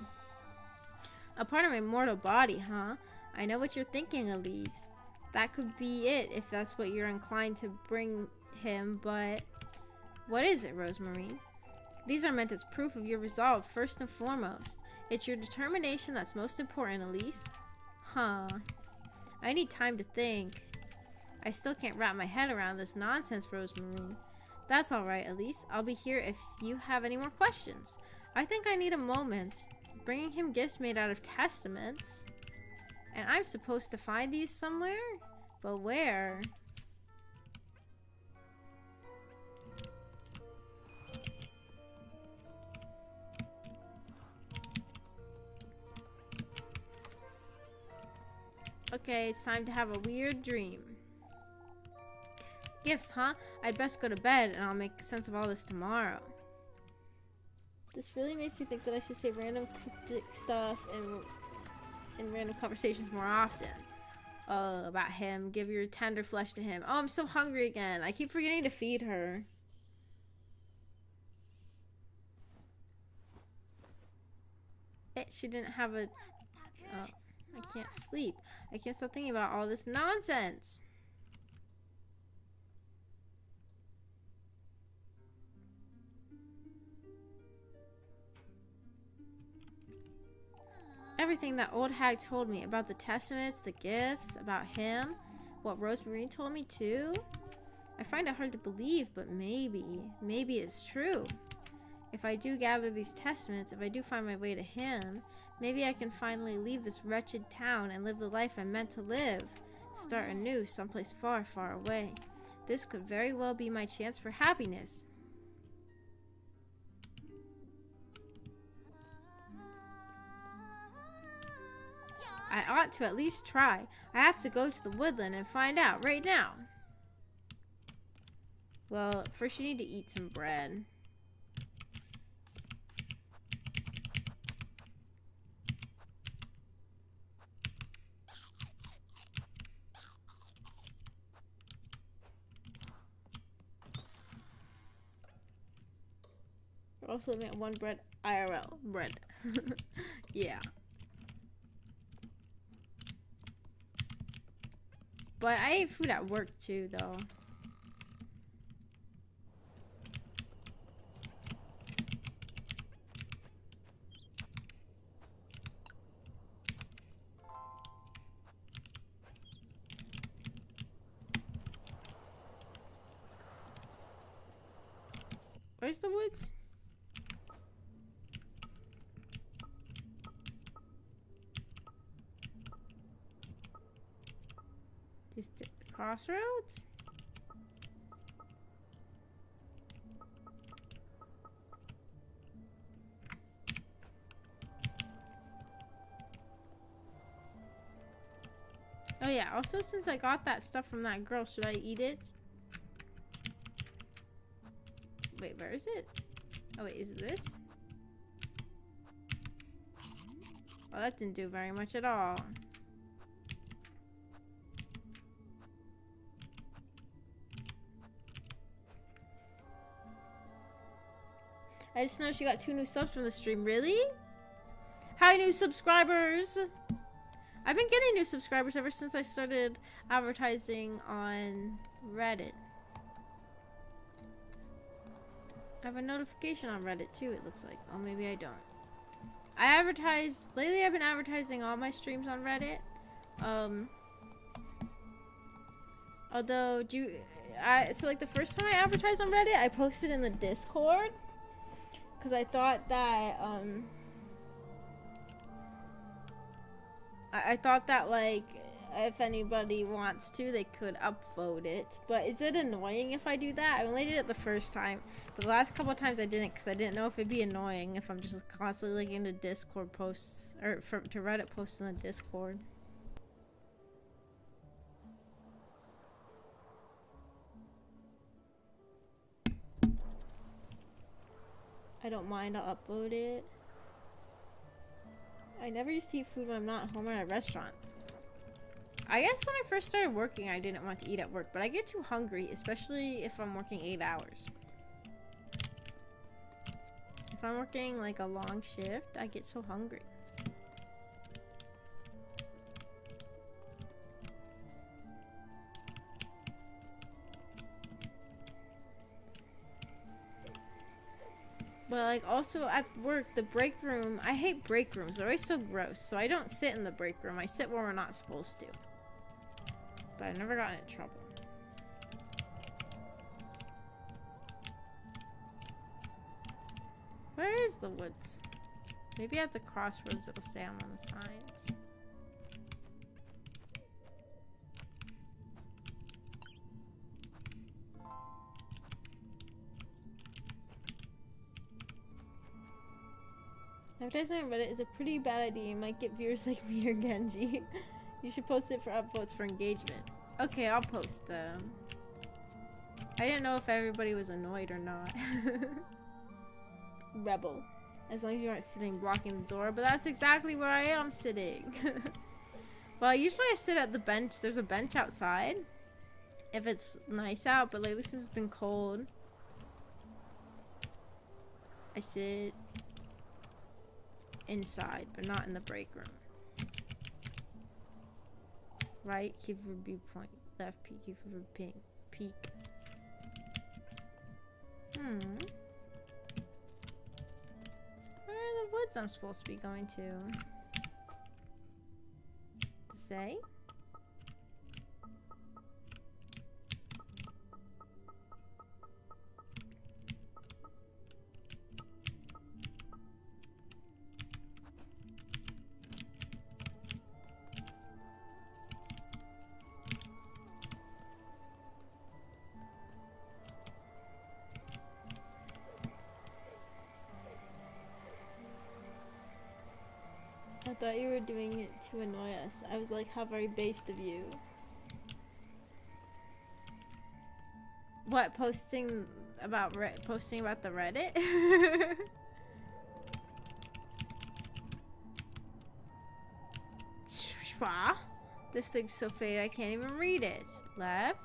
S1: A part of my mortal body, huh? I know what you're thinking, Elise. That could be it if that's what you're inclined to bring him, but... What is it, Rosemary? These are meant as proof of your resolve, first and foremost. It's your determination that's most important, Elise. Huh. I need time to think. I still can't wrap my head around this nonsense, Rosemary. That's alright, Elise. I'll be here if you have any more questions. I think I need a moment. Bringing him gifts made out of testaments. And I'm supposed to find these somewhere? But where? Okay, it's time to have a weird dream. Gifts, huh? I'd best go to bed and I'll make sense of all this tomorrow. This really makes me think that I should say random cryptic stuff in random conversations more often. Oh, about him. Give your tender flesh to him. Oh, I'm so hungry again. I keep forgetting to feed her. She didn't have a... Oh, I can't sleep. I can't stop thinking about all this nonsense. Everything that old hag told me about the testaments, the gifts, about him, what Rosemary told me too. I find it hard to believe, but maybe it's true. If I do gather these testaments, if I do find my way to him, maybe I can finally leave this wretched town and live the life I'm meant to live. Start anew, someplace far, far away. This could very well be my chance for happiness. I ought to at least try. I have to go to the woodland and find out right now. Well, first you need to eat some bread. We're also living at one bread IRL. Bread. Yeah. But I ate food at work too, though. Where's the woods? Just crossroads? Oh yeah, also since I got that stuff from that girl, should I eat it? Wait, where is it? Oh wait, is it this? Oh, that didn't do very much at all. I just noticed you got 2 new subs from the stream. Really? Hi, new subscribers! I've been getting new subscribers ever since I started advertising on Reddit. I have a notification on Reddit too, it looks like. Oh, maybe I don't. I advertise... Lately, I've been advertising all my streams on Reddit. Although, so like the first time I advertised on Reddit, I posted in the Discord. Because I thought that, I thought that, like, if anybody wants to, they could upvote it. But is it annoying if I do that? I only did it the first time. But the last couple of times I didn't, because I didn't know if it'd be annoying if I'm just constantly linking to Discord posts, or to Reddit posts in the Discord. I don't mind, I'll upload it. I never used to eat food when I'm not home at a restaurant. I guess when I first started working, I didn't want to eat at work, but I get too hungry, especially if I'm working 8 hours. If I'm working like a long shift, I get so hungry. But like also at work, the break room, I hate break rooms. They're always so gross. So I don't sit in the break room. I sit where we're not supposed to. But I've never gotten in trouble. Where is the woods? Maybe at the crossroads it'll say I'm on the signs. Advertising on Reddit is a pretty bad idea. You might get viewers like me or Genji. You should post it for upvotes for engagement. Okay, I'll post them. I didn't know if everybody was annoyed or not. Rebel. As long as you aren't sitting blocking the door, but that's exactly where I am sitting. Well, usually I sit at the bench. There's a bench outside if it's nice out, but like this has been cold. I sit inside, but not in the break room. Right, keep for viewpoint. Left, peek, keep for pink. Peek. Where are the woods I'm supposed to be going to? Say? I thought you were doing it to annoy us. I was like, how very based of you. What, posting about the Reddit? Schwa? This thing's so faded I can't even read it. Left?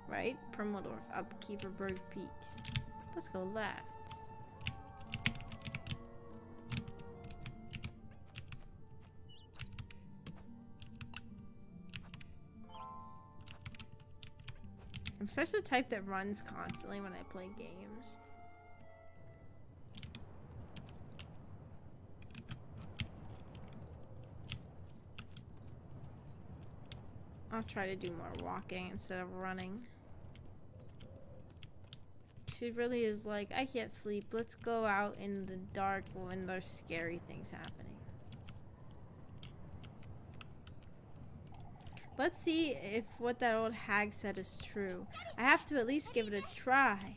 S1: Right? Permaldorf. Up Kieferberg Peaks. Let's go left. I'm such the type that runs constantly when I play games. I'll try to do more walking instead of running. She really is like, I can't sleep. Let's go out in the dark when there's scary things happening. Let's see if what that old hag said is true. I have to at least give it a try.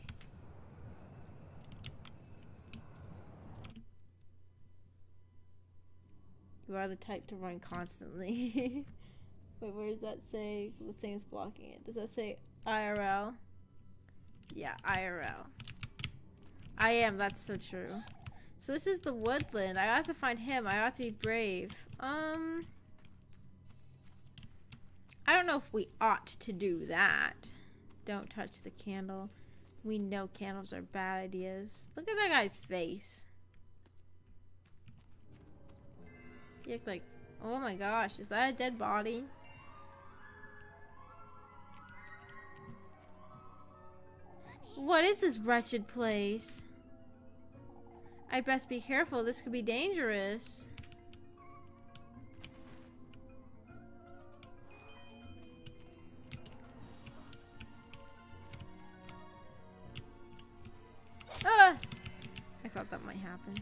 S1: You are the type to run constantly. Wait, where does that say? The thing's blocking it. Does that say IRL? Yeah, IRL. I am, that's so true. So this is the woodland. I have to find him. I ought to be brave. I don't know if we ought to do that. Don't touch the candle. We know candles are bad ideas. Look at that guy's face. You look like, oh my gosh, is that a dead body? What is this wretched place? I'd best be careful. This could be dangerous. I thought that might happen.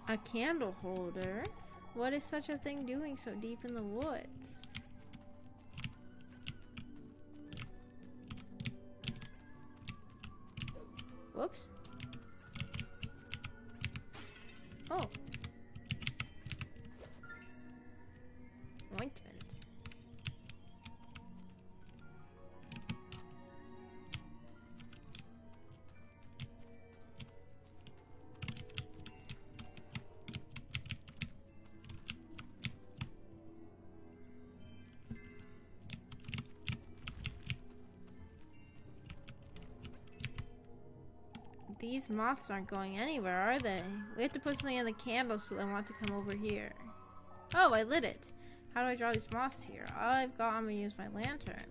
S1: A candle holder? What is such a thing doing so deep in the woods? Whoops. Oh. These moths aren't going anywhere, are they? We have to put something in the candle so they want to come over here. Oh, I lit it. How do I draw these moths here? All I've got, I'm gonna use my lantern.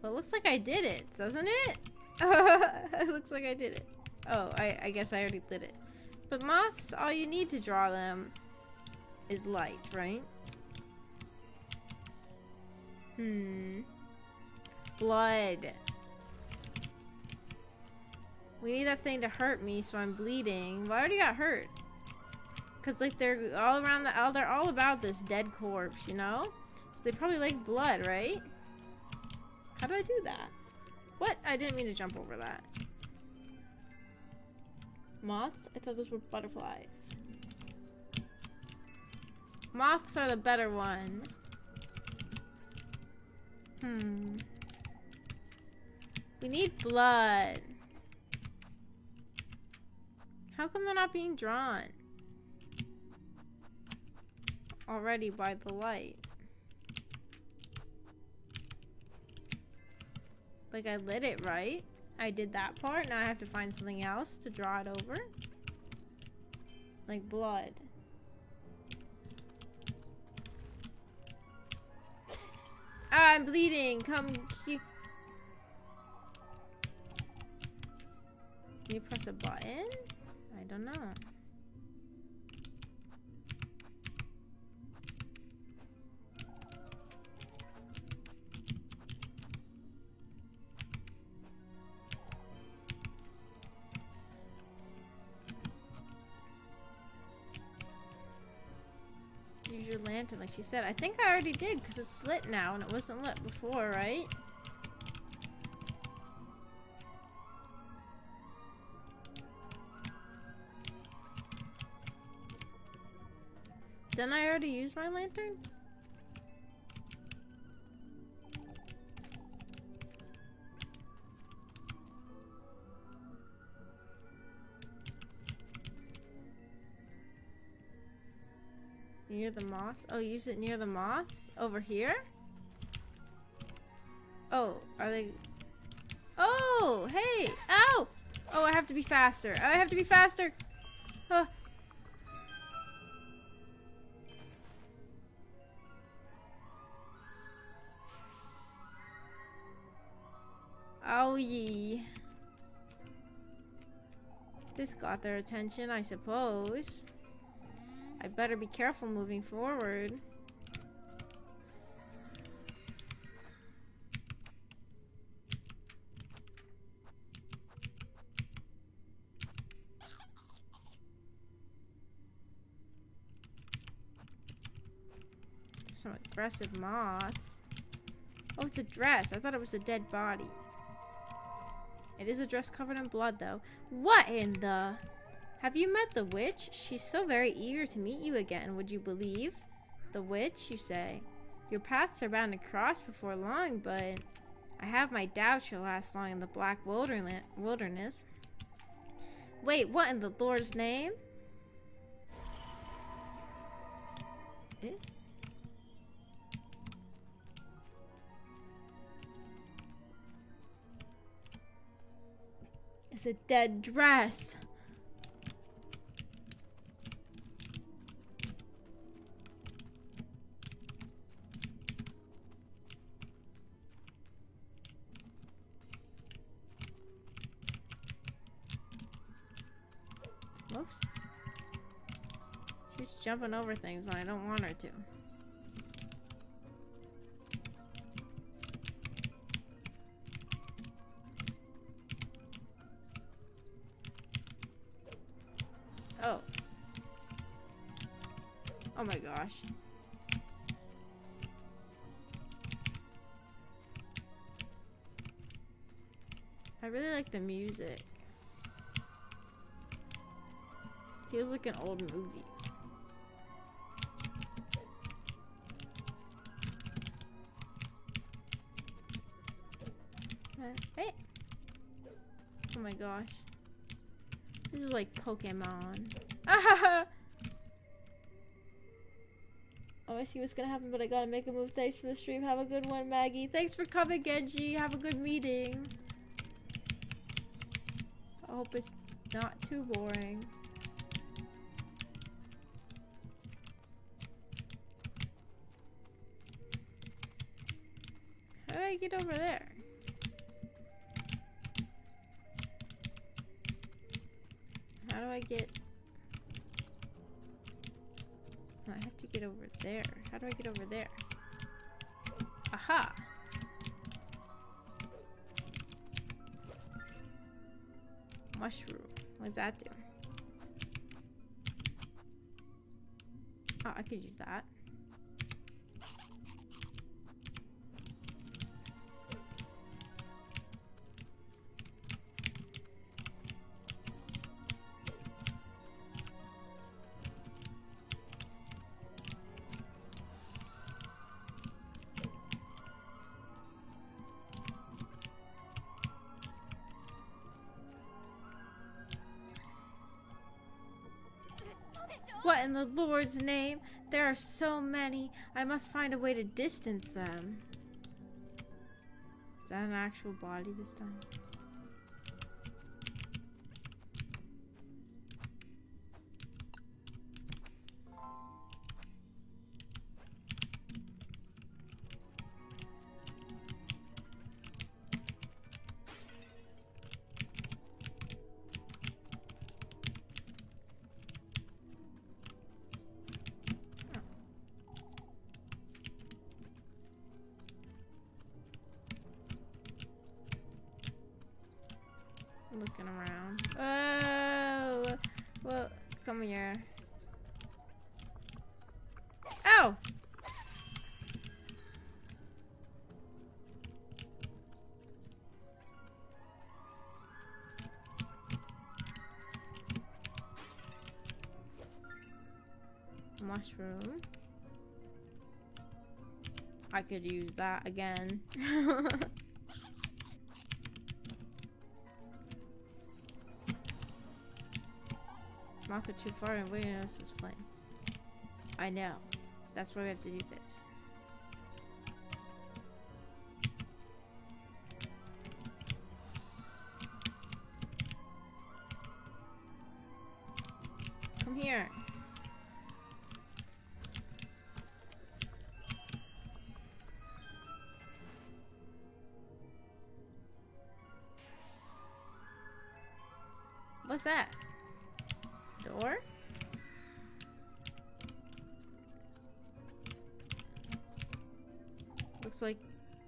S1: Well, it looks like I did it, doesn't it? It looks like I did it. Oh, I guess I already lit it. But moths, all you need to draw them is light, right? Blood. We need that thing to hurt me so I'm bleeding. Well, I already got hurt. Cause like they're all around they're all about this dead corpse, you know? So they probably like blood, right? How do I do that? What? I didn't mean to jump over that. Moths? I thought those were butterflies. Moths are the better one. We need blood. How come they're not being drawn? Already by the light. Like I lit it, right? I did that part. Now I have to find something else to draw it over. Like blood. Ah, I'm bleeding. Come here. Can you press a button? I don't know. Use your lantern like she said. I think I already did because it's lit now and it wasn't lit before, right? Didn't I already use my lantern? Near the moths? Oh, use it near the moths? Over here? Oh, are they... Oh, hey! Ow! Oh, I have to be faster. I have to be faster! Oh. Owie. This got their attention, I suppose. I better be careful moving forward. Some aggressive moths. Oh, it's a dress. I thought it was a dead body. It is a dress covered in blood, though. What in the... Have you met the witch? She's so very eager to meet you again. Would you believe? The witch, you say? Your paths are bound to cross before long, but I have my doubts she'll last long in the black wilderness. Wait, what in the Lord's name? Eh? It's a dead dress. Whoops. She's jumping over things when I don't want her to. Oh. Oh my gosh. I really like the music. Feels like an old movie. Hey! Oh my gosh. This is like Pokemon. Ah! Oh, I see what's gonna happen, but I gotta make a move. Thanks for the stream. Have a good one, Maggie. Thanks for coming, Genji. Have a good meeting. I hope it's not too boring. How do I get over there? How do I get... I have to get over there. How do I get over there? Aha! Mushroom. What does that do? Oh, I could use that. What in the Lord's name? There are so many. I must find a way to distance them. Is that an actual body this time? Looking around. Oh, well, come here. Ow! Mushroom. I could use that again. Moth are too far and waiting notice this flame. I know. That's why we have to do this. Come here. What's that? Door? Looks like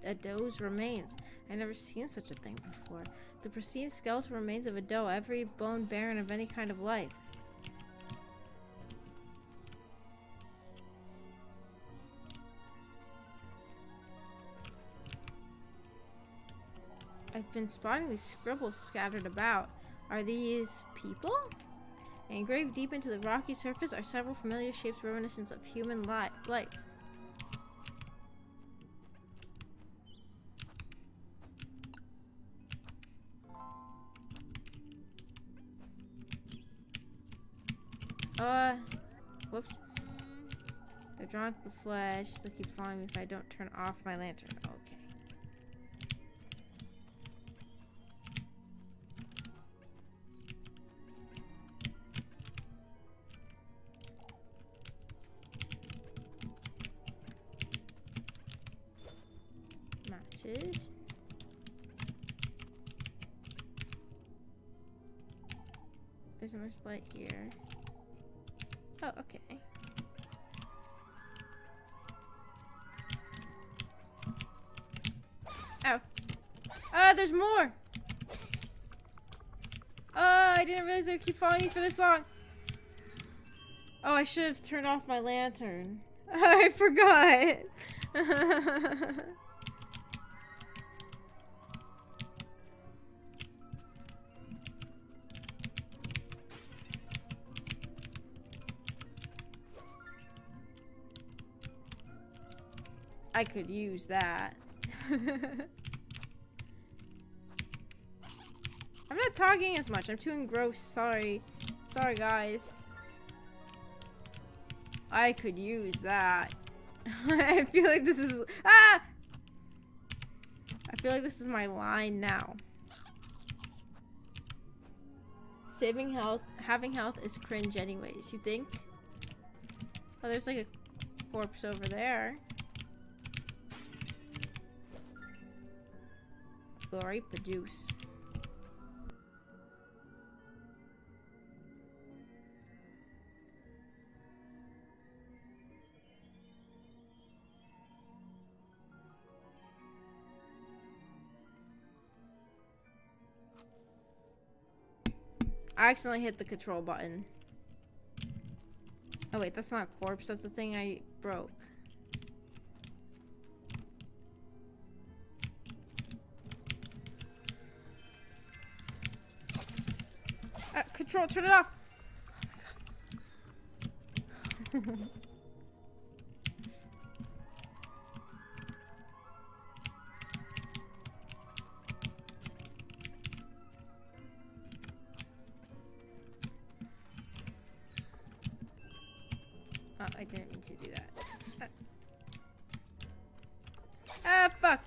S1: a doe's remains. I've never seen such a thing before. The pristine skeletal remains of a doe, every bone barren of any kind of life. I've been spotting these scribbles scattered about. Are these people? Engraved deep into the rocky surface are several familiar shapes reminiscent of human life. Whoops. They're drawn to the flesh. They'll keep following me if I don't turn off my lantern. Okay. Matches. There's much light here. Oh, okay. Ow. There's more! I didn't realize they would keep following me for this long. Oh, I should have turned off my lantern. I forgot. I could use that. I'm not talking as much. I'm too engrossed. Sorry. Sorry, guys. I could use that. I feel like this is... Ah! I feel like this is my line now. Having health is cringe anyways, you think? Oh, there's like a corpse over there. Grape juice. I accidentally hit the control button. Oh wait, that's not a corpse, that's the thing I broke. Control, turn it off! Oh my god. Oh, I didn't mean to do that. Ah, fuck!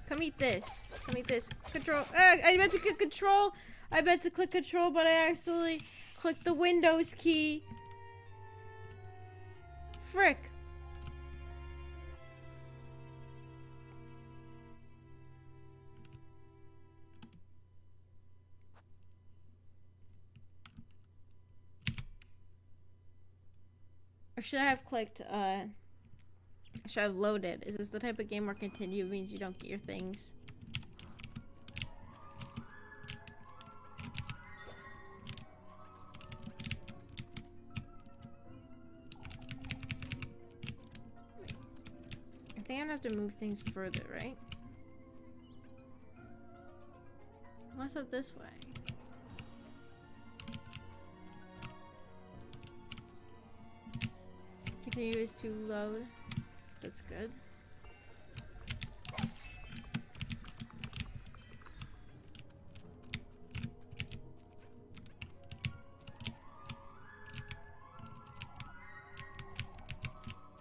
S1: Come eat this. Come eat this. Control. I meant to click control. I meant to click control, but I accidentally clicked the Windows key. Frick. Or should I have clicked, should I have loaded? Is this the type of game where continue means you don't get your things? I think I'm gonna have to move things further, right? What's up this way? Continues to load. That's good.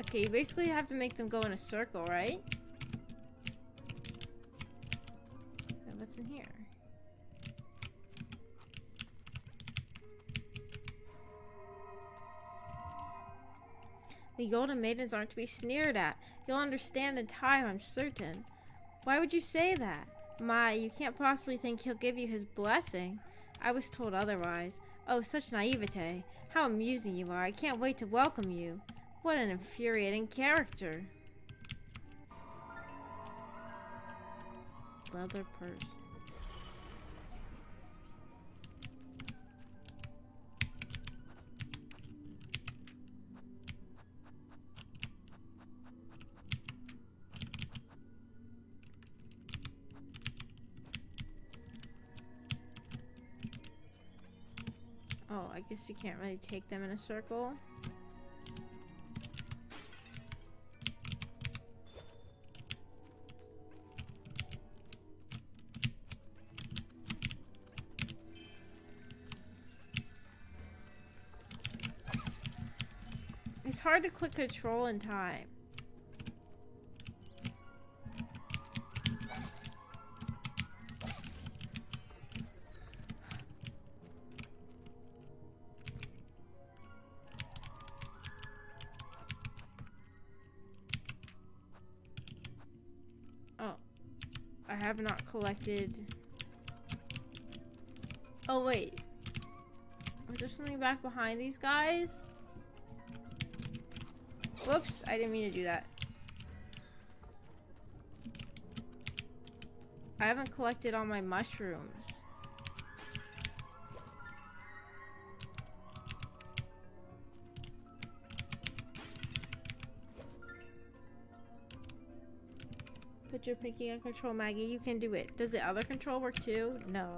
S1: Okay, you basically have to make them go in a circle, right? And what's in here? The golden maidens aren't to be sneered at. You'll understand in time, I'm certain. Why would you say that? My, you can't possibly think he'll give you his blessing. I was told otherwise. Oh, such naivete. How amusing you are. I can't wait to welcome you. What an infuriating character. Leather purse. Oh, I guess you can't really take them in a circle. It's hard to click control in time. Oh, I have not collected. Oh wait, was there something back behind these guys? Whoops, I didn't mean to do that. I haven't collected all my mushrooms. Put your pinky on control, Maggie. You can do it. Does the other control work too? No.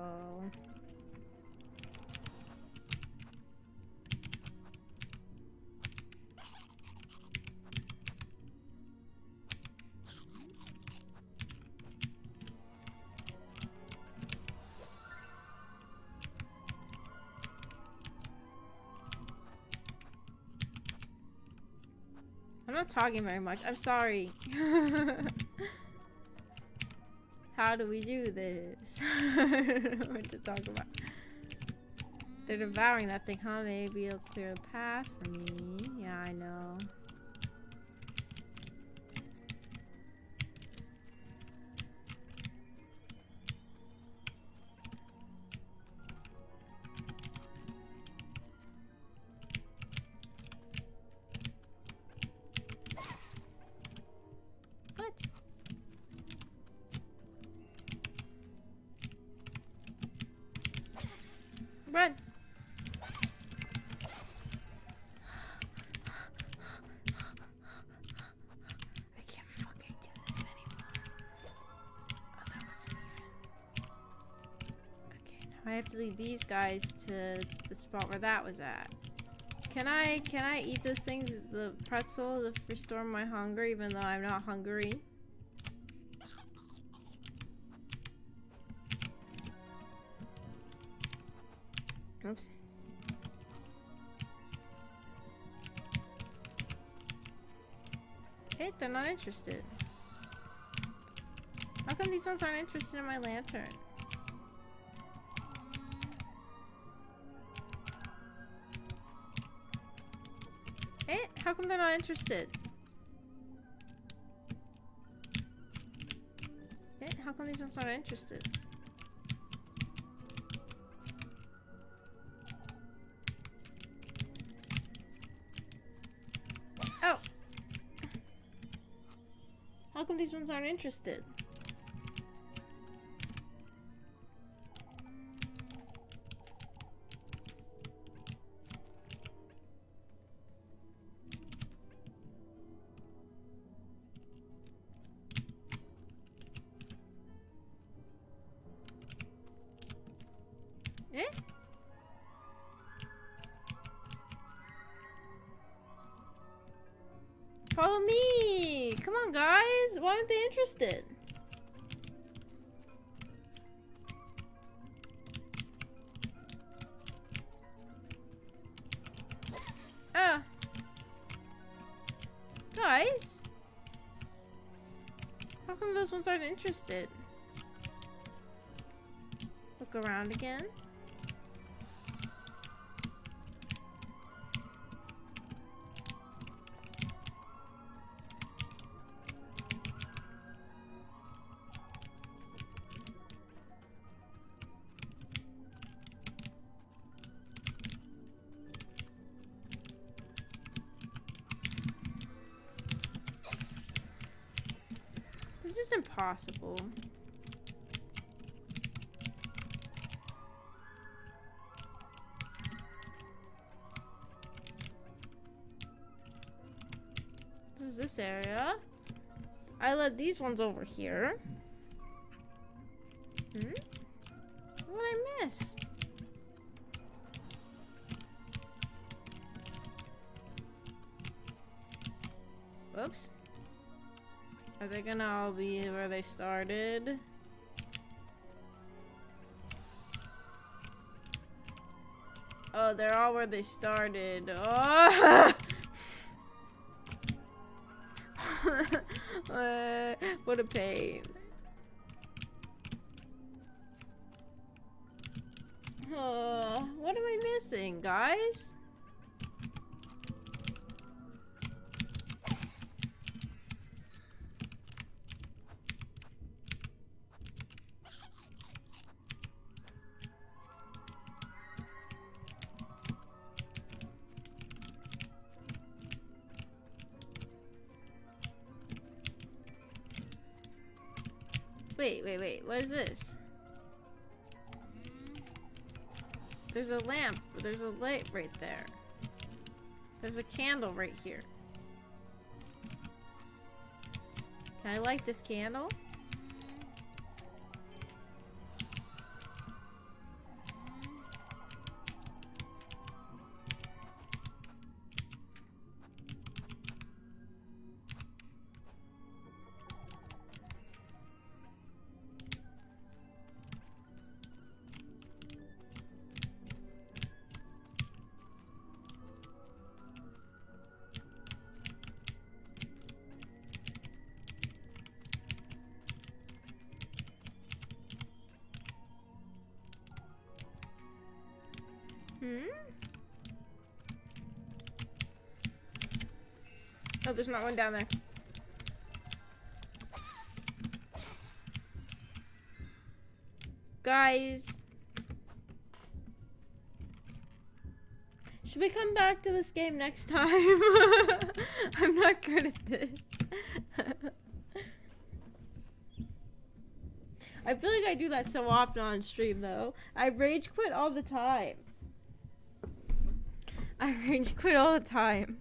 S1: I'm not talking very much. I'm sorry. How do we do this? I don't know what to talk about. They're devouring that thing, huh? Maybe it'll clear a path for me. Yeah, I know. What? Run! I can't fucking do this anymore. Oh, that wasn't even. Okay, now I have to lead these guys to the spot where that was at. Can I eat those things? The pretzel to restore my hunger, even though I'm not hungry. Oops. Hey, they're not interested. How come these ones aren't interested in my lantern? Hey, how come they're not interested? Hey, how come these ones aren't interested? Oh! How come these ones aren't interested? Eh? Follow me! Come on, guys! Why aren't they interested? Ah! Guys? How come those ones aren't interested? Look around again. This is impossible. This is this area. I led these ones over here. Hmm? What did I miss? Whoops. Are they gonna all be where they started? Oh, they're all where they started. Oh! What a pain. Oh, what am I missing, guys? Wait, what is this? There's a lamp, there's a light right there. There's a candle right here. Can I light this candle? Oh, there's not one down there. Guys. Should we come back to this game next time? I'm not good at this. I feel like I do that so often on stream though. I rage quit all the time. I rage quit all the time.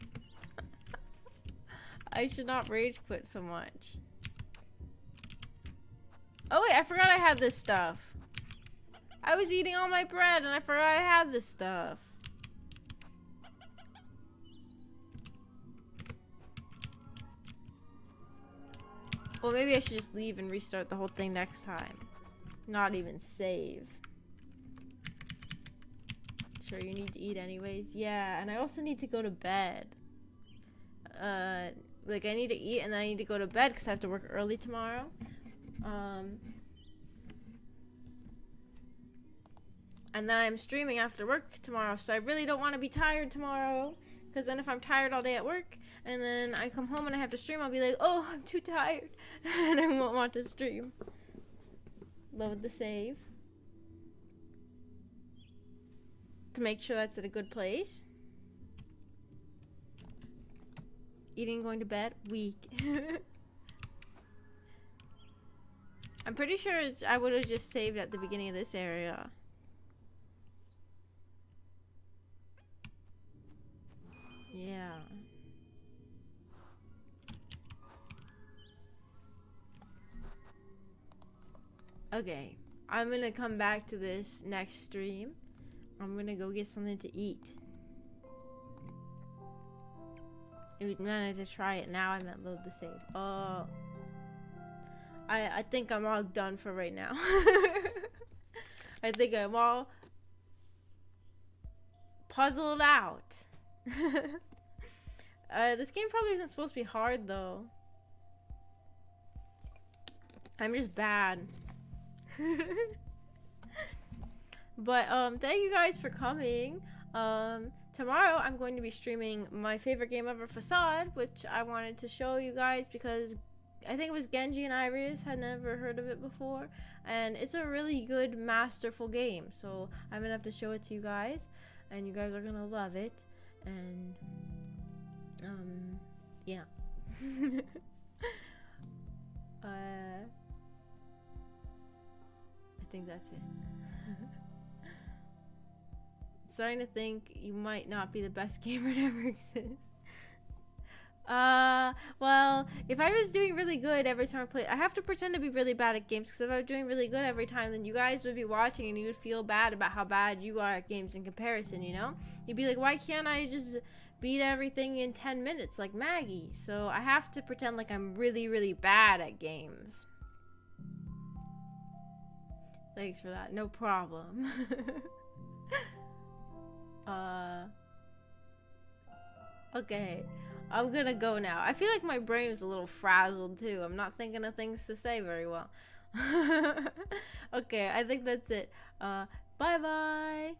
S1: I should not rage quit so much. Oh wait, I forgot I had this stuff. I was eating all my bread and I forgot I had this stuff. Well, maybe I should just leave and restart the whole thing next time. Not even save. Sure, you need to eat anyways. Yeah, and I also need to go to bed. Like, I need to eat and then I need to go to bed because I have to work early tomorrow. And then I'm streaming after work tomorrow, so I really don't want to be tired tomorrow. Because then if I'm tired all day at work, and then I come home and I have to stream, I'll be like, oh, I'm too tired. And I won't want to stream. Load the save. To make sure that's at a good place. Eating, going to bed, weak. I'm pretty sure I would have just saved at the beginning of this area. Yeah. Okay, I'm gonna come back to this next stream. I'm gonna go get something to eat. I wanted to try it now. I meant load the save. Oh, I think I'm all done for right now. I think I'm all puzzled out. This game probably isn't supposed to be hard though. I'm just bad. But thank you guys for coming. Tomorrow I'm going to be streaming my favorite game ever, Facade, which I wanted to show you guys because I think it was Genji and Iris had never heard of it before, and it's a really good, masterful game. So I'm gonna have to show it to you guys, and you guys are gonna love it. And yeah. I think that's it. Starting to think you might not be the best gamer that ever exists. Well, if I was doing really good every time I play, I have to pretend to be really bad at games, because if I was doing really good every time, then you guys would be watching and you would feel bad about how bad you are at games in comparison, you know? You'd be like, why can't I just beat everything in 10 minutes like Maggie? So I have to pretend like I'm really, really bad at games. Thanks for that. No problem. Okay. I'm gonna go now. I feel like my brain is a little frazzled too. I'm not thinking of things to say very well. Okay, I think that's it. Bye-bye.